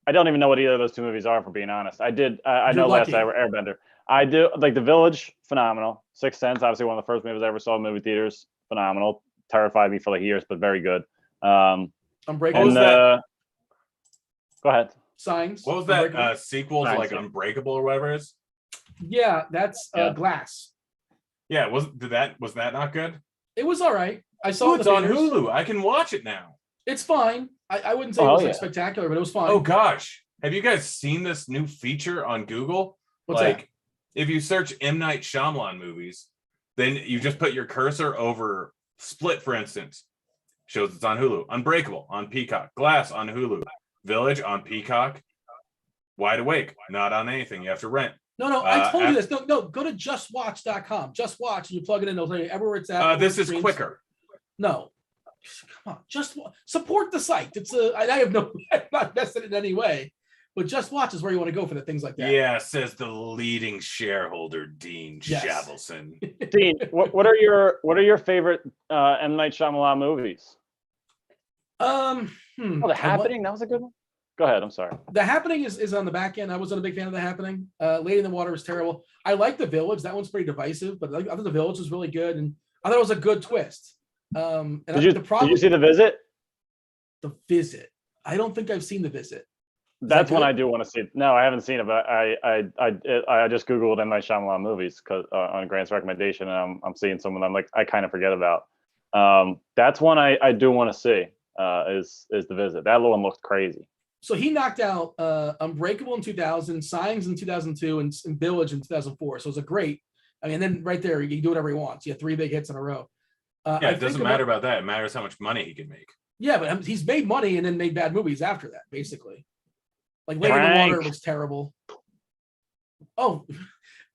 I don't even know what either of those two movies are, for being honest. I know Last Airbender. I do The Village, phenomenal. Sixth Sense, obviously one of the first movies I ever saw in movie theaters, phenomenal. Terrified me for years, but very good. Unbreakable. Go ahead. Signs. What was that sequel to Unbreakable or whatever it is? Yeah, that's Glass. Yeah, was that not good? It was all right. I saw it's on Hulu. I can watch it now. It's fine. I wouldn't say it was spectacular, but it was fine. Oh gosh, have you guys seen this new feature on Google? What's that? If you search M. Night Shyamalan movies, then you just put your cursor over Split, for instance. Shows it's on Hulu. Unbreakable on Peacock. Glass on Hulu. Village on Peacock. wide awake, not on anything. You have to rent. No, I told you this. No, go to justwatch.com. Just watch, and you plug it in. They'll tell you everywhere it's at. This is quicker. No, come on. Just support the site. I have I'm not vested in any way, but Just Watch is where you want to go for the things like that. Yeah, says the leading shareholder, Dean Shavelson. Dean, what are your favorite M. Night Shyamalan movies? The Happening. That was a good one. Go ahead. I'm sorry. The Happening is on the back end. I wasn't a big fan of The Happening. Lady in the Water was terrible. I like The Village. That one's pretty divisive, but I thought The Village was really good, and I thought it was a good twist. Did you see The Visit? The Visit. I don't think I've seen The Visit. That's one I do want to see. No, I haven't seen it, but I just Googled M. Night Shyamalan movies because on Grant's recommendation, and I'm seeing some of them I kind of forget about. That's one I do want to see. Is The Visit. That one looks crazy. So he knocked out Unbreakable in 2000, Signs in 2002, and Village in 2004. So it's a great. I mean, and then right there, he can do whatever he wants. He had 3 big hits in a row. It doesn't matter about that. It matters how much money he can make. Yeah, but he's made money and then made bad movies after that, basically. Like Lady in the Water was terrible. Oh,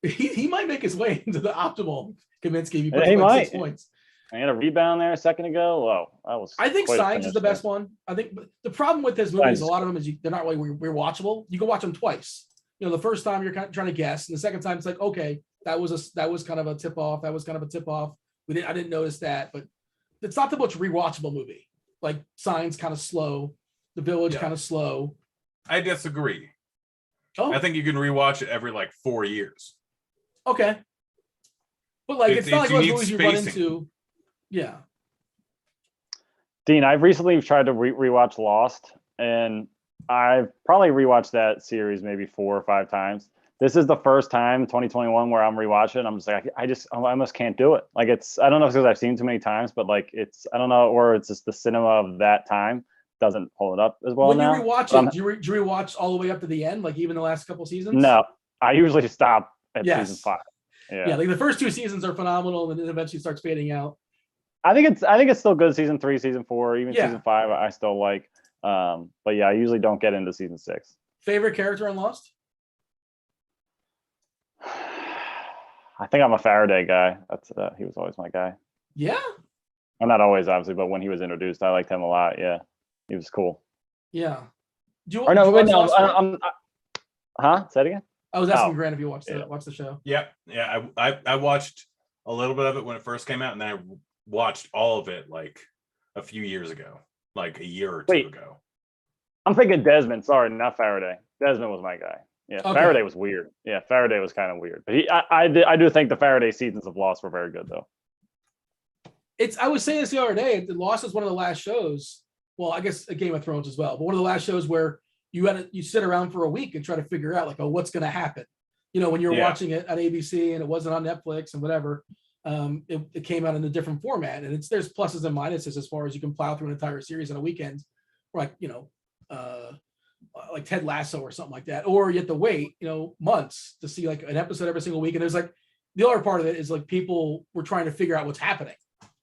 he might make his way into the optimal Kaminsky. He might. 6 points. I had a rebound there a second ago. Whoa, I think Signs is the best one. I think the problem with his movies, a lot of them is they're not really rewatchable. You can watch them twice. The first time you're kind of trying to guess, and the second time it's like, okay, that was kind of a tip off. That was kind of a tip off. I didn't notice that, but it's not the most rewatchable movie. Like Signs kind of slow, The Village kind of slow. I disagree. Oh, I think you can rewatch it every 4 years. Okay, but it's not like those movies you run into. Yeah. Dean, I've recently tried to rewatch Lost, and I've probably rewatched that series maybe 4 or 5 times. This is the first time 2021 where I'm rewatching. I'm just like, I almost can't do it. I don't know if it's because I've seen too many times, but I don't know, or it's just the cinema of that time doesn't hold it up as well. When now. you rewatch it, do you rewatch all the way up to the end, even the last couple seasons? No, I usually stop at season 5. Yeah, the first 2 seasons are phenomenal, and then eventually starts fading out. I think it's still good. Season 3, season 4, even season 5, I still like. But yeah, I usually don't get into season 6. Favorite character on Lost? I think I'm a Faraday guy. That's he was always my guy. Yeah. I'm not always, obviously, but when he was introduced, I liked him a lot. Yeah, he was cool. Yeah. Say it again. I was asking Grant if you watched the show. Yeah. I watched a little bit of it when it first came out, and then I watched all of it a few years ago, a year or 2 ago. I'm thinking Desmond. Sorry, not Faraday. Desmond was my guy. Yeah, okay. Faraday was weird. Yeah, Faraday was kind of weird. But I do think the Faraday seasons of Lost were very good, though. I was saying this the other day. Lost is one of the last shows. Well, I guess Game of Thrones as well, but one of the last shows where you sit around for a week and try to figure out what's going to happen. When you're watching it on ABC and it wasn't on Netflix and whatever. It came out in a different format, and there's pluses and minuses as far as you can plow through an entire series in a weekend, like Ted Lasso or something like that, or you have to wait months to see an episode every single week. And there's the other part of it is people were trying to figure out what's happening,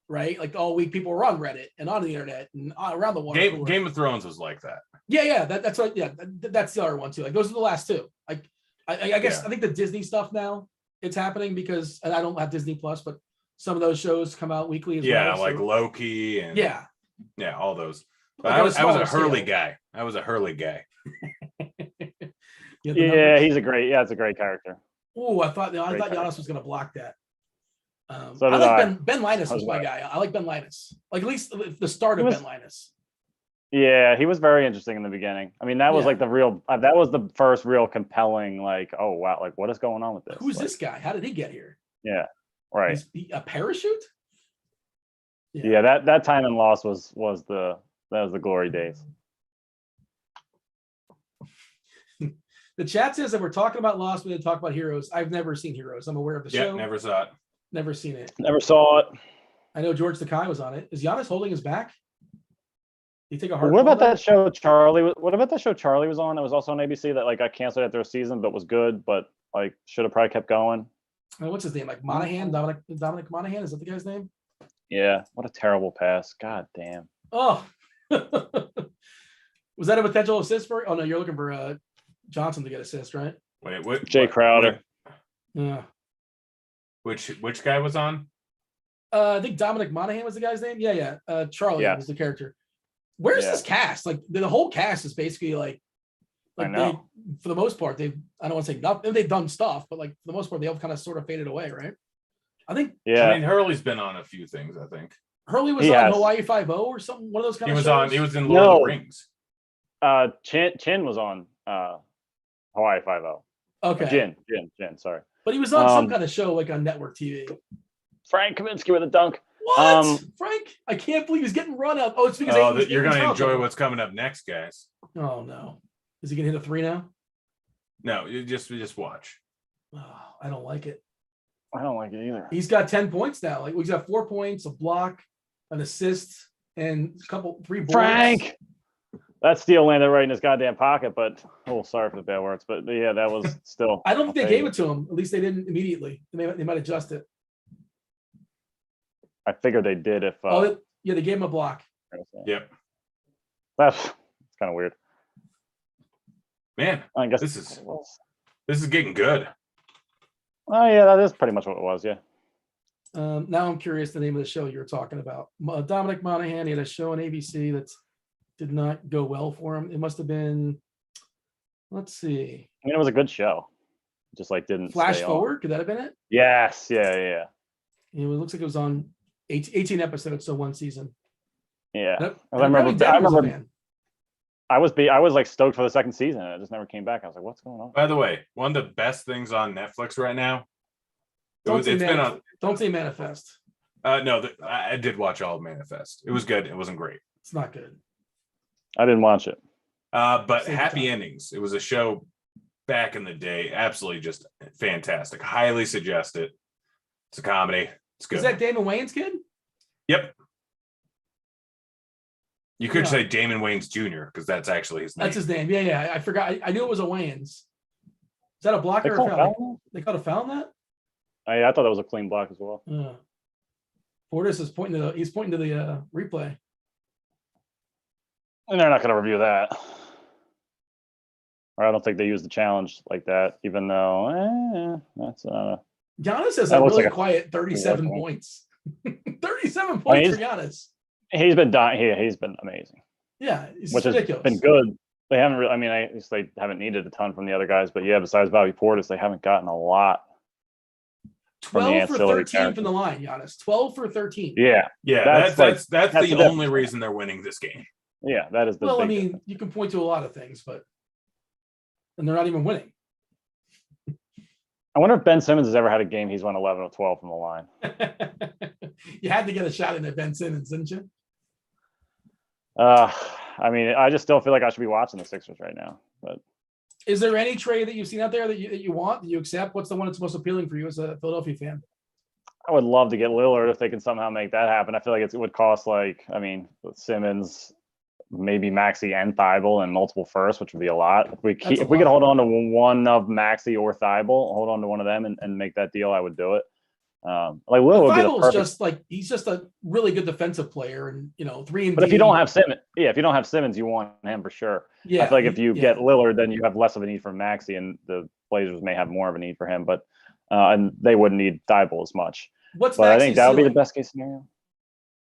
right? All week people were on Reddit and on the internet and around the water. Game of Thrones was like that. Yeah, that's right. Yeah, that's the other one too. Those are the last 2. I guess I think the Disney stuff now. It's happening because, and I don't have Disney Plus, but some of those shows come out weekly as well. Yeah, like Loki and all those. But I was a Hurley guy. I was a Hurley guy. Yeah, it's a great character. Oh, I thought Giannis was going to block that. I like Ben Linus was my guy. I like Ben Linus. At least the start of Ben Linus. Yeah, he was very interesting in the beginning. I mean, that was the real. That was the first real compelling. Oh wow, what is going on with this? Who's this guy? How did he get here? Yeah, right. A parachute? Yeah, that time in Lost was the glory days. The chat says that we're talking about Lost. We didn't talk about Heroes. I've never seen Heroes. I'm aware of the show. Never saw it. Never seen it. Never saw it. I know George Takei was on it. Is Giannis holding his back? You take a hard. What about that show Charlie? What about that show Charlie was on? That was also on ABC that got canceled after a season, but was good, but should have probably kept going. What's his name? Monahan, Dominic Monahan. Is that the guy's name? Yeah. What a terrible pass. God damn. Oh. Was that a potential assist for? Oh no, you're looking for Johnson to get assist, right? Wait, what? Jay Crowder. Yeah. Which guy was on? I think Dominic Monaghan was the guy's name. Yeah. Charlie was the character. Where's this cast? Like the whole cast is basically like I know. for the most part, I don't want to say nothing. They've done stuff, but like for the most part, they all kind of sort of faded away, right? I think. Yeah. I mean, Hurley's been on a few things. I think Hurley was on Hawaii 5-0 or something. One of those kind of shows. He was in Lord of the Rings. Chin was on Hawaii 5-0. Okay. Jin, sorry. But he was on some kind of show like on network TV. Frank Kaminsky with a dunk. What? Frank? I can't believe he's getting run out. Oh, it's because you're going to enjoy what's coming up next, guys. Oh, no. Is he going to hit a 3 now? No, you just watch. Oh, I don't like it. I don't like it either. He's got 10 points now. Like he's got 4 points, a block, an assist, and 3 boards. Frank! That steal landed right in his goddamn pocket, but sorry for the bad words. But yeah, that was still. I don't think they gave it to him. At least they didn't immediately. They might adjust it. I figured they did if. They gave him a block. Yep. That's kind of weird. Man, I guess this is getting good. Oh yeah, that is pretty much what it was. Yeah. Now I'm curious the name of the show you were talking about. Dominic Monaghan, he had a show on ABC that did not go well for him. It must have been. Let's see. I mean, it was a good show. Just like didn't Flash stay Forward. on. Could that have been it? Yes. Yeah. It looks like it was on 18 episodes, so 1 season. Yeah. I was like stoked for the second season, and it just never came back. I was like, "What's going on?" By the way, one of the best things on Netflix right now. Don't say Manifest. No, I did watch all of Manifest. It was good. It wasn't great. It's not good. I didn't watch it. But Happy Endings. It was a show back in the day. Absolutely just fantastic. Highly suggest it. It's a comedy. It's good. Is that Damon Wayans' kid? Yep. You could say Damon Wayans Jr. because that's actually his name. That's his name. Yeah. I forgot. I knew it was a Wayans. Is that a blocker or a foul? They caught a foul on that? I thought that was a clean block as well. Portis is pointing to the replay. And they're not going to review that. Or I don't think they use the challenge like that, even though that's Giannis has a really quiet 37 points. 37 points for Giannis. He's been he's been amazing. Yeah, it's which ridiculous. Has been good. They haven't really, I mean, I guess they haven't needed a ton from the other guys, but yeah, besides Bobby Portis, they haven't gotten a lot. 12 for 13 from the line, Giannis. 12 for 13. Yeah. That's the only reason they're winning this game. Yeah, that is the Well, I mean, difference. You can point to a lot of things, and they're not even winning. I wonder if Ben Simmons has ever had a game he's won 11 or 12 from the line. You had to get a shot in at Ben Simmons, didn't you? I mean, I just still feel like I should be watching the Sixers right now. But is there any trade that you've seen out there that you want, that you accept? What's the one that's most appealing for you as a Philadelphia fan? I would love to get Lillard if they can somehow make that happen. I feel like it would cost Simmons, maybe Maxey and Thibault and multiple firsts, which would be a lot. If we could hold on to one of Maxey or Thibault, hold on to one of them and make that deal, I would do it. Lillard would be the perfect. He's just a really good defensive player, and 3 and. But if you don't have Simmons, you want him for sure. Yeah, I feel like if you get Lillard, then you have less of a need for Maxey, and the Blazers may have more of a need for him. But and they wouldn't need Thibault as much. I think that would be the best case scenario.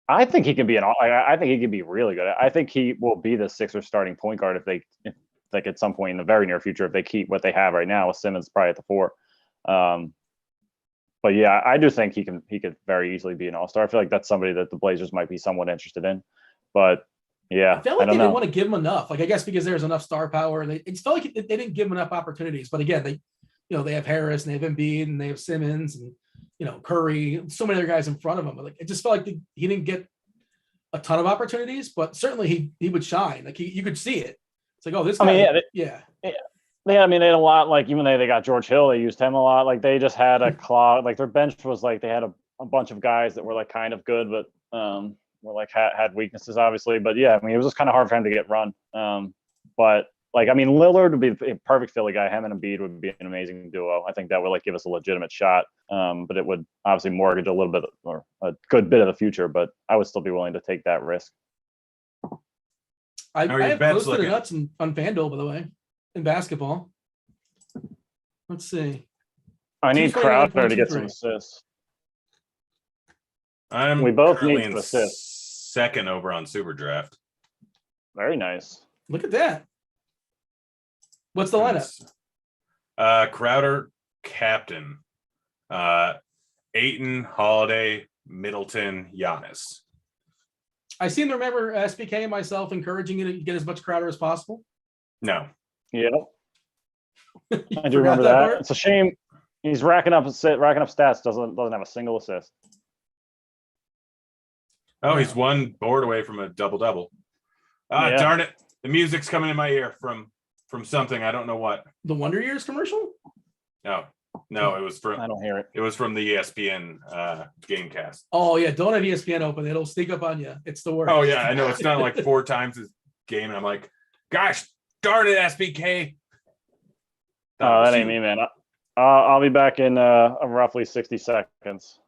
I think he can be I think he can be really good. I think he will be the Sixers starting point guard if they at some point in the very near future, if they keep what they have right now with Simmons probably at the 4. But yeah, I do think he could very easily be an all-star. I feel like that's somebody that the Blazers might be somewhat interested in. But yeah, I felt like they didn't want to give him enough. I guess because there's enough star power, and it felt like they didn't give him enough opportunities. But again, they have Harris and they have Embiid and they have Simmons and Curry, so many other guys in front of him. But it just felt like he didn't get a ton of opportunities, but certainly he would shine. Like you could see it. It's like, oh, this guy. Yeah. Yeah, I mean, they had a lot, even though they got George Hill, they used him a lot. They just had a clog. Their bench was they had a bunch of guys that were kind of good, but were had weaknesses, obviously. But yeah, I mean, it was just kind of hard for him to get run. But Lillard would be a perfect Philly guy. Him and Embiid would be an amazing duo. I think that would give us a legitimate shot. But it would obviously mortgage a little bit or a good bit of the future. But I would still be willing to take that risk. I have close to the nuts on FanDuel, by the way. In basketball, Let's see. I need Crowder to get some 229.23. assists. We both need some assists. Second over on Super Draft. Very nice. Look at that. What's the lineup? Crowder, captain. Ayton, Holiday, Middleton, Giannis. I seem to remember SBK and myself encouraging you to get as much Crowder as possible. No. Yeah. I do remember that. It's a shame he's racking up stats. Doesn't have a single assist. Oh, he's one board away from a double-double. Yeah. Darn it. The music's coming in my ear from something. I don't know what. The Wonder Years commercial? No, it was from I don't hear it. It was from the ESPN Gamecast. Oh yeah, don't have ESPN open. It'll sneak up on you. It's the worst. Oh yeah, I know it's not like 4 times this game, and I'm like, gosh, darn it, SBK. Oh, that ain't me, man. I'll be back in roughly 60 seconds.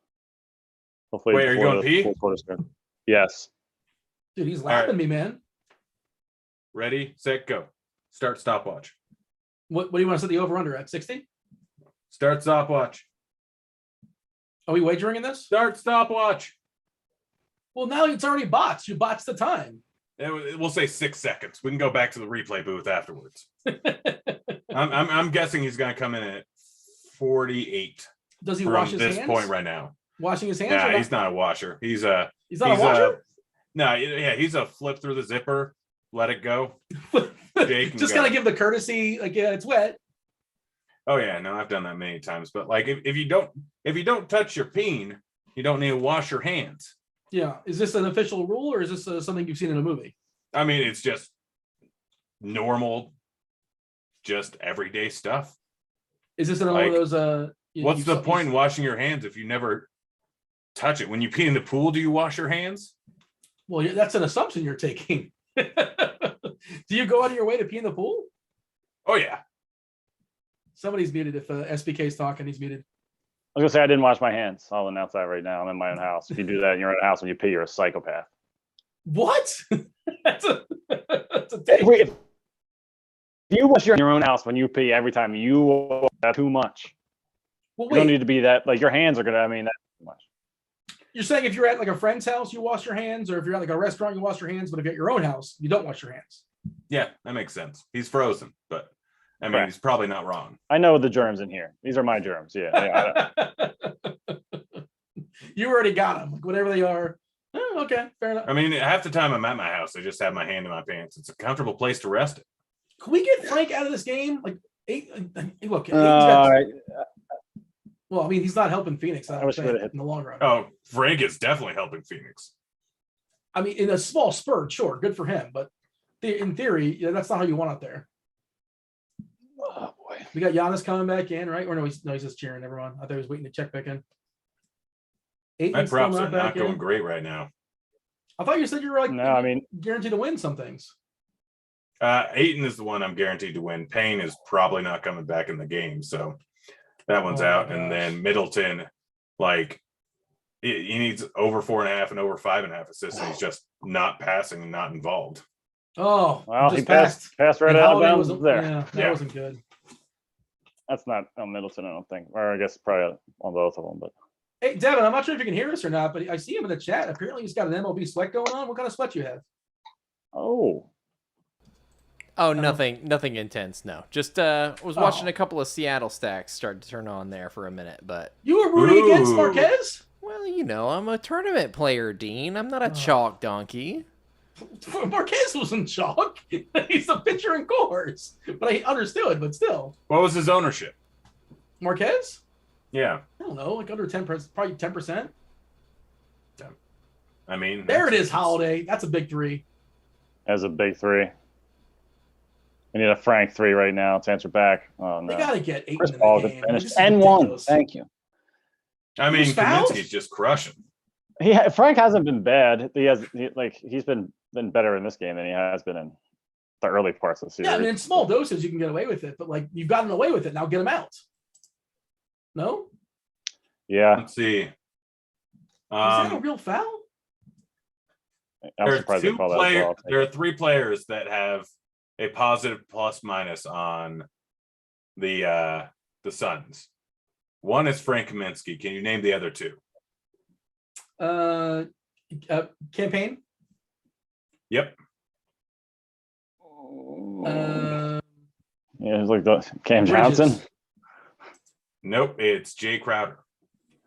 Hopefully. Wait, are you going pee? Yes. Dude, he's laughing me, man. Ready, set, go. Start stopwatch. What do you want to set the over under at? 60? Start stopwatch. Are we wagering in this? Start stopwatch. Well, now it's already botched. You botched the time. We'll say 6 seconds. We can go back to the replay booth afterwards. I'm guessing he's going to come in at 48. Does he wash his hands? From this point right now. Washing his hands? Yeah, he's not a washer. He's not a washer? No, yeah, he's a flip through the zipper, let it go. Just gotta give the courtesy, like, yeah, it's wet. Oh yeah, no, I've done that many times. But like, if you don't touch your peen, you don't need to wash your hands. Yeah, is this an official rule or is this something you've seen in a movie? I mean, it's just normal, just everyday stuff. Is this another one of those? What's the point in washing your hands if you never touch it? When you pee in the pool, do you wash your hands? Well, that's an assumption you're taking. Do you go out of your way to pee in the pool? Oh yeah. Somebody's muted. If SBK's talking, he's muted. I was gonna say I didn't wash my hands. I'll announce that right now. I'm in my own house. If you do that in your own house when you pee, you're a psychopath. What? that's a take. If you wash your own house when you pee every time, you have too much. Well, you don't need to be that. Like your hands are gonna. I mean, that's too much. You're saying if you're at like a friend's house, you wash your hands, or if you're at like a restaurant, you wash your hands. But if you're at your own house, you don't wash your hands. Yeah, that makes sense. He's frozen, but I mean, he's probably not wrong. I know the germs in here. These are my germs. Yeah. You already got them. Like, whatever they are. Oh, okay, fair enough. I mean, half the time I'm at my house, I just have my hand in my pants. It's a comfortable place to rest it. Can we get Frank out of this game? Like, look. Well, I mean, he's not helping Phoenix. I wish in the long run. Oh, Frank is definitely helping Phoenix. I mean, in a small spurt, sure, good for him. But in theory, that's not how you want out there. Oh boy, we got Giannis coming back in, right? Or no, he's just cheering. Never mind. I thought he was waiting to check back in. My props are not going great right now. I thought you said you were like, no, I mean, guaranteed to win some things. Ayton is the one I'm guaranteed to win. Payne is probably not coming back in the game, so that one's out. And then Middleton, like, he needs over 4.5 and over 5.5 assists, and he's just not passing and not involved. Oh, well, he passed right out of bounds there. Yeah, that wasn't good. That's not on Middleton, I don't think. Or I guess probably on both of them. But hey, Devin, I'm not sure if you can hear us or not, but I see him in the chat. Apparently, he's got an MLB sweat going on. What kind of sweat you have? Oh, nothing intense. No, just was watching a couple of Seattle stacks start to turn on there for a minute. But you were rooting against Marquez? Well, I'm a tournament player, Dean. I'm not a chalk donkey. Marquez wasn't chalk. He's a pitcher in course. But I understood, but still. What was his ownership? Marquez? Yeah. I don't know, like under 10%, probably 10%. I mean, there it is, Holiday. That's a big 3. That's a big 3. We need a Frank 3 right now to answer back. Oh no. They gotta get 8 Chris in Paul the game. N1. Thank you. I mean, Kaminsky's just crushing. Frank hasn't been bad. He's been better in this game than he has been in the early parts of the series. Yeah, I mean, in small doses you can get away with it, but like you've gotten away with it. Now get him out. No? Yeah. Let's see. Is that a real foul? There are 3 players that have a positive plus minus on the the Suns. One is Frank Kaminsky. Can you name the other two? Campaign. Yep. Yeah, it's like the Cam Bridges. Johnson. Nope, it's Jay Crowder.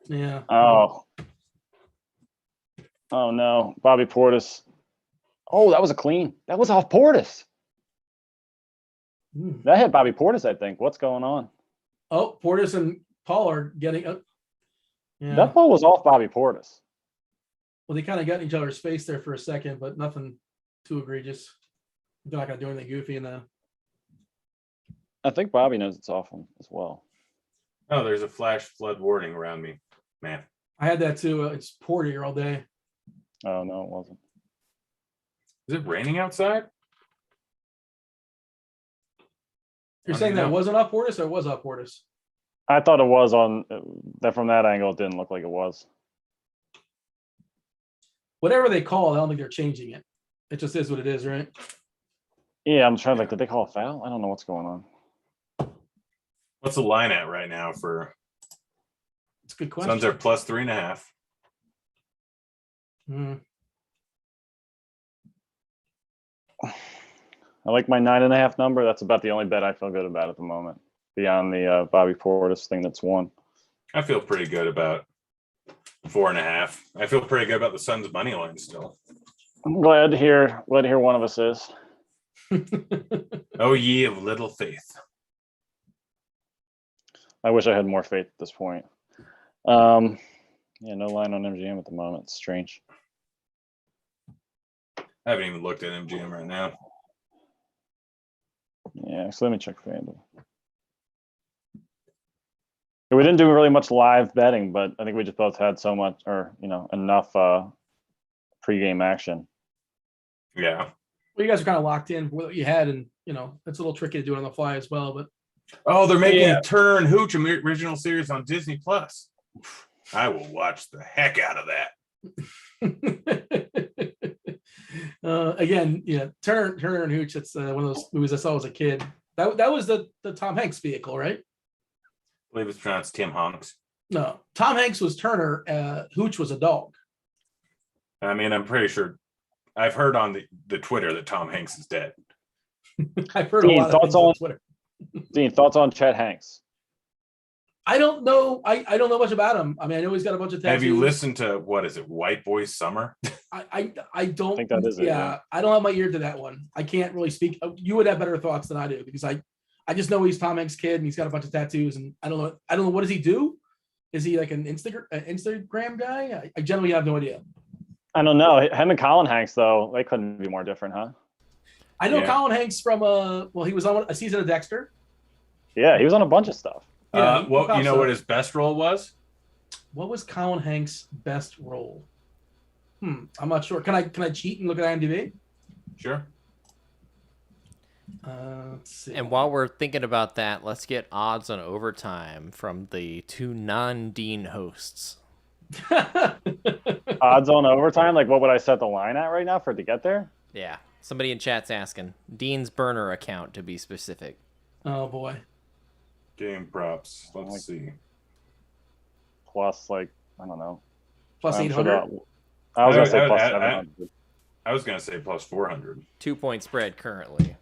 Yeah. Oh no, Bobby Portis. Oh, that was a clean. That was off Portis. That hit Bobby Portis, I think. What's going on? Oh, Portis and Paul are getting. Yeah. That ball was off Bobby Portis. Well, they kind of got in each other's face there for a second, but nothing too egregious. They're not gonna do anything goofy in the. I think Bobby knows it's off him as well. Oh, there's a flash flood warning around me, man. I had that too. It's poured here all day. Oh no, it wasn't. Is it raining outside? You're I saying don't that know. wasn't off Portis or it was off Portis? I thought it was on that from that angle. It didn't look like it was. Whatever they call it, I don't think they're changing it. It just is what it is, right? Yeah, I'm trying to did they call a foul? I don't know what's going on. What's the line at right now for It's a good question. Suns are plus 3.5. I like my 9.5 number. That's about the only bet I feel good about at the moment. Beyond the Bobby Portis thing that's won. I feel pretty good about 4.5. I feel pretty good about the Suns money line still. I'm glad to hear one of us is. Oh, ye of little faith. I wish I had more faith at this point. Yeah, no line on MGM at the moment. It's strange. I haven't even looked at MGM right now. Yeah, so let me check FanDuel. We didn't do really much live betting, but I think we just both had so much, or enough pregame action. Yeah. Well, you guys are kind of locked in for what you had, and it's a little tricky to do it on the fly as well. But Oh, they're making Turner and Hooch original series on Disney Plus. I will watch the heck out of that. Again, Turner and Hooch. It's one of those movies I saw as a kid. That was the Tom Hanks vehicle, right? I believe it's pronounced Tim Hanks. No, Tom Hanks was Turner. Hooch was a dog. I mean, I'm pretty sure I've heard on the Twitter that Tom Hanks is dead. I've heard a lot of things on Twitter. Dean, thoughts on Chet Hanks? I don't know. I don't know much about him. I mean, I know he's got a bunch of tattoos. Have you listened to what is it, White Boy Summer? I don't think that is it. Yeah. I don't have my ear to that one. I can't really speak. You would have better thoughts than I do because I just know he's Tom Hanks' kid and he's got a bunch of tattoos and I don't know what does he do? Is he like an Instagram guy? I generally have no idea. I don't know. Him and Colin Hanks though, they couldn't be more different, huh? I know Colin Hanks from he was on a season of Dexter. Yeah, he was on a bunch of stuff. Yeah, well, you know what his best role was? What was Colin Hanks' best role? I'm not sure. Can I cheat and look at IMDb? Sure. Let's see. And while we're thinking about that, let's get odds on overtime from the two non-Dean hosts. Odds on overtime? Like, what would I set the line at right now for it to get there? Yeah. Somebody in chat's asking. Dean's burner account, to be specific. Oh, boy. Game props. Let's see. Plus, I don't know. Plus 800? I was going to say plus 700. I was going to say plus 400. 2-point spread currently.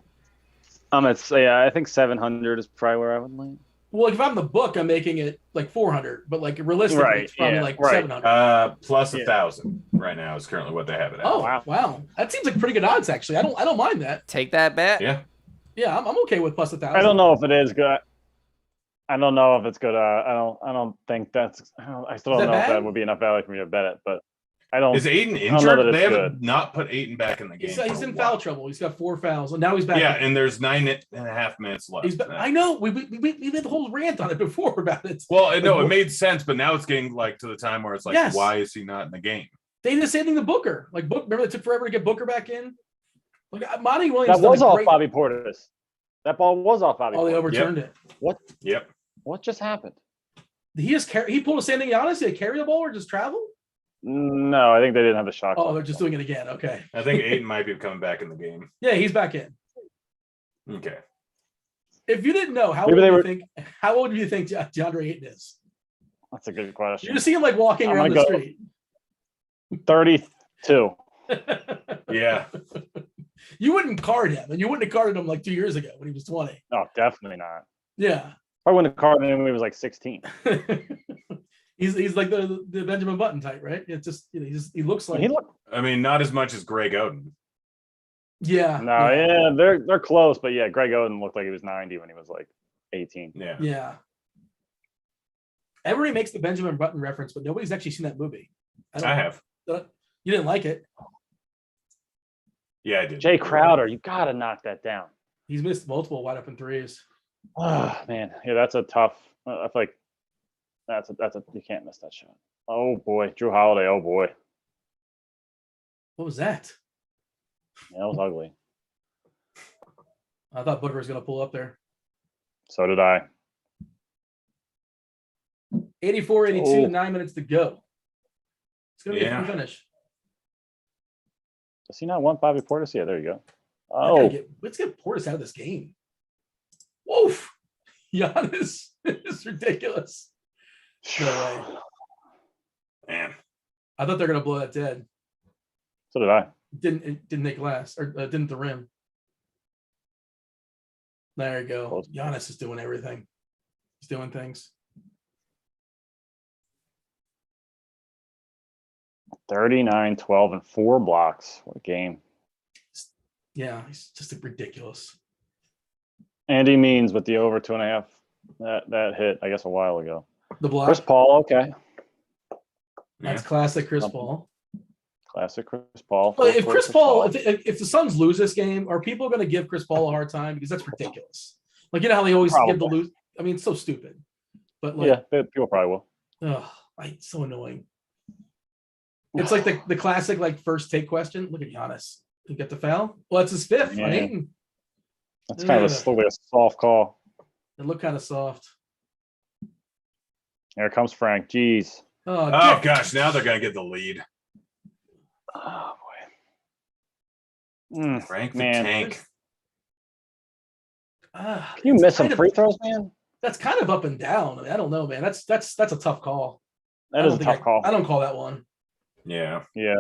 I think 700 is probably where I would lean. Well, if I'm the book, I'm making it like 400, but like realistically, it's probably 700. Plus 1,000 right now is currently what they have it at. Oh, wow. That seems like pretty good odds, actually. I don't mind that. Take that bet. Yeah, I'm okay with plus 1,000. I don't know if it is good. I don't know if it's good. I don't think that's. I still don't know if that would be enough value for me to bet it, but I don't. Is Aiden injured? They have not put Aiden back in the game. He's in foul trouble. He's got 4 fouls, and now he's back. Yeah, and there's 9.5 minutes left. I know. We had the whole rant on it before about it. Well, no, it made sense, but now it's getting to the time where it's like, why is he not in the game? They did the same thing to Booker. Remember it took forever to get Booker back in. Monty Williams. That was off Bobby Portis. That ball was off Bobby. Oh, they overturned it. What? Yep. What just happened? He pulled a standing Giannis. Did he carry the ball or just travel? No, I think they didn't have the shot. Oh, they're just doing it again. Okay. I think Aiden might be coming back in the game. Yeah, he's back in. Okay. If you didn't know, how old Maybe they do you were- think? How old do you think DeAndre Ayton is? That's a good question. You just see him like walking I'm around the gonna go- street. 32. Yeah. You wouldn't card him, and you wouldn't have carded him like 2 years ago when he was 20. No, definitely not. Yeah. I wouldn't have carded him when he was like 16. he's like the Benjamin Button type, right? It's just, you know, he looks like He looked, I mean, not as much as Greg Oden. yeah. no, yeah, they're close, but yeah, Greg Oden looked like he was 90 when he was like 18. Yeah. Yeah. Everybody makes the Benjamin Button reference, but nobody's actually seen that movie. I have. You didn't like it. Yeah, I did. Jay Crowder, you gotta knock that down. He's missed multiple wide open threes. Oh man, yeah, that's a tough. I feel like that's a you can't miss that shot. Oh boy, Drew Holiday. Oh boy, What was that? yeah, that was ugly. I thought Booker was going to pull up there. So did I. 84-82, Oh. 9 minutes to go. It's going to be a Yeah. fun finish. Does he not want Bobby Portis? Yeah, there you go. Oh, Oh, let's get Portis out of this game. Woof. Giannis is ridiculous. No way. Man. I thought they were going to blow that dead. so did I. It didn't make glass or didn't the rim. There you go. Close. Giannis is doing everything. He's doing things. 39, 12, and 4 blocks. What a game. Yeah, he's just ridiculous. Andy Means with the over 2.5. That hit, I guess, a while ago. The block. Chris Paul, okay. That's Yeah. classic Chris Something. Paul. Classic Chris Paul. Well, if Full Chris court Paul, if the Suns lose this game, are people going to give Chris Paul a hard time? Because that's ridiculous. Like, you know how they always give the lose. I mean, it's so stupid. But like, yeah, people probably will. it's so annoying. It's like the classic like first take question. Look at Giannis. You get the foul. Well, it's his fifth Yeah. on Ayton. That's kind of a, slowly a soft call. It looked kind of soft. Here comes Frank. Jeez. Oh, Oh Dick. gosh, now they're gonna get the lead. Oh boy. Frank the Man. Tank. Can you it's miss some kind of- free throws, man? That's kind of up and down. I mean, I don't know, man. That's a tough call. That is a tough call. I don't call that one. Yeah. Yeah.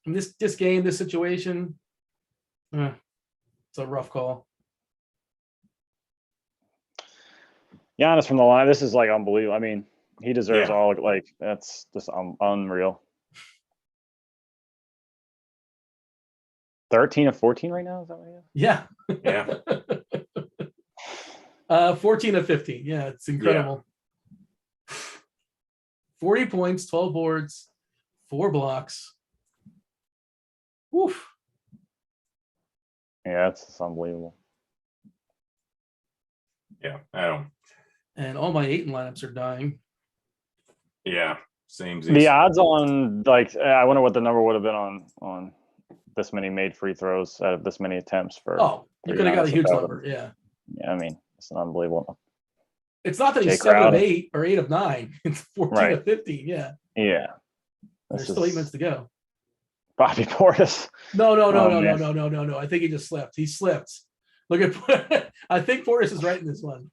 In this game, this situation, it's a rough call. Giannis from the line. This is like unbelievable. I mean, he deserves Yeah. all, like, that's just unreal. 13 of 14 right now? Is that what he is? Yeah. Yeah. 14 of 15. Yeah, it's incredible. 40 points, 12 boards, 4 blocks. Woof. Yeah, it's unbelievable. Yeah. I don't. And all my Ayton lineups are dying. Yeah. Same. The odds on, like, I wonder what the number would have been on this many made free throws out of this many attempts for. Oh, you for could have got a Giannis huge if that number. would- Yeah. Yeah, I mean, it's an unbelievable. It's not that he's Jay 7 of Crowder. 8 or 8 of 9. It's 14 of 15. Yeah. Yeah. There's This still 8 is minutes to go. Bobby Portis. No. man. I think he just slipped. He slipped. Look at I think Portis is right in this one.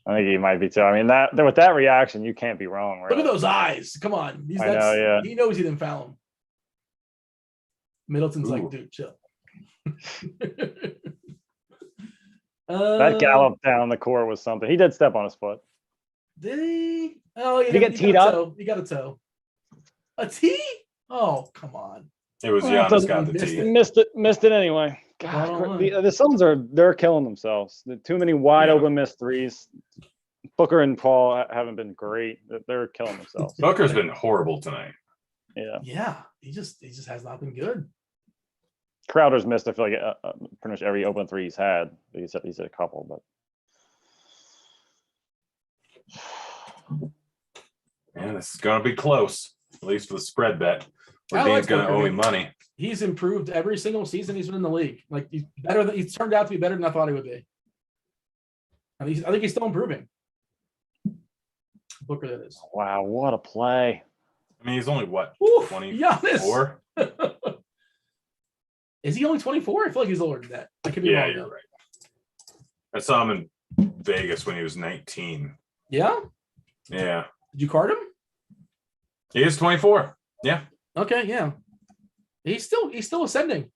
I think he might be too. I mean, that with that reaction, you can't be wrong. Look Really. at those eyes. Come on. I know, yeah. He knows he didn't foul him. Middleton's like, Ooh. dude, chill. That gallop down the court was something. He did step on his foot. Did he? Oh, yeah. Did he get teed up? He got a toe. A tee? Oh, come on. It was Well, Giannis got the missed tee. it. Missed it anyway. God, the Suns they're killing themselves. Too many wide open missed threes. Booker and Paul haven't been great. They're killing themselves. Booker's been horrible tonight. Yeah. Yeah. He just has not been good. Crowder's missed. I feel like pretty much every open three he's had. He's had a couple, but Man, this is gonna be close. At least for the spread bet. Where I Dean's like gonna Booker. owe me money. He's improved every single season he's been in the league. Like he's turned out to be better than I thought he would be. I think he's still improving. Booker, that is. wow, what a play! I mean, he's only what, Ooh, 24? Giannis. Is he only 24? I feel like he's older than that. I could be Yeah, wrong. you're though. right. I saw him in Vegas when he was 19. Yeah. Yeah. Did you card him? He is 24. Yeah. Okay. Yeah. He's still ascending.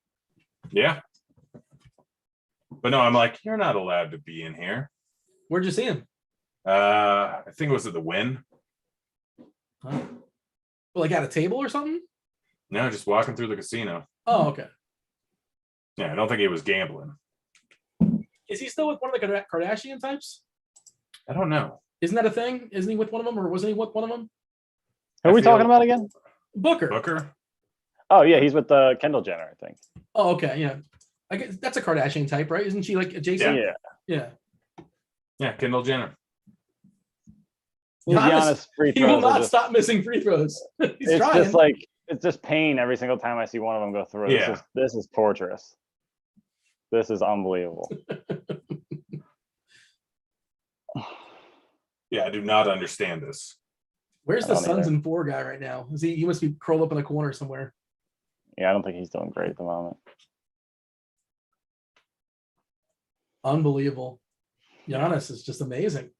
Yeah. But no, I'm like, you're not allowed to be in here. Where'd you see him? I think it was at the Win. Oh. Well, like at a table or something? No, just walking through the casino. Oh, okay. Yeah, I don't think he was gambling. Is he still with one of the Kardashian types? I don't know. Isn't that a thing? Isn't he with one of them, or wasn't he with one of them? Who are we talking about again? Booker. Booker? Oh yeah, he's with Kendall Jenner, I think. Oh, okay. Yeah. I guess that's a Kardashian type, right? Isn't she like adjacent? Yeah. Yeah. Kendall Jenner. Giannis, free he throws will are not just- stop missing free throws. He's it's trying. just like it's just pain every single time I see one of them go through. Yeah. This is torturous. This is unbelievable. Yeah, I do not understand this. Where's I the don't Suns either. and 4 guy right now? Is he must be curled up in a corner somewhere. Yeah, I don't think he's doing great at the moment. Unbelievable. Giannis is just amazing.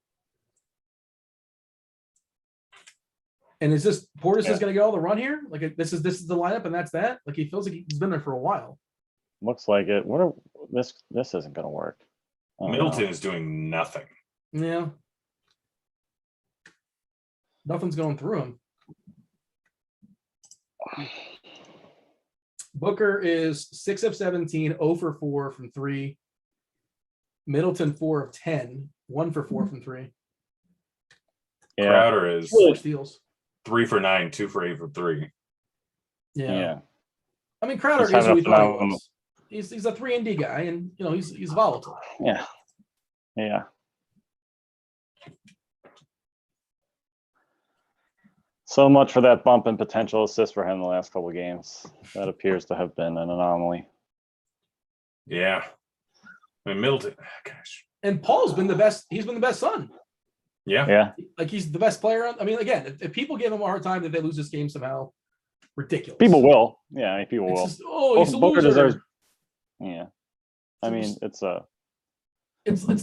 And is this Portis is going to get all the run here? Like this is the lineup and that's that? Like he feels like he's been there for a while. Looks like it. This isn't gonna work. Oh, Middleton no. is doing nothing. Yeah. Nothing's going through him. Booker is 6 of 17, 0 for 4 from 3. Middleton 4 of 10, 1 for 4 from 3. Yeah. Crowder is 4 steals. 3 for 9, 2 for 8 for 3. Yeah. I mean, Crowder He's is who having we a thought he phenomenal- was. He's a 3 and D guy, and you know he's volatile. Yeah. Yeah. So much for that bump in potential assist for him the last couple of games. That appears to have been an anomaly. Yeah. I mean, Middleton, gosh. And Paul's been the best. He's been the best son. Yeah. Yeah. Like he's the best player. I mean, again, if people give him a hard time that they lose this game somehow, ridiculous. People will. Yeah, I mean, people It's will. just, oh, he's a Booker loser. deserves. Yeah. I mean, It's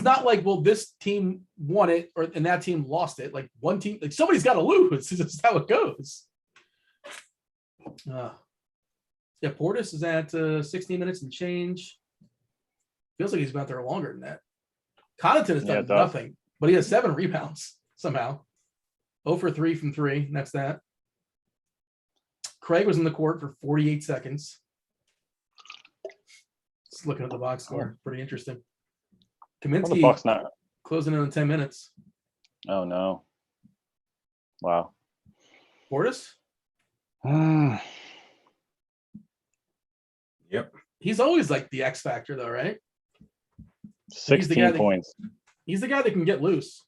not like, well, this team won it and that team lost it. Like one team, like somebody's got to lose. It's just how it goes. Yeah, Portis is at 16 minutes and change. Feels like he's been out there longer than that. Connaughton has done nothing, but he has 7 rebounds somehow. 0 for 3 from 3. And that's that. Craig was in the court for 48 seconds. Just looking at the box score. Pretty interesting. Kaminsky Bucks not. closing in 10 minutes. Oh no! Wow. Portis? Yep. He's always like the X factor, though, right? 16 points. He's the guy that can get loose.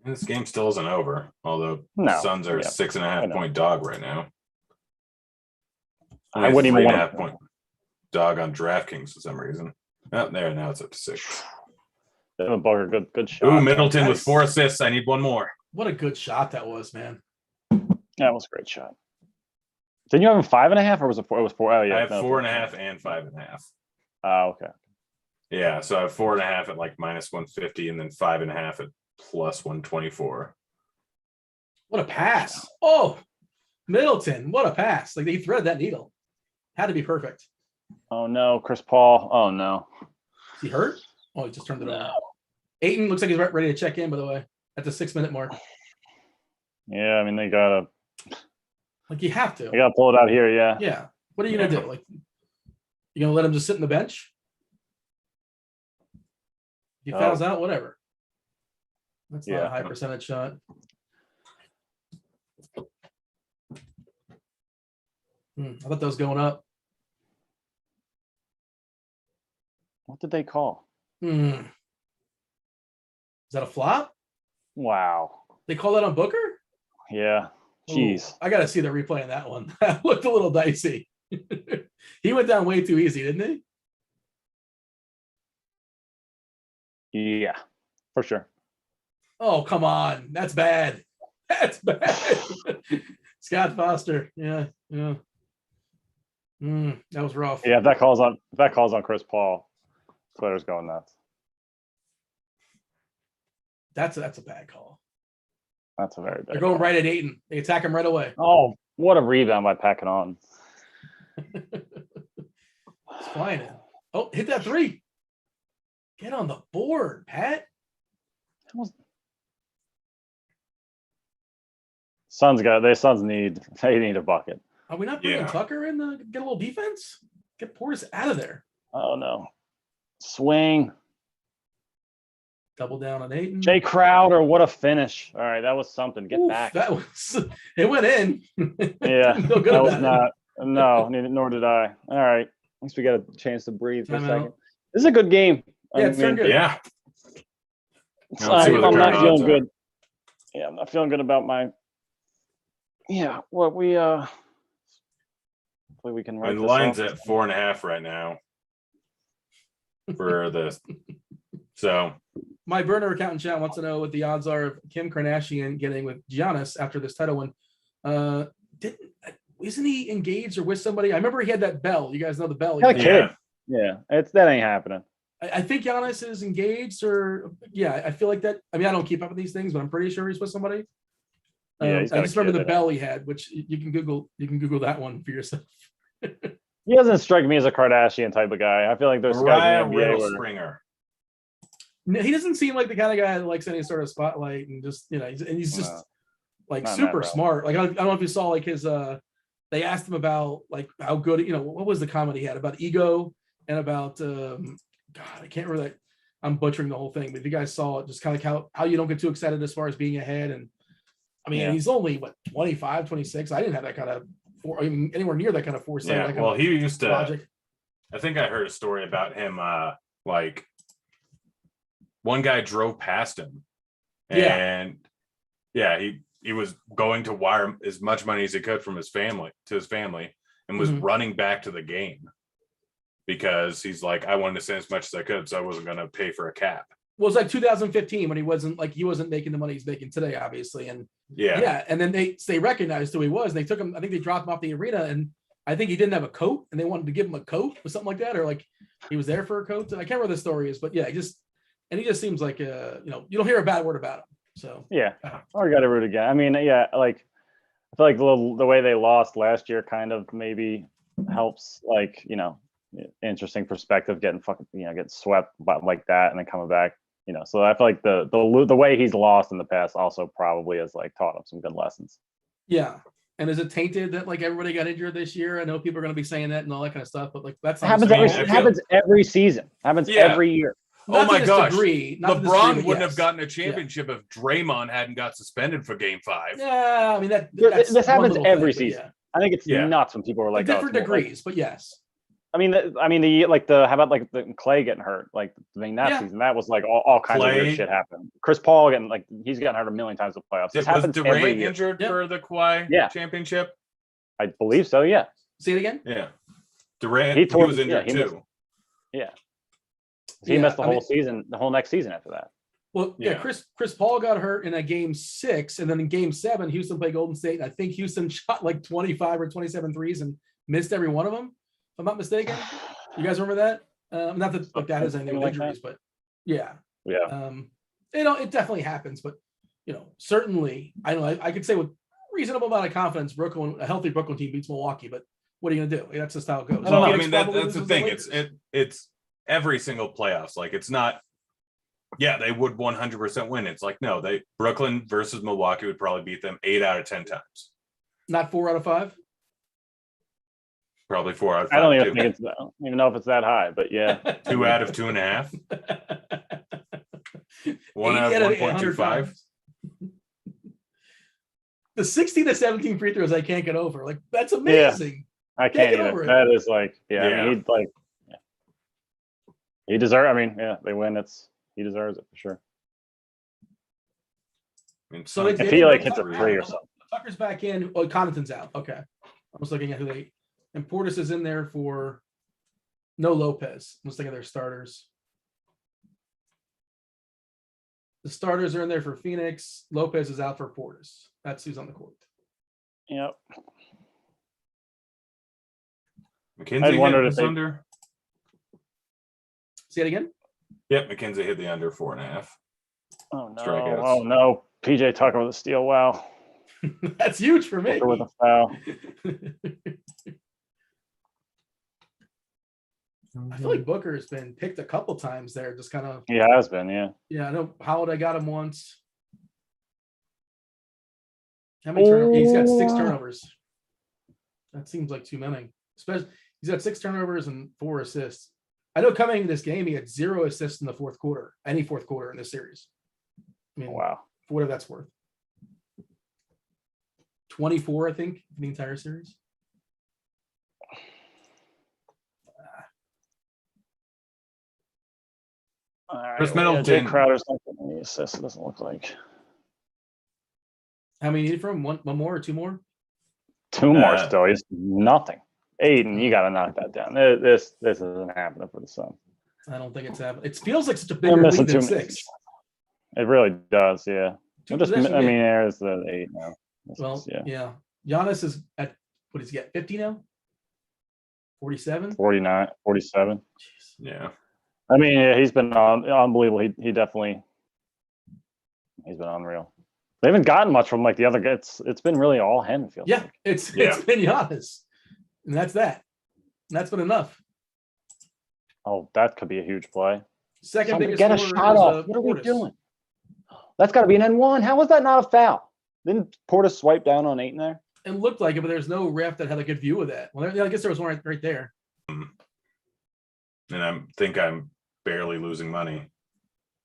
This game still isn't over, although No. the Suns are a 6.5 point dog right now. I wouldn't even want 3.5 point dog on DraftKings for some reason. Oh, there, now it's up to 6. Devin Booker, good shot. Ooh, Middleton with Nice. 4 assists. I need one more. What a good shot that was, man. That was a great shot. Didn't you have him 5.5 or was it 4? It was 4. Oh yeah. I have no, 4.5 and 5.5. Oh, okay. Yeah, so I have 4.5 at like minus 150 and then 5.5 at plus 124. What a pass. Oh, Middleton. What a pass. Like they threaded that needle. Had to be perfect. Oh no, Chris Paul. Oh no. Is he hurt? Oh, he just turned it over. Ayton looks like he's ready to check in, by the way, at the 6-minute mark. Yeah, I mean they gotta Like you have to. pull it out here. Yeah. Yeah. What are you gonna do? Like you gonna let him just sit in the bench? If he fouls out, whatever. That's not a high percentage shot. I thought that was going up. What did they call? Is that a flop? Wow. They call that on Booker? Yeah. Jeez. Ooh, I got to see the replay on that one. That looked a little dicey. He went down way too easy, didn't he? Yeah, for sure. Oh, come on. That's bad. That's bad. Scott Foster. Yeah. That was rough. Yeah, if that calls on Chris Paul, Twitter's going nuts. That's a bad call. That's a very bad They're going call. right at Ayton. They attack him right away. Oh, what a rebound by packing on. It's flying in. Oh, hit that three. Get on the board, Pat. Suns need a bucket. Are we not bringing Tucker in to get a little defense? Get Portis out of there. Oh no. Swing. Double down on Ayton. Jay Crowder, what a finish. All right, that was something. Get back. That was it went in. Yeah. Feel good That was about it. not nor did I. All right. At least we got a chance to breathe for a Time second. out. This is a good game. Yeah, it's turned good. Yeah. I'm not feeling good. Yeah, I'm not feeling good about my. Yeah, what we hopefully we can write. And the this line's off. at 4.5 right now for this. So My burner account in chat wants to know what the odds are of Kim Kardashian getting with Giannis after this title win. Isn't he engaged or with somebody? I remember he had that bell. You guys know the bell. Got a kid. Yeah, that ain't happening. I think Giannis is engaged, or I feel like that. I mean, I don't keep up with these things, but I'm pretty sure he's with somebody. Yeah, I just remember the bell he had, which you can Google that one for yourself. He doesn't strike me as a Kardashian type of guy. I feel like there's guys in the NBA where Springer. No, he doesn't seem like the kind of guy that likes any sort of spotlight and just he's just like super smart. Like I don't know if you saw like his they asked him about like how good what was the comment he had about ego and about God, I can't remember that. I'm butchering the whole thing, but if you guys saw it, just kind of like how you don't get too excited as far as being ahead. And I mean, he's only 25, 26. I didn't have that kind of anywhere near that kind of foresight. Yeah, well, he used to. Logic. I think I heard a story about him. Like one guy drove past him, and he was going to wire as much money as he could from his family to his family, and was running back to the game because he's like, I wanted to send as much as I could, so I wasn't going to pay for a cap. Well, it was like 2015 when he wasn't making the money he's making today, obviously. And and then they recognized who he was, and they took him. I think they dropped him off the arena, and I think he didn't have a coat, and they wanted to give him a coat or something like that, or like he was there for a coat. I can't remember what the story is, but he just seems like you don't hear a bad word about him. So or got to root again. I mean, like I feel like the way they lost last year kind of maybe helps, like interesting perspective, getting swept like that and then coming back. So I feel like the way he's lost in the past also probably has like taught him some good lessons. Yeah. And is it tainted that like everybody got injured this year? I know people are going to be saying that and all that kind of stuff, but like that's happens every season. Happens every year. Oh my gosh. LeBron wouldn't have gotten a championship if Draymond hadn't got suspended for game 5. Yeah, I mean this happens every season. I think it's nuts when people are like different degrees, but yes. I mean, how about like the Clay getting hurt? Like, that season, that was like all kinds of weird shit happened. Chris Paul he's gotten hurt a million times in the playoffs. This happens every year. Injured for the Kawhi championship? I believe so. Yeah. Say it again. Yeah. Durant, he was injured too. He missed the whole season, the whole next season after that. Well, Chris Paul got hurt in a game 6, and then in game 7, Houston played Golden State, and I think Houston shot like 25 or 27 threes and missed every one of them. If I'm not mistaken, you guys remember that? Not that like that has any injuries, but yeah. It definitely happens. But certainly, I could say with reasonable amount of confidence, a healthy Brooklyn team beats Milwaukee. But what are you gonna do? That's just how it goes. Well, I mean, that's the thing. It's every single playoffs. Like it's not. Yeah, they would 100% win. It's like no, Brooklyn versus Milwaukee would probably beat them 8 out of 10 times. Not 4 out of 5. Probably 4 out of 5. I don't even know if it's that high, but yeah. 2 out of 2.5. 1 out of 1.25. The 16 to 17 free throws I can't get over. Like that's amazing. I can't either. That is like, I mean, he deserves. I mean, they win. He deserves it for sure. I mean, so if he hits a 3 or something. Tucker's back in. Oh, Connaughton's out. Okay, I was looking at who they. And Portis is in there for no Lopez. I'm just thinking of their starters. The starters are in there for Phoenix. Lopez is out for Portis. That's who's on the court. Yep. McKenzie hit the under. Say it again? Yep, McKenzie hit the under 4.5. Oh no! Strikeouts. Oh no! PJ Tucker with a steal. Wow. That's huge for me. Tucker with a foul. I feel like Booker has been picked a couple times there. Just kind of. He has been, yeah. Yeah, I know Howard. I got him once. How many turnovers? He's got 6 turnovers. That seems like too many. Especially he's got 6 turnovers and 4 assists. I know coming into this game, he had 0 assists in the fourth quarter, any fourth quarter in this series. I mean, Wow. for whatever that's worth. 24, I think, in the entire series. All right. Chris Well, Middleton. Jay Crowder's not getting any assists. It doesn't look like. How many you need from? One more or 2 more? 2 more still. He's nothing. Aiden, you got to knock that down. This isn't happening for the Suns. I don't think it's happening. It feels like such a They're bigger missing lead than 2 6. minutes. It really does, yeah. Two Just, possession I mean, game. there's the 8 now. Well, yeah. Giannis is at, what does he get, 50 now? 47? 49, 47. Yeah. I mean, yeah, he's been unbelievable. He definitely, he's been unreal. They haven't gotten much from like the other guys. It's been really all him. Feels Yeah, like. it's been Giannis. And that's that. And that's been enough. Oh, that could be a huge play. Second biggest Get a scorer shot is, off. What are we Portis. doing? That's got to be an N1. How was that not a foul? Didn't Portis swipe down on 8 in there? It looked like it, but there's no ref that had a good view of that. Well, I guess there was one right there. And I think I'm barely losing money.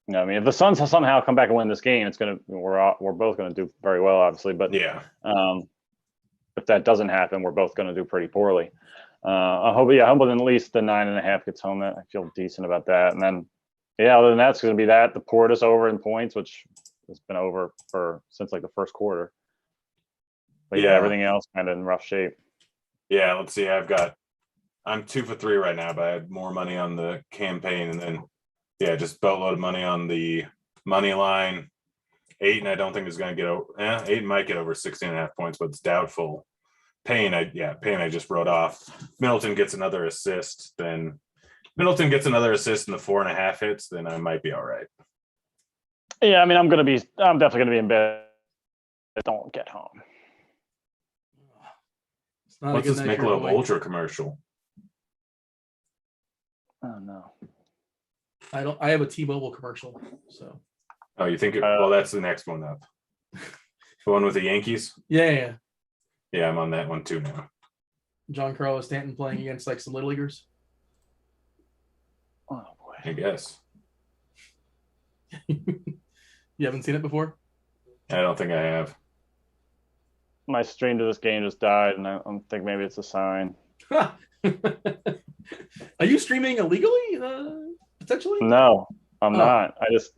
No, I mean, if the Suns somehow come back and win this game, it's gonna we're both gonna do very well, obviously. But Yeah. If that doesn't happen, we're both gonna do pretty poorly. I hope at least the 9.5 gets home. I feel decent about that. And then, yeah, other than that, it's gonna be that the Portis over in points, which has been over since like the first quarter. But yeah, everything else kind of in rough shape. Yeah, let's see. I'm 2 for 3 right now, but I had more money on the campaign, and then just boatload of money on the money line. 8, and I don't think is going to get over. 8 might get over 16.5 points, but it's doubtful. Payne, I just wrote off. Middleton gets another assist, then Middleton gets another assist in the 4.5 hits, then I might be all right. Yeah, I mean, I'm definitely gonna be in bed. Don't get home. What's this Michelob Ultra commercial? Oh no. I have a T-Mobile commercial. So. Oh, you think well, that's the next one up. The one with the Yankees? Yeah. Yeah, I'm on that one too now. John Carlos Stanton playing against like some little leaguers. Oh boy. I guess. You haven't seen it before? I don't think I have. My stream to this game just died, and I think maybe it's a sign. Are you streaming illegally? Potentially? No, I'm not. I just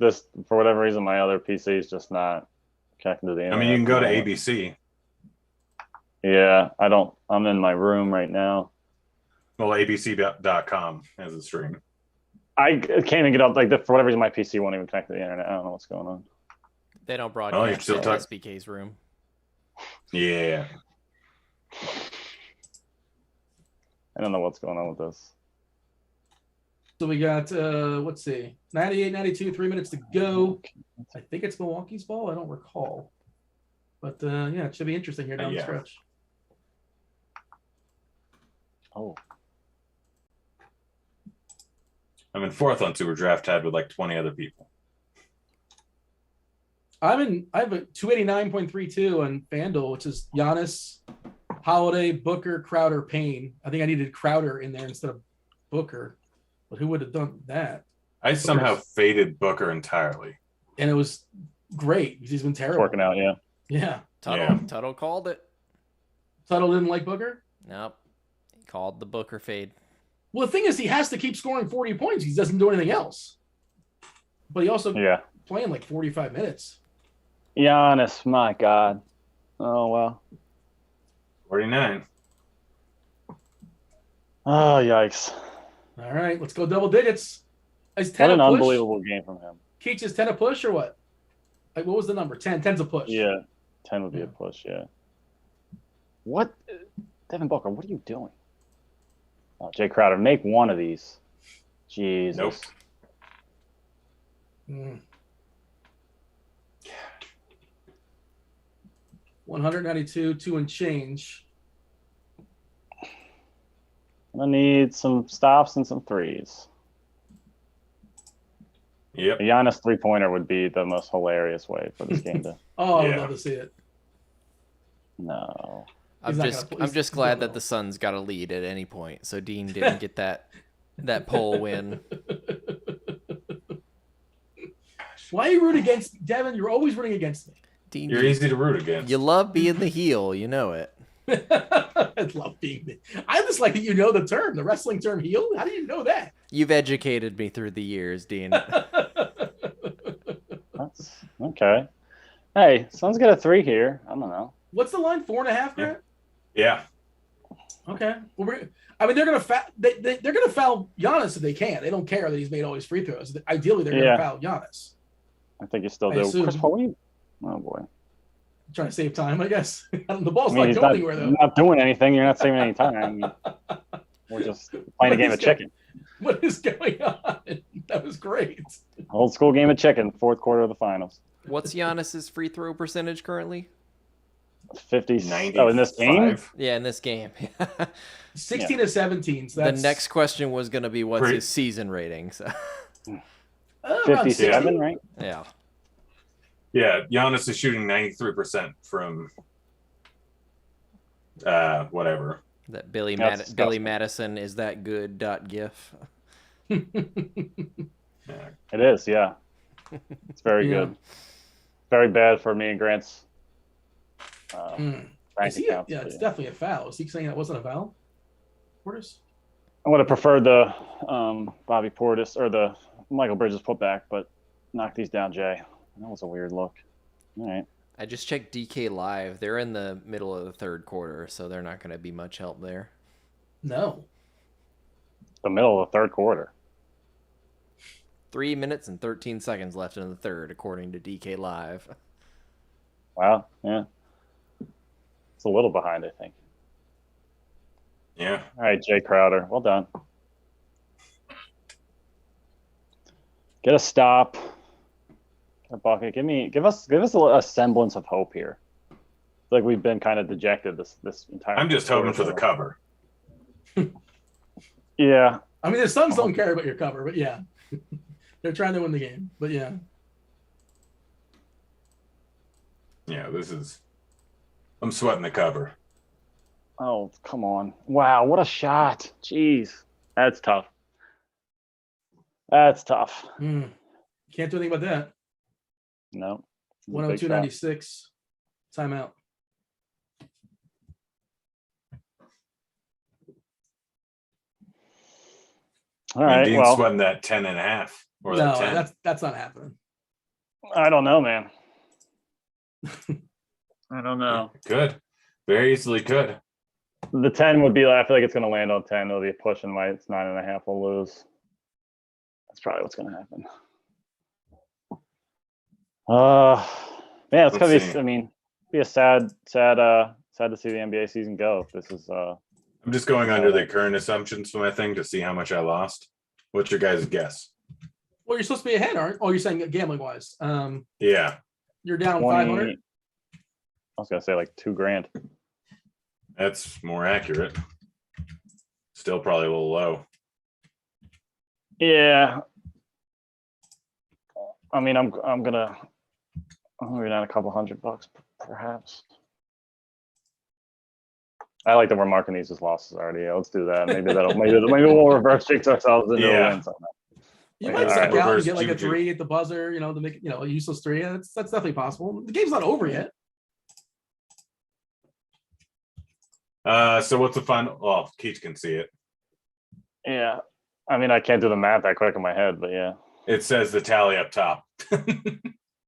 for whatever reason my other PC is just not connecting to the internet. I mean, you can go to ABC. Yeah, I'm in my room right now. Well, abc.com has a stream. I can't even get up. For whatever reason, my PC won't even connect to the internet. I don't know what's going on. They don't broadcast in SBK's room. Yeah. I don't know what's going on with this. So we got, let's see, 98, 92, 3 minutes to go. I think it's Milwaukee's ball. I don't recall. But, it should be interesting here down the stretch. Oh. I'm in 4th on Super Draft Tab with like 20 other people. I have a 289.32 on FanDuel, which is Giannis, Holiday, Booker, Crowder, Payne. I think I needed Crowder in there instead of Booker. But who would have done that? I somehow faded Booker entirely. And it was great because he's been terrible. It's working out, yeah. Yeah. Tuttle called it. Tuttle didn't like Booker? Nope. He called the Booker fade. Well, the thing is, he has to keep scoring 40 points. He doesn't do anything else. But he also playing like 45 minutes. Giannis, my God. Oh, well. 49. Oh, yikes. All right, let's go double digits. Is 10 what an a push? unbelievable game from him. Keach is 10 a push or what? Like, what was the number? 10. 10's a push. Yeah, 10 would be a push, yeah. What? Devin Booker, what are you doing? Oh, Jay Crowder, make one of these. Jesus. Nope. 192, 2 and change. I need some stops and some threes. Yep. A Giannis 3-pointer would be the most hilarious way for this game to. Oh, I would Yeah. love to see it. No. He's not gonna- I'm just glad that no. the Suns got a lead at any point, so Dean didn't get that pole win. Why are you rooting against Devin? You're always rooting against me. Dean, You're easy to root against. you love being the heel, you know it. I love being me. I just like that you know the term, the wrestling term heel. How do you know that? You've educated me through the years, Dean. That's okay. Hey, Suns get a 3 here. I don't know. What's the line? 4.5, Grant? Yeah. Okay. Well, they're gonna they're gonna foul Giannis if they can. They don't care that he's made all his free throws. Ideally, they're gonna foul Giannis. I think you still I do. assume. Chris Paul, oh boy. Trying to save time, I guess. The ball's I mean, not he's going anywhere though. not doing anything. You're not saving any time. We're just playing a game of chicken. What is going on? That was great. Old school game of chicken, 4th quarter of the finals. What's Giannis's free throw percentage currently? 50. 95. Oh, in this game? Yeah, in this game. 16 to 17. So The that's next question was going to be what's his season rating. So. around 60. 57, right? Yeah. Yeah. Giannis is shooting 93% from whatever. That Billy That's Billy disgusting. Madison is that good .gif. Yeah. It is, yeah. It's very Yeah. good. Very bad for me and Grant's Mm. bank Is he accounts. yeah, but it's definitely a foul. Is he saying that wasn't a foul? Portis? I would have preferred the Bobby Portis or the Michael Bridges putback, but knock these down, Jay. That was a weird look. All right. I just checked DK Live. They're in the middle of the 3rd quarter, so they're not going to be much help there. No. The middle of the 3rd quarter. 3 minutes and 13 seconds left in the 3rd, according to DK Live. Wow. Yeah. It's a little behind, I think. Yeah. All right, Jay Crowder. Well done. Get a stop. Get a bucket. Give us a semblance of hope here. I feel like we've been kind of dejected this entire. I'm just hoping for the cover. Yeah. I mean, the Suns don't care about your cover, but yeah. They're trying to win the game, but yeah. Yeah, I'm sweating the cover. Oh, come on. Wow, what a shot. Jeez. That's tough. That's tough. Can't do anything about that. No. 102.96. Timeout. All right. Dean's Well, sweating that 10.5 or No, that 10. that's not happening. I don't know, man. I don't know. Could. Very easily could. The 10 would be, I feel like it's going to land on 10. It'll be a push and it's 9.5 will lose. That's probably what's going to happen. Man, it's going to be, I mean, be a sad to see the NBA season go. If this is, I'm just going under the current assumptions for my thing to see how much I lost. What's your guys' guess? Well, you're supposed to be ahead, aren't? Oh, you're saying gambling wise. Yeah. You're down 20 500. I was going to say like $2,000. That's more accurate. Still probably a little low. Yeah. I mean, I'm gonna down a couple $100 perhaps. I like that we're marking these as losses already. Yeah, let's do that. Maybe we'll reverse jinx ourselves into a win somehow. You All might suck right. out and get like a Juju. 3 at the buzzer, to make a useless 3. That's definitely possible. The game's not over yet. So what's the final? Well, Keith can see it. Yeah. I mean, I can't do the math that quick in my head, but yeah. It says the tally up top.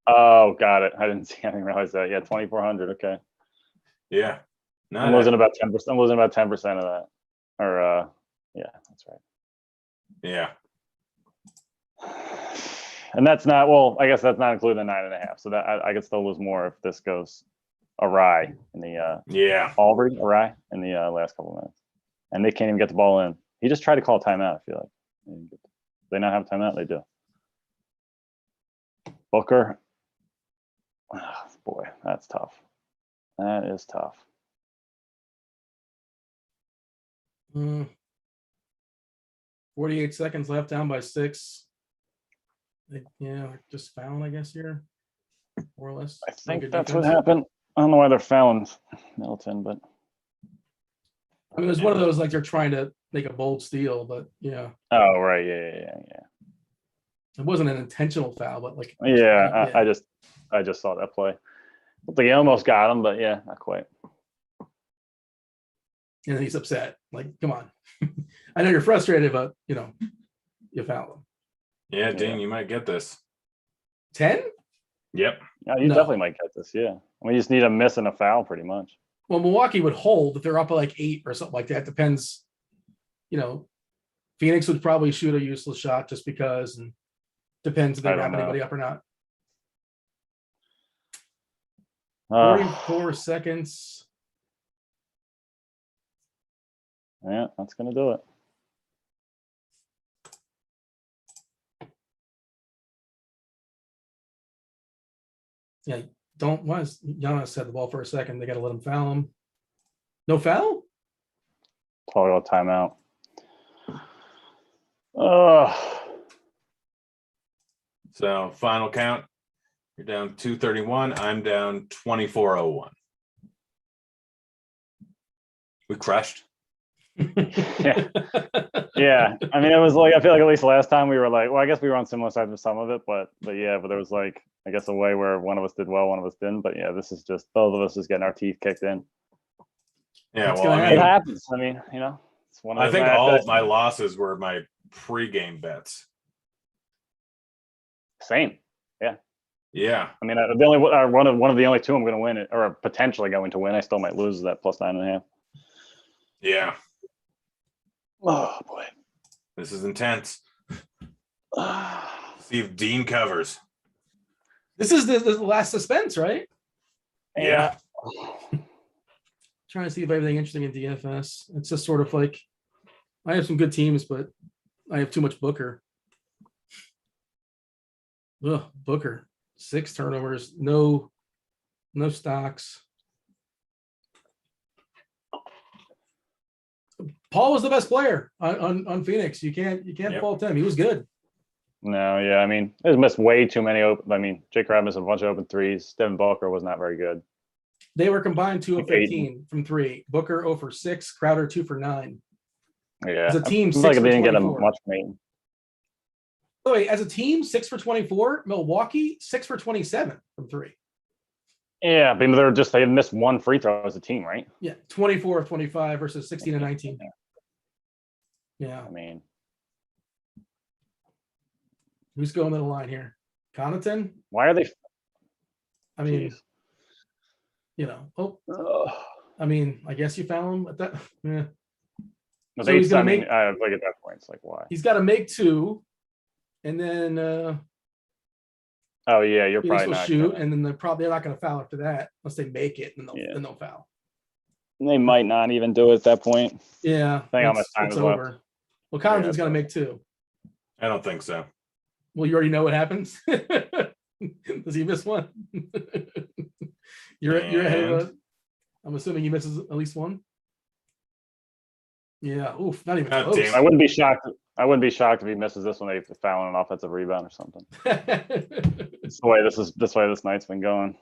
Oh, got it. I didn't realize that. Yeah, 2,400. Okay. Yeah. No, I'm losing about 10%. I'm losing about 10% of that. Or yeah, that's right. Yeah. And that's not, well, I guess that's not including the 9.5. So that I could still lose more if this goes awry in the Yeah. Aubrey awry in the last couple of minutes. And they can't even get the ball in. He just tried to call timeout, I feel like. They not have timeout? They do. Booker. Oh, boy, that's tough. That is tough. 48 seconds left, down by 6. Yeah, just fouling, I guess, here. More or less. I No think good that's defense. what happened. I don't know why they're fouling Middleton, but I mean, it was one of those like they're trying to make a bold steal, but yeah, oh right, yeah. it wasn't an intentional foul, but like Yeah, I just saw that play. I think he almost got him, but yeah, not quite. and he's upset. Like, come on. I know you're frustrated, but you know, you foul him. Yeah, Dean, you might get this. 10? Yep. Yeah, you No. definitely might get this. Yeah, we just need a miss and a foul, pretty much. Well, Milwaukee would hold if they're up at like 8 or something like that. Depends. You know, Phoenix would probably shoot a useless shot just because, and depends if they I don't wrap know. anybody up or not. Uh, 44 seconds. yeah, that's gonna do it. Yeah, don't. Why is Giannis had the ball for a second? They got to let him foul him. No foul? Total timeout. Oh, So final count. You're down 231. I'm down 2401. We crushed. yeah. Yeah, I mean, it was like, I feel like at least last time we were like, well, I guess we were on similar sides with some of it, but yeah, but there was like, I guess a way where one of us did well, one of us didn't. But yeah, this is just both of us just getting our teeth kicked in. Yeah, It's well, gonna I It mean, happens. I mean, you know, it's one of I those think matches. all of my losses were my pregame bets. Same. Yeah. I mean, the only one of the only two I'm going to win, or potentially going to win. I still might lose that plus 9.5. Yeah. Oh boy, This is intense. See if Dean covers. This is the last suspense, right? Yeah. Trying to see if I have anything interesting in DFS. It's just sort of like I have some good teams, but I have too much Booker. Ugh, Booker. 6 turnovers, no stocks. Paul was the best player on Phoenix. You can't Yep. fault him. He was good. No, yeah, I mean, he's missed way too many open. I mean, Jake Crowder missed a bunch of open threes. Devin Booker was not very good. They were combined 2 of Eight. 15 from 3. Booker 0 for 6, Crowder 2 for 9. Yeah, As a team, I feel 6 like for they didn't get him 24. much from By the way, as a team, 6 for 24. Milwaukee 6 for 27 from 3. Yeah, but they missed one free throw as a team, right? Yeah, 24 of 25 versus 16 and 19. Yeah, I mean, who's going to the line here? Connaughton? why are they? I mean, Jeez. you know, Ugh. I mean, I guess you found him at that. Yeah. But So he's gonna I mean, make- like at that point, it's like why? He's got to make 2, and then Oh yeah, you're Phoenix probably will not. shoot, and then they're not going to foul after that unless they make it, and Yeah. then they'll foul. They might not even do it at that point. Yeah, Hang on, how much time it's is left? over. Well, Connaughton's that's going to over. make 2. I don't think so. Well, you already know what happens. Does he miss one? You're ahead of it. I'm assuming he misses at least 1. Yeah. Oof. Not even God close. damn I wouldn't be shocked. I wouldn't be shocked if he misses this one. They foul an offensive rebound or something. It's the way this night's been going.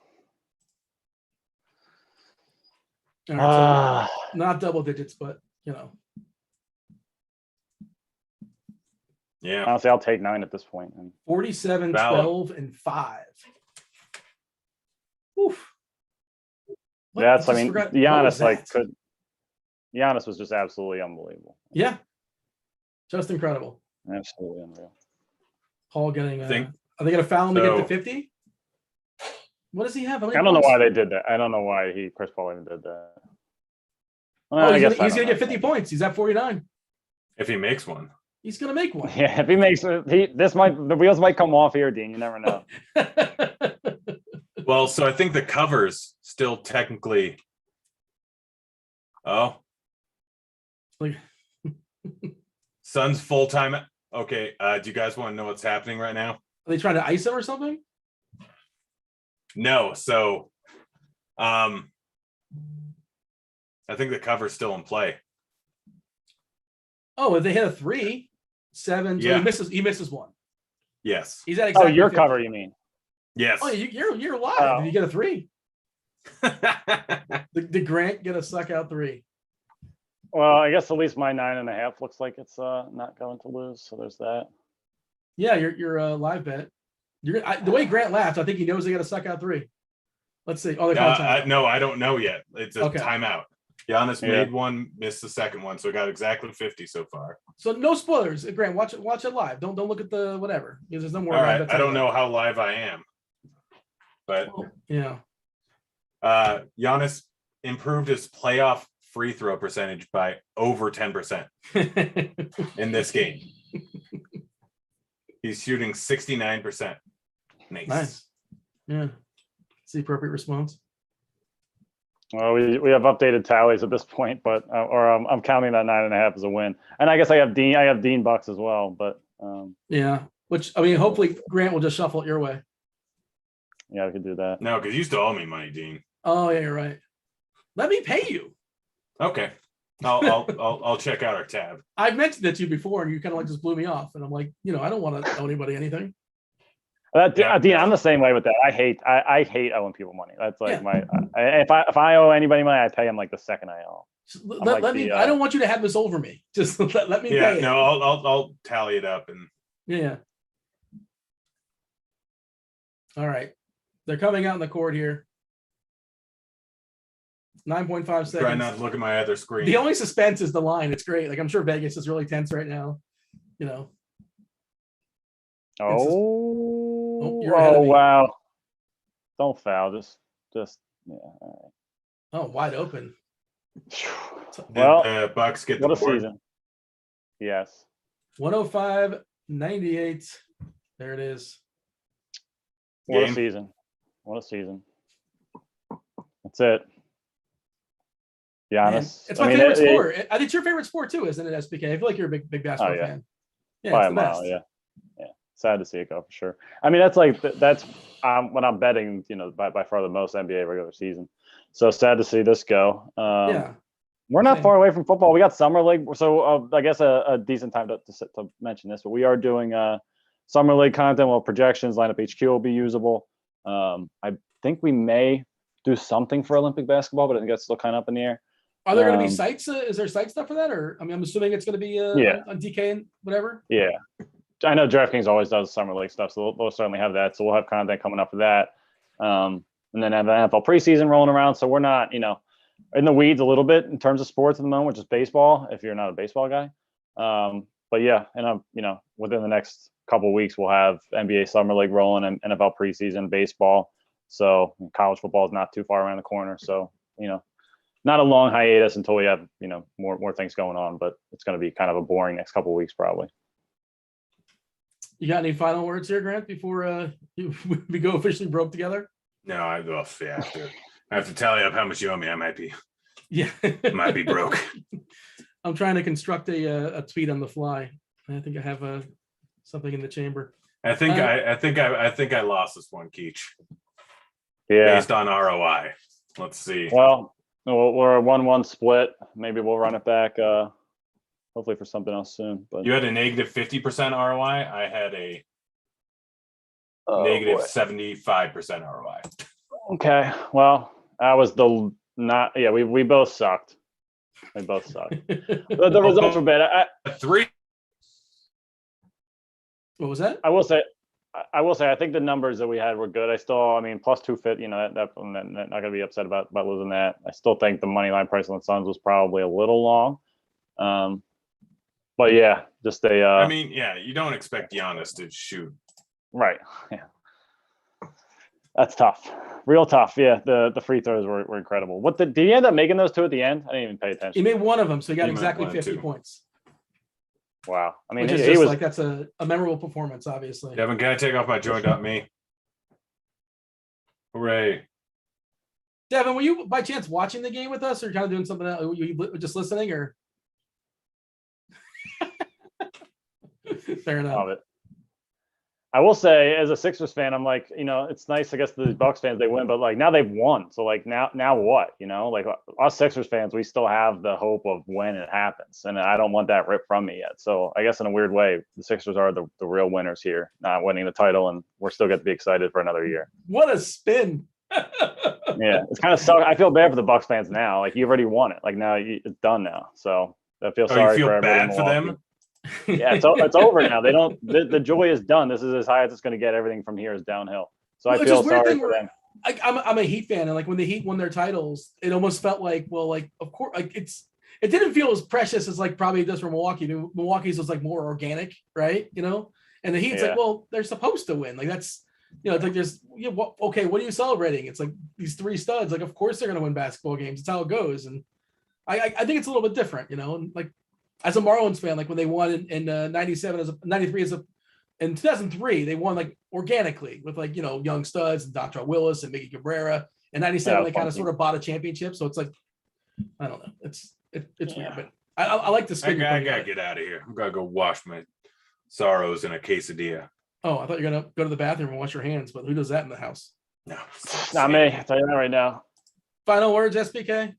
All right, so not double digits, but you know. Yeah. Honestly, I'll take 9 at this point. And 47, Valid. 12, and 5. Oof. What? that's, I just mean, forgot- what was Giannis that? Giannis was just absolutely unbelievable. Yeah. Just incredible. Absolutely unreal. Paul getting. Think- Are they going to foul him to get to So- 50? What does he have? How many I don't know points? why they did that. I don't know why Chris Paul even did that. Well, Oh, I he's guess going I to don't get know. 50 points. He's at 49. If he makes one. He's going to make one. Yeah, if he makes the wheels might come off here, Dean. You never know. Well, so I think the covers still technically. Oh, Like, Suns full time. Okay. Do you guys want to know what's happening right now? are they trying to ice him or something? No. So, I think the cover's still in play. Oh, if they hit a 3, 7, so Yeah. he misses one. Yes. He's at exactly your 50. cover, you mean? Yes. Oh, you're live. Oh. If you get a 3. Did Grant get a suck out 3? Well, I guess at least my 9.5 looks like it's not going to lose. So there's that. Yeah, your live bet. The way Grant laughed, I think he knows they got to suck out 3. Let's see. Oh, they're calling timeout. No, I don't know yet. It's a Okay. timeout. Giannis made one, missed the second one, so we got exactly 50 so far. So no spoilers, Grant. Watch it live. Don't look at the whatever. Because there's no more. All right, I don't know how live I am, but yeah. Giannis improved his playoff free throw percentage by over 10% in this game. He's shooting 69%. Nice. Yeah. It's the appropriate response. Well, we have updated tallies at this point, but I'm counting that 9.5 as a win. And I guess I have Dean Bucks as well, but yeah. Which I mean, hopefully Grant will just shuffle it your way. Yeah, we could do that. No, because you still owe me money, Dean. Oh yeah, you're right. Let me pay you. Okay. I'll check out our tab. I've mentioned it to you before, and you kind of like just blew me off. And I'm like, I don't want to owe anybody anything. Dean, I'm the same way with that. I hate owing people money. That's like if I owe anybody money, I pay them like the second I owe. Let me. I don't want you to have this over me. Just let me pay it. No, I'll tally it up and. Yeah. All right, they're coming out in the court here. 9.5 seconds. Try not to look at my other screen. The only suspense is the line. It's great. Like I'm sure Vegas is really tense right now. Wow! Don't foul. Just yeah. All right. Oh, wide open. Well, Bucks get the what a board. season. Yes. 105-98. There it is. What a season. What a season. That's it. Giannis. Man, it's my favorite sport. I think it's your favorite sport too, isn't it, SBK? I feel like you're a big basketball fan. Yeah, by it's a the mile, best. yeah. Sad to see it go for sure. I mean, that's when I'm betting, by far the most NBA regular season. So sad to see this go. We're not far away from football. We got summer league, so I guess a decent time to mention this. But we are doing summer league content. Well, projections, lineup HQ will be usable. I think we may do something for Olympic basketball, but I think that's still kind of up in the air. Are there going to be sites? Is there site stuff for that, or I'm assuming it's going to be on DK and whatever. Yeah, I know DraftKings always does summer league stuff, so we'll certainly have that. So we'll have content coming up for that, and then have an NFL preseason rolling around. So we're not, in the weeds a little bit in terms of sports at the moment, which is baseball. If you're not a baseball guy, but yeah, and within the next couple of weeks we'll have NBA summer league rolling and NFL preseason, baseball. So college football is not too far around the corner. So not a long hiatus until we have more things going on, but it's going to be kind of a boring next couple of weeks probably. You got any final words here, Grant, before we go officially broke together? No, I have to tally up how much you owe me. I might be broke. I'm trying to construct a tweet on the fly. I think I have something in the chamber. I think I lost this one, Keach. Yeah. Based on ROI. Let's see. Well, we're a 1-1 split. Maybe we'll run it back. Hopefully for something else soon. But you had a negative 50% ROI. I had a negative 75% ROI. Okay. Well, that was we both sucked. We both sucked. But the results were bad. 3. What was that? I will say, I think the numbers that we had were good. Plus 250, that I'm not going to be upset about losing that. I still think the money line price on the Suns was probably a little long. But yeah, just you don't expect Giannis to shoot. Right. Yeah. That's tough. Real tough. Yeah. The free throws were incredible. Did he end up making those 2 at the end? I didn't even pay attention. He made one of them, so he got exactly 50 points. Wow. I mean, he was like, that's a memorable performance, obviously. Devin, can I take off my joint.me? Hooray. Devin, were you by chance watching the game with us or kind of doing something else? Were you just listening or? Fair enough. Love it. I will say, as a Sixers fan, I'm like, it's nice. I guess the Bucks fans, they win, but like now they've won. So like now what? Like us Sixers fans, we still have the hope of when it happens, and I don't want that ripped from me yet. So I guess in a weird way, the Sixers are the real winners here, not winning the title, and we're still get to be excited for another year. What a spin! Yeah, it's kind of suck. I feel bad for the Bucks fans now. Like you've already won it. Like now it's done now. So I feel sorry you feel for everybody. bad for them? Yeah, it's over now. They don't. The joy is done. This is as high as it's going to get. Everything from here is downhill. So I feel sorry for them. I'm a Heat fan, and like when the Heat won their titles, it almost felt like, well, like of course, like it didn't feel as precious as like probably it does for Milwaukee. Milwaukee's was like more organic, right? And the Heat's like, well, they're supposed to win. Like that's it's like there's okay, what are you celebrating? It's like these three studs. Like of course they're going to win basketball games. It's how it goes, and I think it's a little bit different, and like. As a Marlins fan, like when they won in 97 93 in 2003, they won like organically with like, young studs and Dr. Willis and Mickey Cabrera. In 97, they kind of sort of bought a championship. So it's like, I don't know. It's weird, but I like the spin. I gotta get out of here. I'm gonna go wash my sorrows in a quesadilla. Oh, I thought you were gonna go to the bathroom and wash your hands, but who does that in the house? No, not me. I'll tell you that right now. Final words, SBK.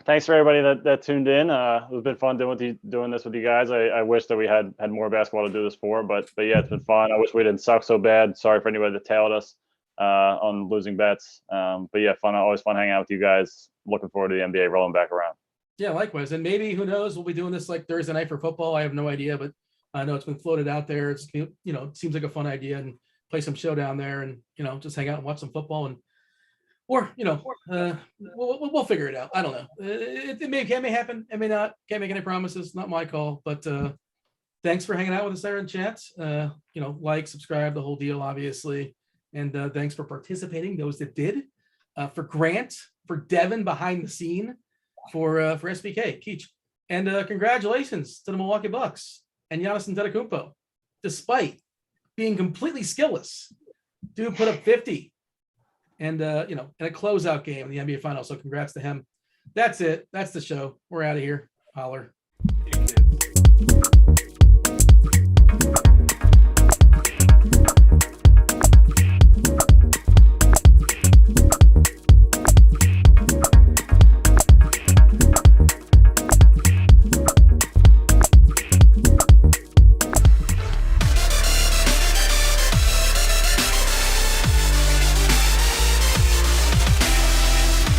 Thanks for everybody that tuned in. It's been fun doing this with you guys. I wish that we had more basketball to do this for, but yeah, it's been fun. I wish we didn't suck so bad. Sorry for anybody that tailed us on losing bets. But yeah, always fun hanging out with you guys. Looking forward to the NBA rolling back around. Yeah, likewise. And maybe, who knows, we'll be doing this like Thursday night for football. I have no idea, but I know it's been floated out there. It's, it seems like a fun idea, and play some Showdown there and, just hang out and watch some football we'll figure it out. I don't know. It may happen. It may not. Can't make any promises. Not my call. But thanks for hanging out with us there in chat. Like, subscribe, the whole deal, obviously. And thanks for participating, those that did. For Grant, for Devin behind the scene, for SBK, Keach. And congratulations to the Milwaukee Bucks and Giannis Antetokounmpo. Despite being completely skillless, dude put up 50. And, in a closeout game in the NBA Finals. So congrats to him. That's it. That's the show. We're out of here. Holler.